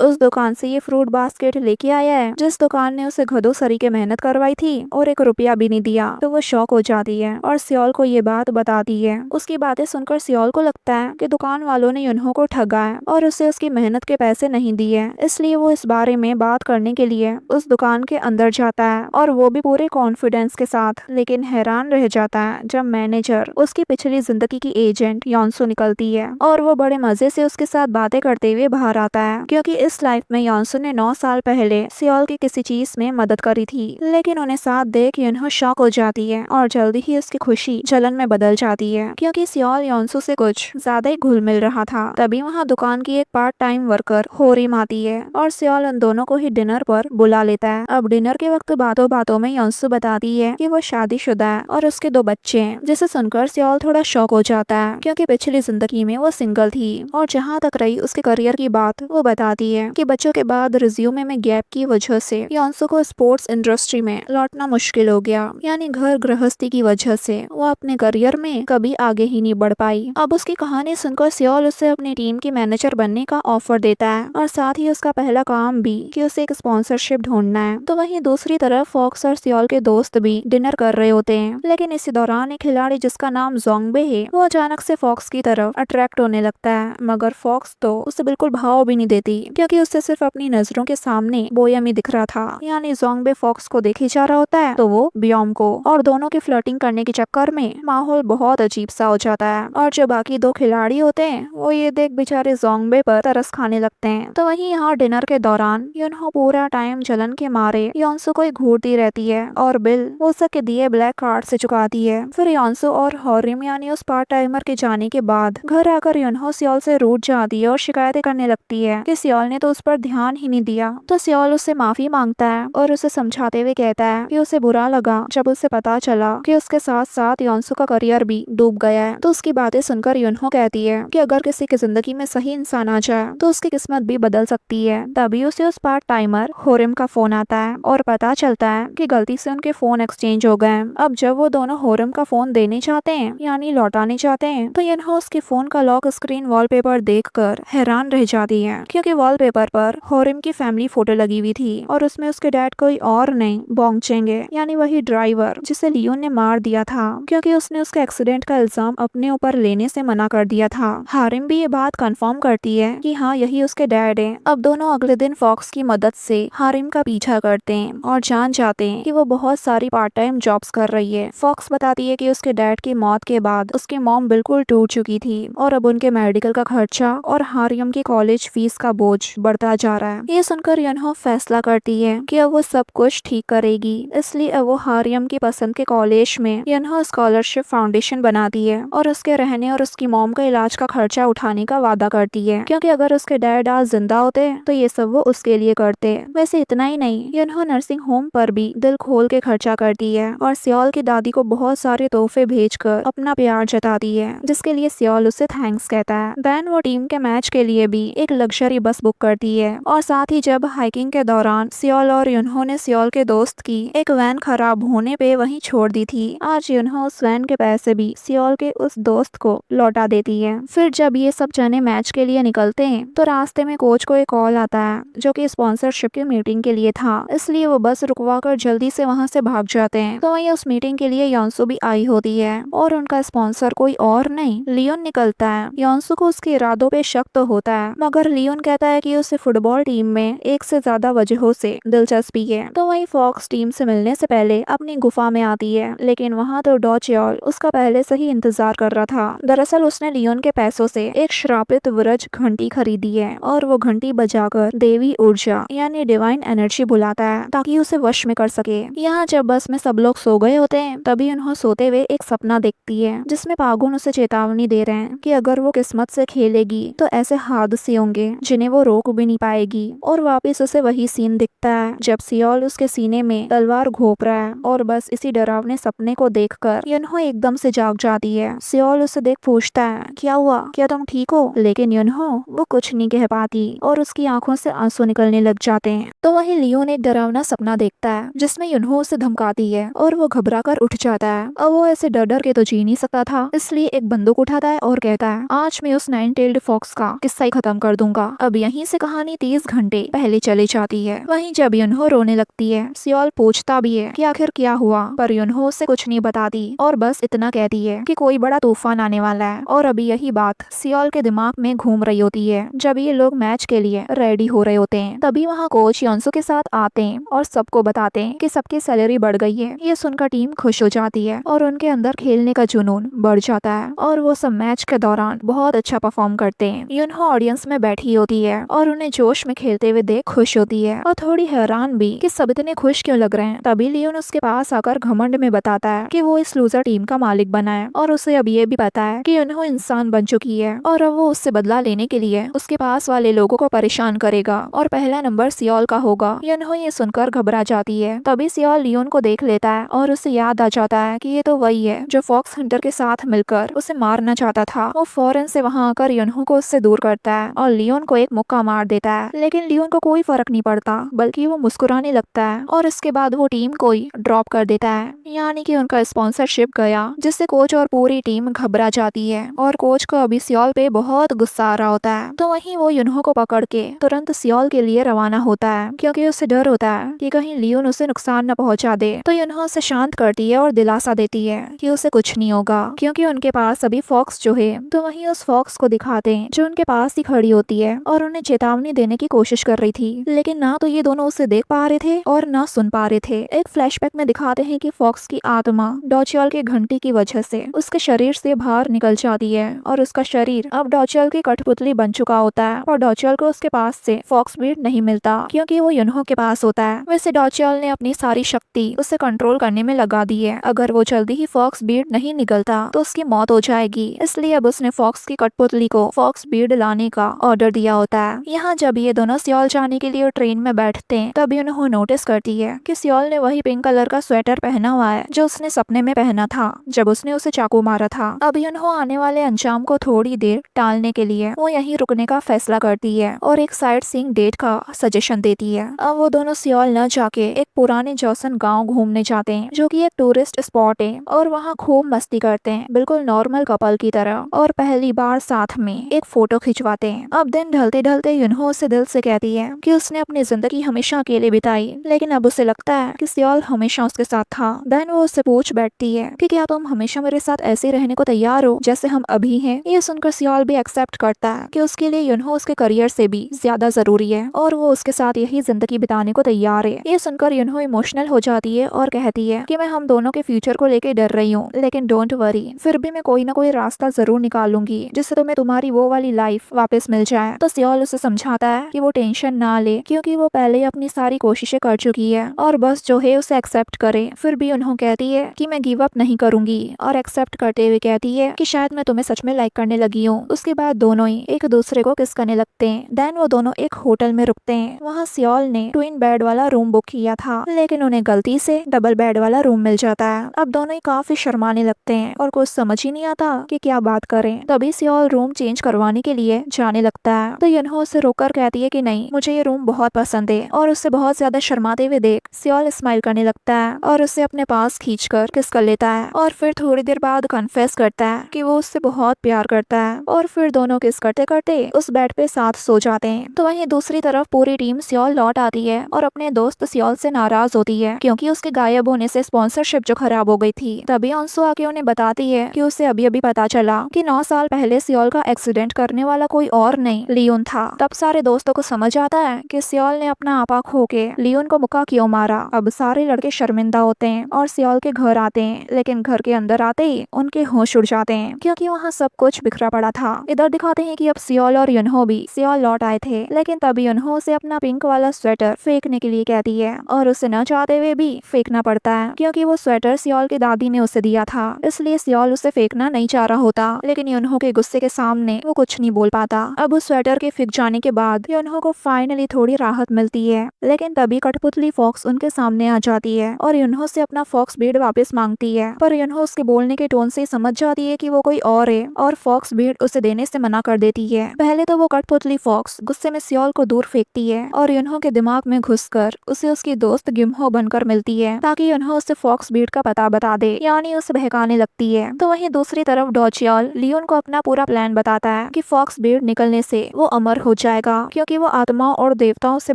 उस दुकान से ये फ्रूट बास्केट लेके आया है जिस दुकान ने उसे घदो सरी के मेहनत करवाई थी और 1 रुपया भी नहीं दिया, तो वो शॉक हो जाती है और सियोल को ये बात बताती है। उसकी बातें सुनकर सियोल को लगता है कि दुकान वालों ने युनहो को ठगा है और उसे उसकी मेहनत के पैसे नहीं दिए, इसलिए वो इस बारे में बात करने के लिए उस दुकान के अंदर जाता है और वो भी पूरे कॉन्फिडेंस के साथ। लेकिन हैरान रह जाता है जब मैनेजर उसकी पिछली जिंदगी की एजेंट योंसो निकलती है और वो बड़े मजे से उसके साथ बातें करते हुए बाहर आता है क्योंकि इस लाइफ में योंसो ने 9 साल पहले सियोल की किसी चीज में मदद करी थी। लेकिन उन्हें साथ देख युनहो शॉक हो जाती है और जल्दी ही उसकी खुशी जलन में बदल जाती है क्योंकि सियोल योंसो से कुछ ज्यादा ही घुल मिल रहा था। तभी वहाँ दुकान की एक पार्ट टाइम वर्कर होरिम आती है और सियोल उन दोनों को ही डिनर पर बुला लेता है। अब डिनर के वक्त बातों बातों में योंसो बताती है कि वो शादीशुदा है और उसके 2 बच्चे हैं, जिसे सुनकर सियोल थोड़ा शॉक हो जाता है क्योंकि पिछली जिंदगी में वो सिंगल थी। और जहाँ तक रही उसके करियर की बात, वो बताती है कि बच्चों के बाद रिज्यूमे में गैप की वजह से योंसो को स्पोर्ट्स इंडस्ट्री में लौटना मुश्किल हो गया, यानी घर गृहस्थी की वजह से वो अपने करियर में कभी आगे ही नहीं बढ़ पाई। अब उसकी कहानी सुनकर सियोल उसे अपनी टीम की मैनेजर बनने का ऑफर देता है और साथ ही उसका पहला काम भी कि उसे एक स्पॉन्सरशिप ढूंढना है। तो वहीं दूसरी तरफ फॉक्स और सियोल के दोस्त भी डिनर कर रहे होते हैं, लेकिन इसी दौरान एक खिलाड़ी जिसका नाम जोंगबे है वो अचानक से फॉक्स की तरफ अट्रैक्ट होने लगता है, मगर फॉक्स तो उसे बिल्कुल भाव भी नहीं देती क्योंकि उसे सिर्फ अपनी नजरों के सामने बोयम ही दिख रहा था। यानी जोंगबे फॉक्स को देखे जा रहा होता है तो वो ब्योम को, और दोनों के फ्लर्टिंग करने के चक्कर में माहौल बहुत अजीब सा हो जाता है और जो बाकी 2 खिलाड़ी होते हैं वो ये देख बेचारे जोंगबे पर तरस खाने लगते हैं। तो वहीं यहाँ डिनर के दौरान युनहो पूरा टाइम जलन के मारे योंसो को ही घूरती रहती है और बिल वूसक के दिए ब्लैक कार्ड से चुकाती है। फिर योंसो और होरिम यानी उस पार्ट टाइमर के जाने के बाद घर आकर युनहो सियोल से रूठ जाती है और शिकायतें करने लगती है कि सियोल ने तो उस पर ध्यान ही नहीं दिया। तो सियोल उससे माफी मांगता है और उसे समझाते हुए कहता है कि उसे बुरा लगा जब उसे पता चला कि उसके साथ साथ योंसो का करियर भी डूब गया है। तो उसकी बातें सुनकर युनहो कहती है कि अगर किसी की जिंदगी में सही इंसान आ जाए तो उसकी किस्मत भी बदल सकती है। तभी उसे उस पार्ट टाइमर होरिम का फोन आता है और पता चलता है कि गलती से उनके फोन एक्सचेंज हो गए। अब जब वो दोनों होरिम का फोन देने चाहते हैं यानी लौटाने चाहते हैं तो युनहो उसके फोन का लॉक स्क्रीन वॉलपेपर देखकर हैरान रह जाती है क्योंकि वॉलपेपर पर होरिम की फैमिली फोटो लगी हुई थी और उसमें उसके डैड कोई और नहीं बोंग चेंगे यानी वही ड्राइवर जिसे लियोन ने मार दिया था क्योंकि उसने उसके एक्सीडेंट का इल्जाम अपने ऊपर लेने से मना कर दिया था। हारिम भी ये बात कंफर्म करती है कि हाँ यही उसके डैड है। अब दोनों अगले दिन फॉक्स की मदद से हारिम का पीछा करते हैं और जान जाते हैं कि वो बहुत सारी पार्ट टाइम जॉब्स कर रही है। फॉक्स बताती है कि उसके डैड की मौत के बाद उसकी मॉम बिल्कुल टूट चुकी थी और अब उनके मेडिकल का खर्चा और हारिम की कॉलेज फीस का बोझ बढ़ता जा रहा है। ये सुनकर यनहो फैसला करती है कि अब वो सब कुछ ठीक करेगी, इसलिए अब वो हारिम की पसंद के कॉलेज में यनहो स्कॉलरशिप फाउंडेशन बनाती है और उसके रहने और उसकी मॉम का इलाज का खर्चा उठाने का वादा करती है क्योंकि अगर उसके डैड आज जिंदा होते तो ये सब वो उसके लिए करते। वैसे इतना ही नहीं, यनहो नर्सिंग होम पर भी दिल खोल के खर्चा करती है और सियोल की दादी को बहुत सारे तोहफे भेजकर अपना प्यार जताती है जिसके लिए सियोल उसे थैंक्स कहता है। देन वो टीम के मैच के लिए भी एक लग्जरी बस बुक करती है और साथ ही जब हाइकिंग के दौरान सियोल और युनहो ने सियोल के दोस्त की एक वैन खराब होने पे वहीं छोड़ दी थी, आज युनहो उस वैन के पैसे भी सियोल के उस दोस्त को लौटा देती है। फिर जब ये सब जने मैच के लिए निकलते हैं तो रास्ते में कोच को एक कॉल आता है जो कि स्पॉन्सरशिप की मीटिंग के लिए था, इसलिए वो बस रुकवा कर जल्दी से वहाँ से भाग जाते हैं। तो वहीं उस मीटिंग के लिए योंसू भी आई होती है और उनका स्पॉन्सर कोई और नहीं लियोन निकलता है। योंसू को उसके इरादों पे शक तो होता है मगर लियोन कहता है कि उसे फुटबॉल टीम में एक से ज्यादा वजहों से दिलचस्पी है। तो वहीं फॉक्स टीम से मिलने से पहले अपनी गुफा में आती है लेकिन वहाँ तो डॉचियोल उसका पहले से ही इंतजार कर रहा था। दरअसल उसने लियोन के पैसों से एक श्रापित विरज घंटी खरीदी है और वो घंटी बजाकर देवी ऊर्जा यानी डिवाइन एनर्जी बुलाता है ताकि उसे वश में कर सके। यहाँ जब बस में सब लोग सो गए होते हैं तभी उन्हें सोते हुए एक सपना देखती है जिसमें पागुन उसे चेतावनी दे रहे हैं कि अगर वो किस्मत से खेलेगी तो ऐसे हादसे होंगे जिन्हें वो रोक भी नहीं पाएगी। और वापस उसे वही सीन दिखता है जब सियोल उसके सीने में तलवार घोंप रहा है और बस इसी डरावने सपने को देखकर युनहो एकदम से जाग जाती है। सियोल उसे देख पूछता है क्या हुआ, क्या तुम ठीक हो? लेकिन युनहो वो कुछ नहीं कह पाती और उसकी आंखों से आंसू निकलने लग जाते हैं। तो वहीं लियोन एक डरावना सपना देखता है जिसमें युनहो उसे धमकाती है और वो घबरा कर उठ जाता है। अब वो ऐसे डर डर के तो जी नहीं सकता था, इसलिए एक बंदूक उठाता है और कहता है आज मैं उस 9-टेल्ड फॉक्स का किस्सा ही खत्म कर दूंगा। अब यहीं से कहानी 30 घंटे पहले चली जाती है। वहीं जब युनहो रोने लगती है सियोल पूछता भी है कि आखिर क्या हुआ, पर युनहो उसे कुछ नहीं बताती और बस इतना कहती है कि कोई बड़ा तूफान आने वाला है। और अभी यही बात सियोल के दिमाग में घूम रही होती है जब ये लोग मैच के लिए रेडी हो रहे होते हैं। तभी वहाँ कोच योंसू के साथ आते हैं और सबको बताते हैं कि सबकी सैलरी बढ़ गई है। ये सुनकर टीम खुश हो जाती है और उनके अंदर खेलने का जुनून बढ़ जाता है और वो सब मैच के दौरान बहुत अच्छा परफॉर्म करते हैं। युनहो ऑडियंस में बैठी होती है और उन्हें जोश में खेलते हुए देख खुश होती है और थोड़ी हैरान भी कि सब इतने खुश क्यों लग रहे हैं। तभी लियोन उसके पास आकर घमंड में बताता है कि वो इस लूजर टीम का मालिक बना है और उसे अब ये भी पता है कि युनहो इंसान बन चुकी है और अब वो उससे बदला लेने के लिए उसके पास वाले लोगों को परेशान करेगा और पहला नंबर सियोल का होगा। युनहो ये सुनकर घबरा जाती है। तभी सियोल लियोन को देख लेता है और उसे याद आ जाता है कि ये तो वही है जो फॉक्स हंटर के साथ मिलकर उसे मारना चाहता था। वो फौरन से वहाँ आकर युनहो को उससे दूर करता है और लियोन को एक मुक्का मार देता है, लेकिन लियोन को कोई फर्क नहीं पड़ता बल्कि वो मुस्कुराने लगता है और इसके बाद वो टीम को ही ड्रॉप कर देता है, यानी कि उनका स्पॉन्सरशिप गया, जिससे कोच और पूरी टीम घबरा जाती है और कोच को अभी सियोल पे बहुत गुस्सा आ रहा होता है। तो वहीं वो युनहो को पकड़ के तुरंत सियोल के लिए रवाना होता है क्योंकि उसे डर होता है कि कहीं लियोन उसे नुकसान न पहुंचा दे। तो युनहो उसे शांत करती है और दिलासा देती है कि उसे कुछ नहीं होगा क्योंकि उनके पास अभी फॉक्स जो है। तो वहीं उस फॉक्स को दिखाते हैं जो उनके पास ही खड़ी होती है और उन्हें चेतावनी देने की कोशिश कर रही थी, लेकिन ना तो ये दोनों उसे देख पा रहे थे और ना सुन पा रहे थे। एक फ्लैशबैक में दिखाते हैं कि फॉक्स की आत्मा डॉचियोल के घंटी की वजह से उसके शरीर से बाहर निकल जाती है और उसका शरीर अब डॉचियोल की कठपुतली बन चुका होता है और डॉचियोल को उसके पास से फॉक्स बीट नहीं मिलता क्योंकि वो युनहो के पास होता है। वैसे डॉचियोल ने अपनी सारी शक्ति उसे कंट्रोल करने में लगा दी है। अगर वो जल्दी ही फॉक्स बीट नहीं निकलता तो उसकी मौत हो जाएगी, इसलिए अब उसने फॉक्स की कठपुतली को फॉक्स बीट लाने का ऑर्डर दिया होता है। यहाँ जब ये दोनों सियोल जाने के लिए ट्रेन में बैठते हैं तभी उन्हें नोटिस करती है कि सियोल ने वही पिंक कलर का स्वेटर पहना हुआ है जो उसने सपने में पहना था जब उसने उसे चाकू मारा था। अब उन्हें आने वाले अंजाम को थोड़ी देर टालने के लिए वो यहीं रुकने का फैसला करती है और एक साइट सीइंग डेट का सजेशन देती है। अब वो दोनों सियोल न जाके एक पुराने जॉसन गांव घूमने जाते हैं जो कि एक टूरिस्ट स्पॉट है और वहाँ खूब मस्ती करते हैं बिल्कुल नॉर्मल कपल की तरह और पहली बार साथ में एक फोटो खिंचवाते लगते हैं। अब दिन ढलते ढलते युनहो उसे दिल से कहती है कि उसने अपनी जिंदगी हमेशा अकेले बिताई, लेकिन अब उसे लगता है कि सियोल हमेशा उसके साथ था। देन वो उससे पूछ बैठती है कि क्या तुम हमेशा मेरे साथ ऐसे रहने को तैयार हो जैसे हम अभी हैं। ये सुनकर सियोल भी एक्सेप्ट करता है कि उसके लिए युनहो उसके करियर से भी ज्यादा जरूरी है और वो उसके साथ यही जिंदगी बिताने को तैयार है। ये सुनकर युनहो इमोशनल हो जाती है और कहती है कि मैं हम दोनों के फ्यूचर को लेके डर रही हूँ, लेकिन डोंट वरी, फिर भी मैं कोई ना कोई रास्ता जरूर निकालूंगी जिससे तुम्हें तुम्हारी वो वाली लाइफ वापस मिल जाए। तो सियोल उसे समझाता है कि वो टेंशन ना ले क्योंकि वो पहले अपनी सारी कोशिशें कर चुकी है और बस जो है उसे एक्सेप्ट करे। फिर भी उन्होंने कहती है कि मैं गिव अप नहीं करूंगी और एक्सेप्ट करते हुए कहती है कि शायद मैं तुम्हें सच में लाइक करने लगी हूँ। उसके बाद दोनों ही एक दूसरे को किस करने लगते हैं। देन वो दोनों एक होटल में रुकते हैं। वहाँ सियोल ने ट्विन बेड वाला रूम बुक किया था, लेकिन उन्हें गलती से डबल बेड वाला रूम मिल जाता है। अब दोनों ही काफी शर्माने लगते हैं और कुछ समझ ही नहीं आता कि क्या बात करें। तभी सियोल रूम चेंज करवाने के लिए जाने लगता है तो युनहो उसे रोककर कहती है कि नहीं, मुझे ये रूम बहुत पसंद है। और उससे बहुत ज्यादा शर्माते हुए देख सियोल स्माइल करने लगता है और उसे अपने पास खींचकर किस कर लेता है और फिर थोड़ी देर बाद कन्फेस करता है कि वो उससे बहुत प्यार करता है और फिर दोनों किस करते करते उस बेड पे साथ सो जाते हैं। तो वहीं दूसरी तरफ पूरी टीम सियोल लौट आती है और अपने दोस्त सियोल से नाराज होती है क्योंकि उसके गायब होने से स्पॉन्सरशिप जो खराब हो गई थी। तभी अंसु आके उन्हें बताती है कि उसे अभी अभी पता चला कि 9 साल पहले सियोल का एक्सीडेंट करने वाला कोई और नहीं लियोन था। तब सारे दोस्तों को समझ आता है कि सियोल ने अपना आपा खो के लियोन को मुक्का क्यों मारा। अब सारे लड़के शर्मिंदा होते हैं और सियोल के घर आते हैं, लेकिन घर के अंदर आते ही उनके होश उड़ जाते हैं क्योंकि वहाँ सब कुछ बिखरा पड़ा था। इधर दिखाते हैं कि अब सियोल और युनहो भी सियोल लौट आए थे, लेकिन तभी युनहो उसे अपना पिंक वाला स्वेटर फेंकने के लिए कहती है और उसे न चाहते हुए भी फेंकना पड़ता है क्योंकि वो स्वेटर सियोल की दादी ने उसे दिया था, इसलिए सियोल उसे फेंकना नहीं चाह रहा होता। लेकिन युनहो के गुस्से के सामने वो कुछ नहीं बोल पाता। अब उस स्वेटर के फेंक जाने के बाद युनहो को फाइनली थोड़ी राहत मिलती है, लेकिन तभी कठपुतली फॉक्स उनके सामने आ जाती है और युनहो से अपना फॉक्स बीड वापस मांगती है। पर युनहो उसके बोलने के टोन से समझ जाती है कि वो कोई और है और फॉक्स बीड उसे देने से मना कर देती है। पहले तो वो कठपुतली फॉक्स गुस्से में सियोल को दूर फेंकती है और युनहो के दिमाग में घुसकर उसे उसकी दोस्त गिम्हो बनकर मिलती है ताकि युनहो उसे फॉक्स बीड का पता बता दे, यानी उसे बहकाने लगती है। तो वहीं दूसरी तरफ डॉचियल लियोन को अपना पूरा प्लान बताता है कि फॉक्स बीड निकलने से वो अमर हो जाएगा क्योंकि वो आत्माओं और देवताओं से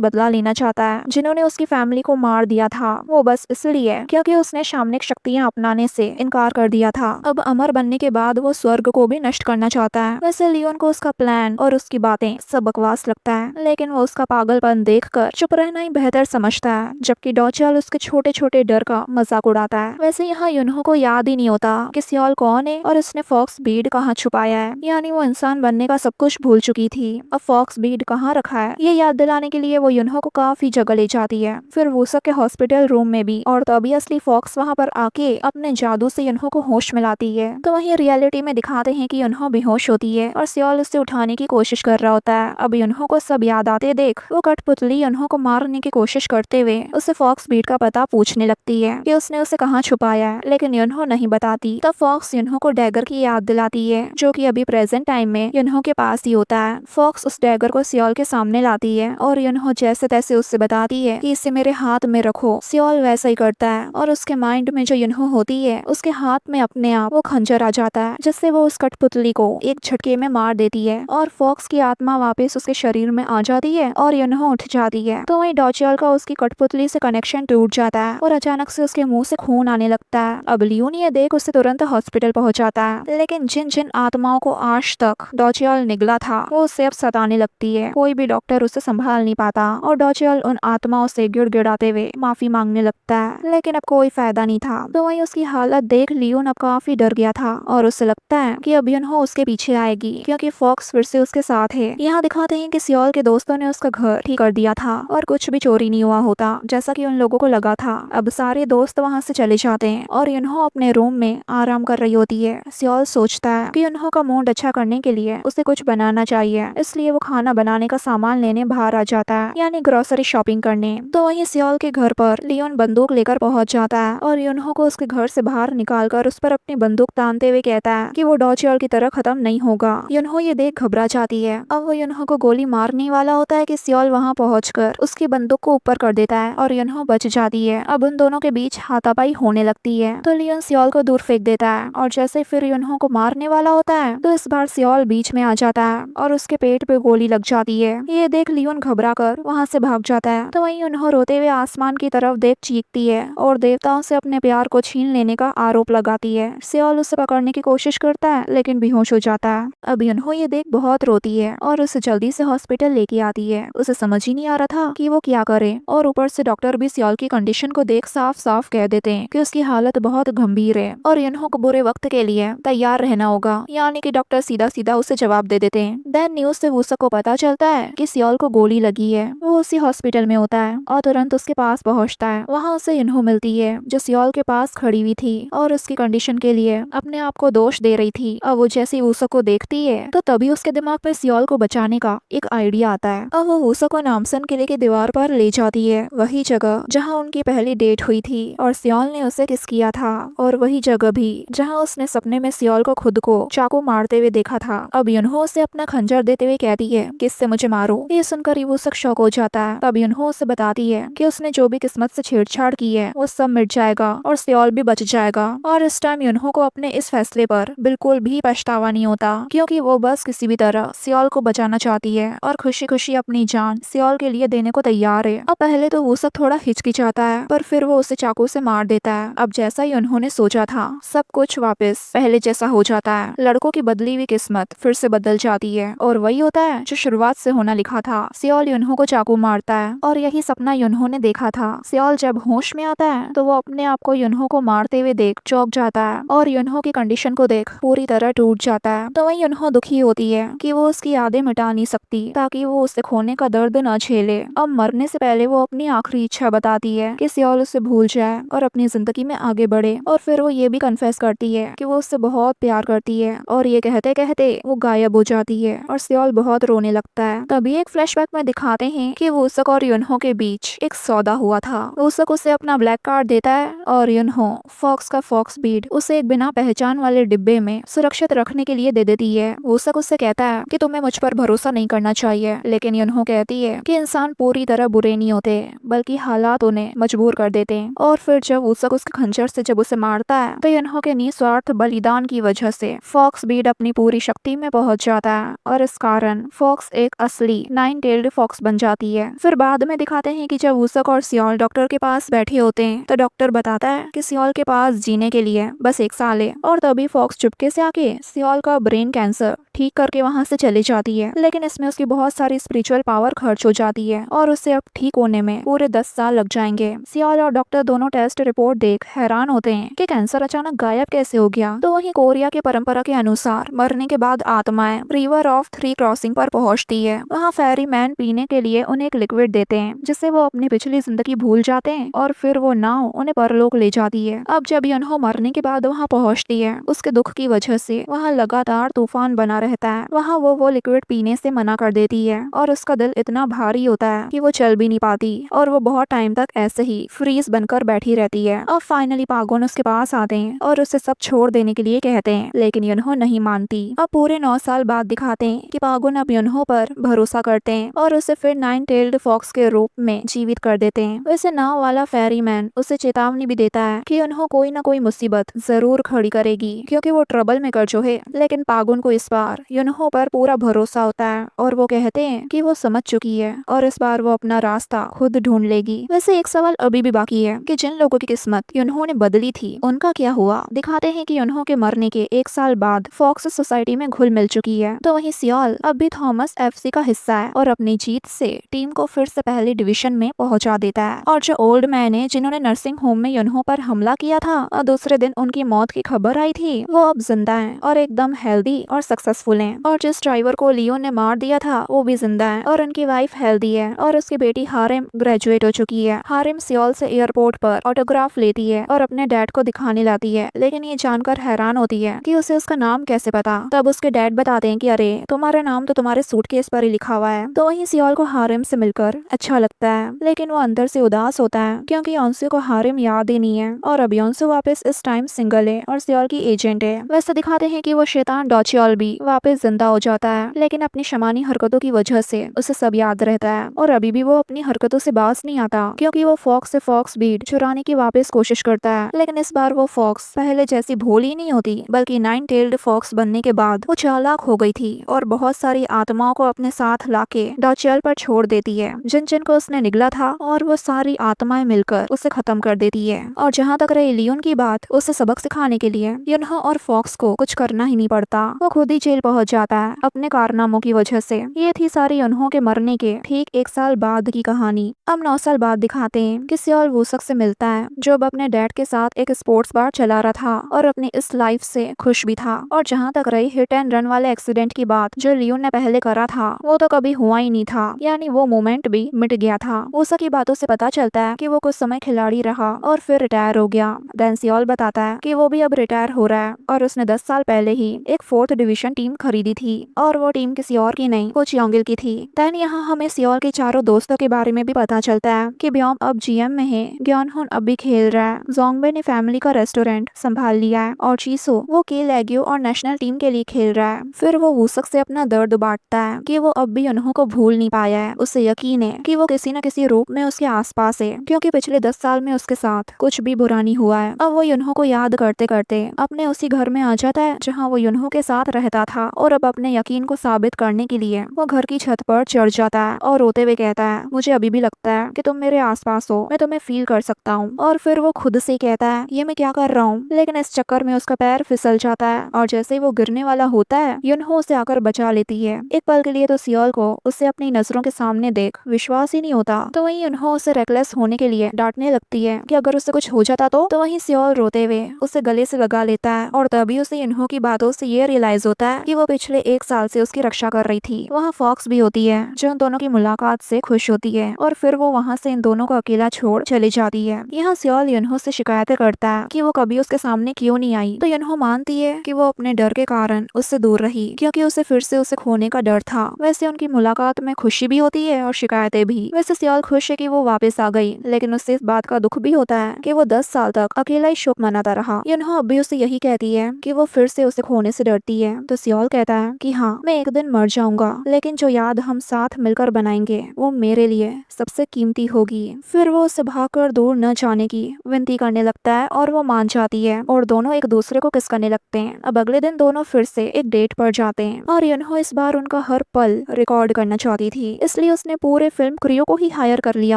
बदला लेना चाहता है जिन्होंने उसकी फैमिली को मार दिया था। वो बस इसलिए क्योंकि उसने शामनिक शक्तियाँ अपनाने से इनकार कर दिया था। अब अमर बनने के बाद वो स्वर्ग को भी नष्ट करना चाहता है। वैसे लियोन को उसका प्लान और उसकी बातें सब बकवास लगता है, लेकिन वो उसका पागलपन देखकर चुप रहना ही बेहतर समझता है, जबकि डॉचियल उसके छोटे छोटे डर का मजाक उड़ाता है। वैसे यहाँ युनहो को याद ही नहीं होता कि सियोल कौन है और उसने फॉक्स बीड कहाँ छुपाया है, यानी वो इंसान बनने का सब कुछ भूल चुकी थी। अब फॉक्स बीड कहाँ रखा है ये याद दिलाने के लिए वो युनहो को काफी जगह ले जाती है, फिर वूसक के हॉस्पिटल रूम में भी, और तभी असली फॉक्स वहाँ पर आके अपने जादू से युनहो को होश मिलाती है। तो वहीं रियलिटी में दिखाते हैं कि युनहो बेहोश होती है और सियोल उसे उठाने की कोशिश कर रहा होता है। अब युनहो को सब याद आते देख वो कठपुतली युनहो को मारने की कोशिश करते हुए उसे फॉक्स बीड का पता पूछने लगती है कि उसने उसे कहाँ छुपाया है, लेकिन युनहो नहीं बताती। तब फॉक्स युनहो को डैगर की याद दिलाती है जो कि अभी प्रेजेंट टाइम में युनहो के पास ही होता है। फॉक्स उस डैगर को सियोल के सामने लाती है और युनहो जैसे तैसे उससे बताती है कि इसे मेरे हाथ में रखो। सियोल वैसा ही करता है और उसके माइंड में जो युनहो होती है उसके हाथ में अपने आप वो खंजर आ जाता है जिससे वो उस कठपुतली को एक झटके में मार देती है और फॉक्स की आत्मा वापस उसके शरीर में आ जाती है और युनहो उठ जाती है। तो वहीं डॉचियल का उसकी कठपुतली से कनेक्शन टूट जाता है और अचानक से उसके मुंह से खून आने लगता है। अब लियोन ये देख उसे तुरंत हॉस्पिटल पहुंचाता है, लेकिन जिन जिन आत्माओं को आज तक डॉचियल निगला था वो उसे अब सताने लगती है। कोई भी डॉक्टर उसे संभाल नहीं पाता और डॉचियल उन आत्माओं से गिड़गिड़ाते हुए माफी मांगने लगता है, लेकिन अब कोई फायदा नहीं था। तो वहीं उसकी हालत देख लियोन अब काफी डर गया था और उसे लगता है कि अब युनहो उसके पीछे आएगी क्योंकि फॉक्स फिर से उसके साथ है। यहाँ दिखाते हैं कि सियोल के दोस्तों ने उसका घर ठीक कर दिया था और कुछ भी चोरी नहीं हुआ होता जैसा कि उन लोगों को लगा था। अब सारे दोस्त वहाँ से चले जाते हैं और युनहो अपने रूम में आराम कर रही होती है। सियोल सोचता है कि युनहो का मूड अच्छा करने के लिए उसे कुछ बनाना चाहिए, इसलिए वो खाना बनाने का सामान लेने बाहर आ जाता है, यानी ग्रोसरी शॉपिंग करने। तो वहीं सियोल के घर पर लियोन बंदूक लेकर पहुंच जाता है और युनहो को उसके घर से बाहर निकालकर उस पर अपनी बंदूक तानते हुए कहता है कि वो डॉचियल की तरह खत्म नहीं होगा। युनहो ये देख घबरा जाती है। अब वो युनहो को गोली मारने वाला होता है कि सियोल वहाँ पहुंचकर उसकी बंदूक को ऊपर कर देता है और युनहो बच जाती है। अब उन दोनों के बीच हाथापाई होने लगती है तो लियोन सियोल को दूर फेंक देता है और जैसे फिर युनहो को मारने वाला होता है तो इस बार सियोल बीच में आ जाता है है और उसके पेट पे गोली लग जाती है। ये देख लियोन घबरा कर वहाँ से भाग जाता है। तो वहीं उन्हों रोते हुए आसमान की तरफ देख चीखती है और देवताओं से अपने प्यार को छीन लेने का आरोप लगाती है। सियोल उसे पकड़ने की कोशिश करता है लेकिन बेहोश हो जाता है। अब युनहो ये देख बहुत रोती है और उसे जल्दी से हॉस्पिटल लेके आती है। उसे समझ ही नहीं आ रहा था कि वो क्या करे और ऊपर से डॉक्टर भी सियोल की कंडीशन को देख साफ साफ कह देते हैं कि उसकी हालत बहुत गंभीर है और युनहो को बुरे वक्त के लिए तैयार रहना होगा। यानी कि डॉक्टर सीधा सीधा उसे जवाब दे देते हैं। देन न्यूज से वूसक को पता चलता है कि सियोल को गोली लगी है। वो उसी हॉस्पिटल में होता है और तुरंत उसके पास पहुंचता है। वहाँ उसे युनहो मिलती है जो सियोल के पास खड़ी हुई थी और उसकी कंडीशन के लिए अपने आप को दोष दे रही थी। अब वो जैसे वूसक को देखती है तो तभी उसके दिमाग में सियोल को बचाने का एक आइडिया आता है। अब वो वूसक को नामसन किले की दीवार पर ले जाती है, वही जगह जहाँ उनकी पहली डेट हुई थी और सियोल ने उसे किस किया था और वही जगह भी जहाँ उसने सपने में सियोल को खुद को चाकू मारते हुए देखा था। अब युनहो उसे अपना खंजर देते हुए कहती है कि इससे मुझे मारो। ये सुनकर वूसक शॉक हो जाता है। तब युनहो उसे बताती है कि उसने जो भी किस्मत से छेड़छाड़ की है वो सब मिट जाएगा और सियोल भी बच जाएगा। और इस टाइम युनहो को अपने इस फैसले पर बिल्कुल भी पछतावा नहीं होता क्योंकि वो बस किसी भी तरह सियोल को बचाना चाहती है और खुशी खुशी अपनी जान सियोल के लिए देने को तैयार है। अब पहले तो वूसक थोड़ा हिचकिचाता है पर फिर वो उसे चाकू से मार देता है। अब जैसा ही उन्होंने सोचा था सब कुछ वापस पहले जैसा हो जाता है। लड़कों की बदली हुई किस्मत फिर से बदल जाती है और वही होता है जो शुरुआत से होना लिखा था। सियोल युनहो को चाकू मारता है और यही सपना युनहो ने देखा था। सियोल जब होश में आता है तो वो अपने आप को युनहो को मारते हुए देख चौंक जाता है और युनहो की कंडीशन को देख पूरी तरह टूट जाता है। तो वही युनहो दुखी होती है कि वो उसकी यादें मिटा नहीं सकती ताकि वो उसे खोने का दर्द न झेले। अब मरने से पहले वो अपनी आखिरी इच्छा बताती है कि सियोल उसे भूल जाए और अपनी जिंदगी में आगे बढ़े। और फिर वो ये भी कन्फेस करती है कि वो उससे बहुत प्यार करती है और ये कहते कहते वो गायब हो जाती है और सियोल बहुत रोने लगता है। तभी एक फ्लैशबैक में दिखाते हैं कि वूसक और युनहो के बीच एक सौदा हुआ था। वूसक उसे अपना ब्लैक कार्ड देता है और युनहो फॉक्स का फॉक्स बीड उसे एक बिना पहचान वाले डिब्बे में सुरक्षित रखने के लिए दे देती है। वूसक उससे कहता है कि तुम्हें मुझ पर भरोसा नहीं करना चाहिए, लेकिन युनहो कहती है कि इंसान पूरी तरह बुरे नहीं होते बल्कि हालात उन्हें मजबूर कर देते हैं। और फिर जब वूसक उसके खंजर से जब उसे मारता है तो युनहो के निस्वार्थ बलिदान की वजह से फॉक्स बीड अपनी पूरी शक्ति में पहुंच जाता है और इस कारण फॉक्स एक असली 9-टेल्ड फॉक्स बन जाती है। फिर बाद में दिखाते हैं कि जब वूसक और सियोल डॉक्टर के पास बैठे होते हैं तो डॉक्टर बताता है कि सियोल के पास जीने के लिए बस 1 साल है। और तभी फॉक्स चुपके से आके सियोल का ब्रेन कैंसर ठीक करके वहाँ से चली जाती है। लेकिन इसमें उसकी बहुत सारी स्पिरिचुअल पावर खर्च हो जाती है और उसे अब ठीक होने में पूरे 10 साल लग जाएंगे। सियोल और डॉक्टर दोनों टेस्ट रिपोर्ट देख हैरान होते हैं कि कैंसर अचानक गायब कैसे हो गया। तो वहीं कोरिया के परंपरा के अनुसार मरने के बाद आत्माएं रिवर ऑफ 3 क्रॉसिंग पर पहुंचती है। वहाँ फेरी मैन पीने के लिए उन्हें एक लिक्विड देते हैं जिससे वो अपनी पिछली जिंदगी भूल जाते हैं और फिर वो नाव उन्हें परलोक ले जाती है। अब जब युनहो मरने के बाद वहाँ पहुँचती है उसके दुख की वजह से वहाँ लगातार तूफान बना रहता है। वहाँ वो लिक्विड पीने से मना कर देती है और उसका दिल इतना भारी होता है कि वो चल भी नहीं पाती और वो बहुत टाइम तक ऐसे ही फ्रीज बनकर बैठी रहती है। अब फाइनली पागोन उसके पास आते हैं और उसे सब छोड़ देने के लिए कहते हैं, लेकिन युनहो नहीं मानती। अब पूरे 9 साल बाद दिखाते हैं कि पागोन अब युनहो पर भरोसा करते हैं और उसे फिर 9-टेल्ड फॉक्स के रूप में जीवित कर देते हैं। वैसे नाव वाला फेरी मैन उसे चेतावनी भी देता है कि युनहो कोई ना कोई मुसीबत जरूर खड़ी करेगी क्योंकि वो ट्रबल में कर जो है। लेकिन पागोन को इस बार युनहो पर पूरा भरोसा होता है और वो कहते हैं कि वो समझ चुकी है और इस बार वो अपना रास्ता खुद ढूंढ लेगी। वैसे एक सवाल अभी भी बाकी है कि जिन लोगों की किस्मत युनहो ने बदली थी उनका क्या हुआ। दिखाते हैं कि युनहो के मरने के 1 साल बाद फॉक्स सोसाइटी में घुल मिल चुकी है। तो वहीं सियोल अब भी थॉमस FC का हिस्सा है और अपनी जीत से टीम को फिर से पहली डिवीजन में पहुंचा देता है। और जो ओल्ड मैन है जिन्होंने नर्सिंग होम में युनहो पर हमला किया था और दूसरे दिन उनकी मौत की खबर आई थी, वो अब जिंदा है और एकदम हेल्दी और सक्सेसफुल है। और जिस ड्राइवर को लियो ने मार दिया था वो भी जिंदा है और उनकी वाइफ हेल्दी है और उसकी बेटी हारिम ग्रेजुएट हो चुकी है। हारिम सियोल से एयरपोर्ट पर ऑटोग्राफ लेती है और अपने डैड को दिखाने लाती है, लेकिन ये जानकर हैरान होती है कि उसे उसका नाम कैसे पता। तब उसके डैड बताते हैं कि अरे तुम्हारा नाम तो तुम्हारे सूटकेस पर ही लिखा हुआ है। तो वहीं सियोल को हारिम से मिलकर अच्छा लगता है, लेकिन वो अंदर से उदास होता है क्योंकि योंसू को हारिम याद ही नहीं है और अब योंसू वापस इस टाइम सिंगल है और सियोल की एजेंट है। वैसे दिखाते हैं कि वो शैतान डॉचियोल भी वापस जिंदा हो जाता है, लेकिन अपनी शमानी हरकतों की वजह से उसे सब याद रहता है और अभी भी वो अपनी हरकतों से बाज नहीं आता, क्योंकि वो फॉक्स से फॉक्स बीट चुराने की वापस कोशिश करता है। लेकिन इस बार वो फॉक्स पहले जैसी भोली नहीं होती, बल्कि 9 टेल्ड फॉक्स बनने के बाद वो चालाक हो गई थी और बहुत सारी आत्माओं को अपने साथ लाके डॉचेल पर छोड़ देती है, जिन जिन को उसने निगला था, और वो सारी आत्माएं मिलकर उसे खत्म कर देती है। और जहाँ तक रही लियोन की बात, उसे सबक सिखाने के लिए युनहो और फॉक्स को कुछ करना ही नहीं पड़ता, वो खुद ही जेल पहुंच जाता है अपने कारनामों की वजह से। ये थी सारी युनहो के मरने के ठीक 1 साल बाद की कहानी। अब 9 साल बाद दिखाते हैं कि सियोल वूसक से मिलता है, जो अब अपने डैड के साथ एक स्पोर्ट्स बार चला रहा था और अपनी इस लाइफ से खुश भी था। और जहाँ तक रही हिट एंड रन वाले एक्सीडेंट की बात, जो लियोन ने पहले करा था वो तो कभी हुआ ही नहीं था, यानी वो मोमेंट भी मिट गया था। वूसक की बातों से पता चलता है कि वो कुछ समय खिलाड़ी रहा और फिर रिटायर हो गया। देन सियोल बताता है कि वो भी अब रिटायर हो रहा है और उसने 10 साल पहले ही एक 4th डिवीजन टीम खरीदी थी और वो टीम किसी और की नहीं, कोच योंगिल की थी। देन यहाँ हमें सियोल के चारों दोस्तों के बारे में भी पता चलता है कि ब्योम अब जीएम में है, ग्योनहुन अब भी खेल रहा है, जोंगबे ने फैमिली का रेस्टोरेंट संभाल लिया है और चीसो वो के लेग्यो और नेशनल टीम के लिए खेल रहा है। फिर वो वूसक से अपना दर्द बांटता है कि वो अब भी युनहो को भूल नहीं पाया है। उसे यकीन है कि वो किसी न किसी रूप में उसके आसपास है, क्योंकि पिछले 10 साल में उसके साथ कुछ भी बुरा नहीं हुआ है। अब वो युनहो को याद करते करते अपने उसी घर में आ जाता है जहाँ वो युनहो के साथ रहता था, और अब अपने यकीन को साबित करने के लिए वो घर की छत पर चढ़ जाता है और रोते हुए कहता है, मुझे अभी भी लगता है कि तुम मेरे आसपास हो, मैं तुम्हें फील कर सकता हूँ। और फिर वो खुद से कहता है, ये मैं क्या कर रहा हूँ, लेकिन इस चक्कर में उसका पैर फिसल जाता है और जैसे ही वो गिरने वाला होता है, युनहो उसे आकर बचा लेती है। एक पल के लिए तो सियोल को उसे अपनी नजरों के सामने देख विश्वास ही नहीं होता, तो वहीं युनहो उसे रेकलेस होने के लिए डांटने लगती है कि अगर उसे कुछ हो जाता तो वहीं सियोल रोते हुए उसे गले से लगा लेता है और तभी उसे युनहो की बातों से ये रियलाइज होता है कि वो पिछले 1 साल से उसकी रक्षा कर रही थी। वहाँ फॉक्स भी होती है जो उन दोनों की मुलाकात से खुश होती है और फिर वो वहाँ से इन दोनों को अकेला छोड़ चली जाती है। यहाँ सियोल युनहो से शिकायतें करता है कि वो कभी उसके सामने क्यों नहीं आई, तो युनहो मानती है कि वो अपने डर के कारण उससे दूर रही, क्योंकि उसे फिर से उसे खोने का डर था। वैसे उनकी मुलाकात में खुशी भी होती है और शिकायतें भी। वैसे सियोल खुश है कि वो वापस आ गई, लेकिन उससे इस बात का दुख भी होता है कि वो 10 साल तक अकेला ही शोक मनाता रहा। युनहो अब भी उसे यही कहती है कि वो फिर से उसे खोने से डरती है, तो सियोल कहता है कि हाँ, मैं एक दिन मर जाऊंगा, लेकिन जो याद हम साथ मिलकर बनाएंगे वो मेरे लिए सबसे कीमती होगी। फिर वो उसे भागकर दूर न जाने की विनती करने लगता है और वो मान जाती है और दोनों एक दूसरे को किस करने लगते हैं। अब अगले दिन दोनों फिर से एक डेट पर जाते हैं और युनहो इस बार उनका हर पल रिकॉर्ड करना चाहती थी, इसलिए उसने पूरे फिल्म क्रू को ही हायर कर लिया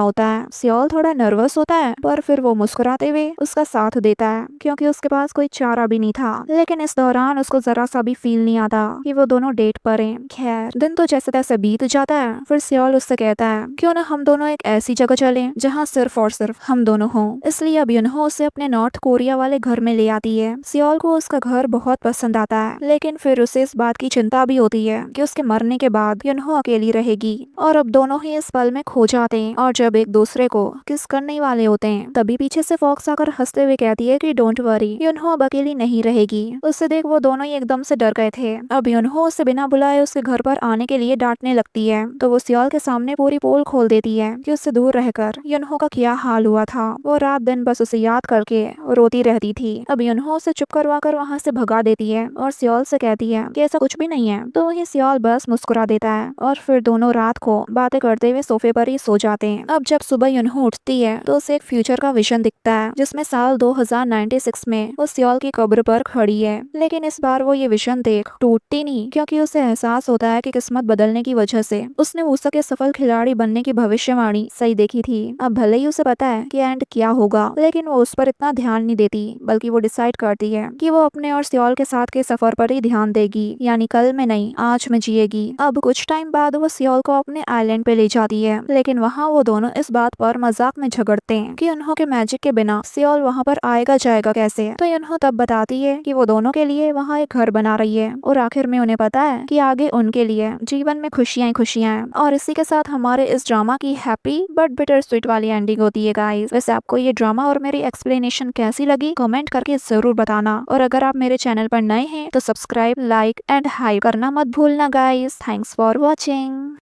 होता है। सियोल थोड़ा नर्वस होता है, पर फिर वो मुस्कुराते हुए उसका साथ देता है, क्योंकि उसके पास कोई चारा भी नहीं था। लेकिन इस दौरान उसको जरा सा भी फील नहीं आता कि वो दोनों डेट पर हैं। खैर, दिन तो जैसे तैसे बीत जाता है। फिर सियोल उससे कहता है, क्यों ना हम दोनों एक ऐसी जगह चलें जहाँ सिर्फ और सिर्फ हम दोनों हों। इसलिए अब युनहो उसे अपने नॉर्थ कोरिया वाले घर में ले आती है। सियोल को उसका घर बहुत पसंद आता है, लेकिन फिर उसे इस बात की चिंता भी होती है कि उसके मरने के बाद युनहो अकेली रहेगी। और अब दोनों ही इस पल में खो जाते हैं और जब एक दूसरे को किस करने वाले होते हैं, तभी पीछे से फॉक्स आकर हंसते हुए कहती है कि डोंट वरी, युनहो अब अकेली नहीं रहेगी। उससे देख वो दोनों ही एकदम से डर गए थे। अब युनहो उसे बिना बुलाए उसके घर पर आने के लिए डांटने लगती है, तो वो सियोल के सामने पूरी पोल खोल देती है कि उससे दूर रहकर युनहो का क्या हाल हुआ था। वो रात दिन बस उसे याद करके रोती रहती थी। अब युनहो उसे चुप करवा कर वहाँ से भगा देती है और सियोल से कहती है कि ऐसा कुछ भी नहीं है, तो वही सियोल बस मुस्कुरा देता है और फिर दोनों रात को बातें करते हुए सोफे पर ही सो जाते हैं। अब जब सुबह युनहो उठती है तो उसे एक फ्यूचर का विजन दिखता है, जिसमें साल 2096 में वो सियोल की कब्र पर खड़ी है। लेकिन इस बार वो ये विजन देख टूटती नहीं, क्योंकि उसे एहसास होता है कि किस्मत बदलने की वजह से उसने वूसक के सफल खिलाड़ी बनने की भविष्यवाणी सही देखी थी। अब भले ही उसे पता है कि एंड क्या होगा, लेकिन वो उस पर इतना ध्यान नहीं देती, बल्कि वो डिसाइड करती है कि वो अपने और सियोल के साथ के सफर पर ही ध्यान देगी, यानी कल में नहीं आज में जिएगी। अब कुछ टाइम बाद वो सियोल को अपने आइलैंड पे ले जाती है, लेकिन वहाँ वो दोनों इस बात पर मजाक में झगड़ते हैं कि युनहो के मैजिक के बिना सियोल वहाँ पर आएगा जाएगा कैसे। तो युनहो तब बताती है कि वो दोनों के लिए वहाँ एक घर बना रही है और आखिर में उन्हें पता है कि आगे उनके लिए जीवन में खुशियां ही खुशियां हैं। और इसी के साथ हमारे इस ड्रामा की हैप्पी बट बिटर स्वीट वाली एंडिंग होती है गाइस। वैसे आपको ये ड्रामा और मेरी एक्सप्लेनेशन कैसी लगी कमेंट करके जरूर बताना, और अगर आप मेरे चैनल पर नए हैं तो सब्सक्राइब, लाइक एंड हाइप करना मत भूलना गाइस। Thanks for watching.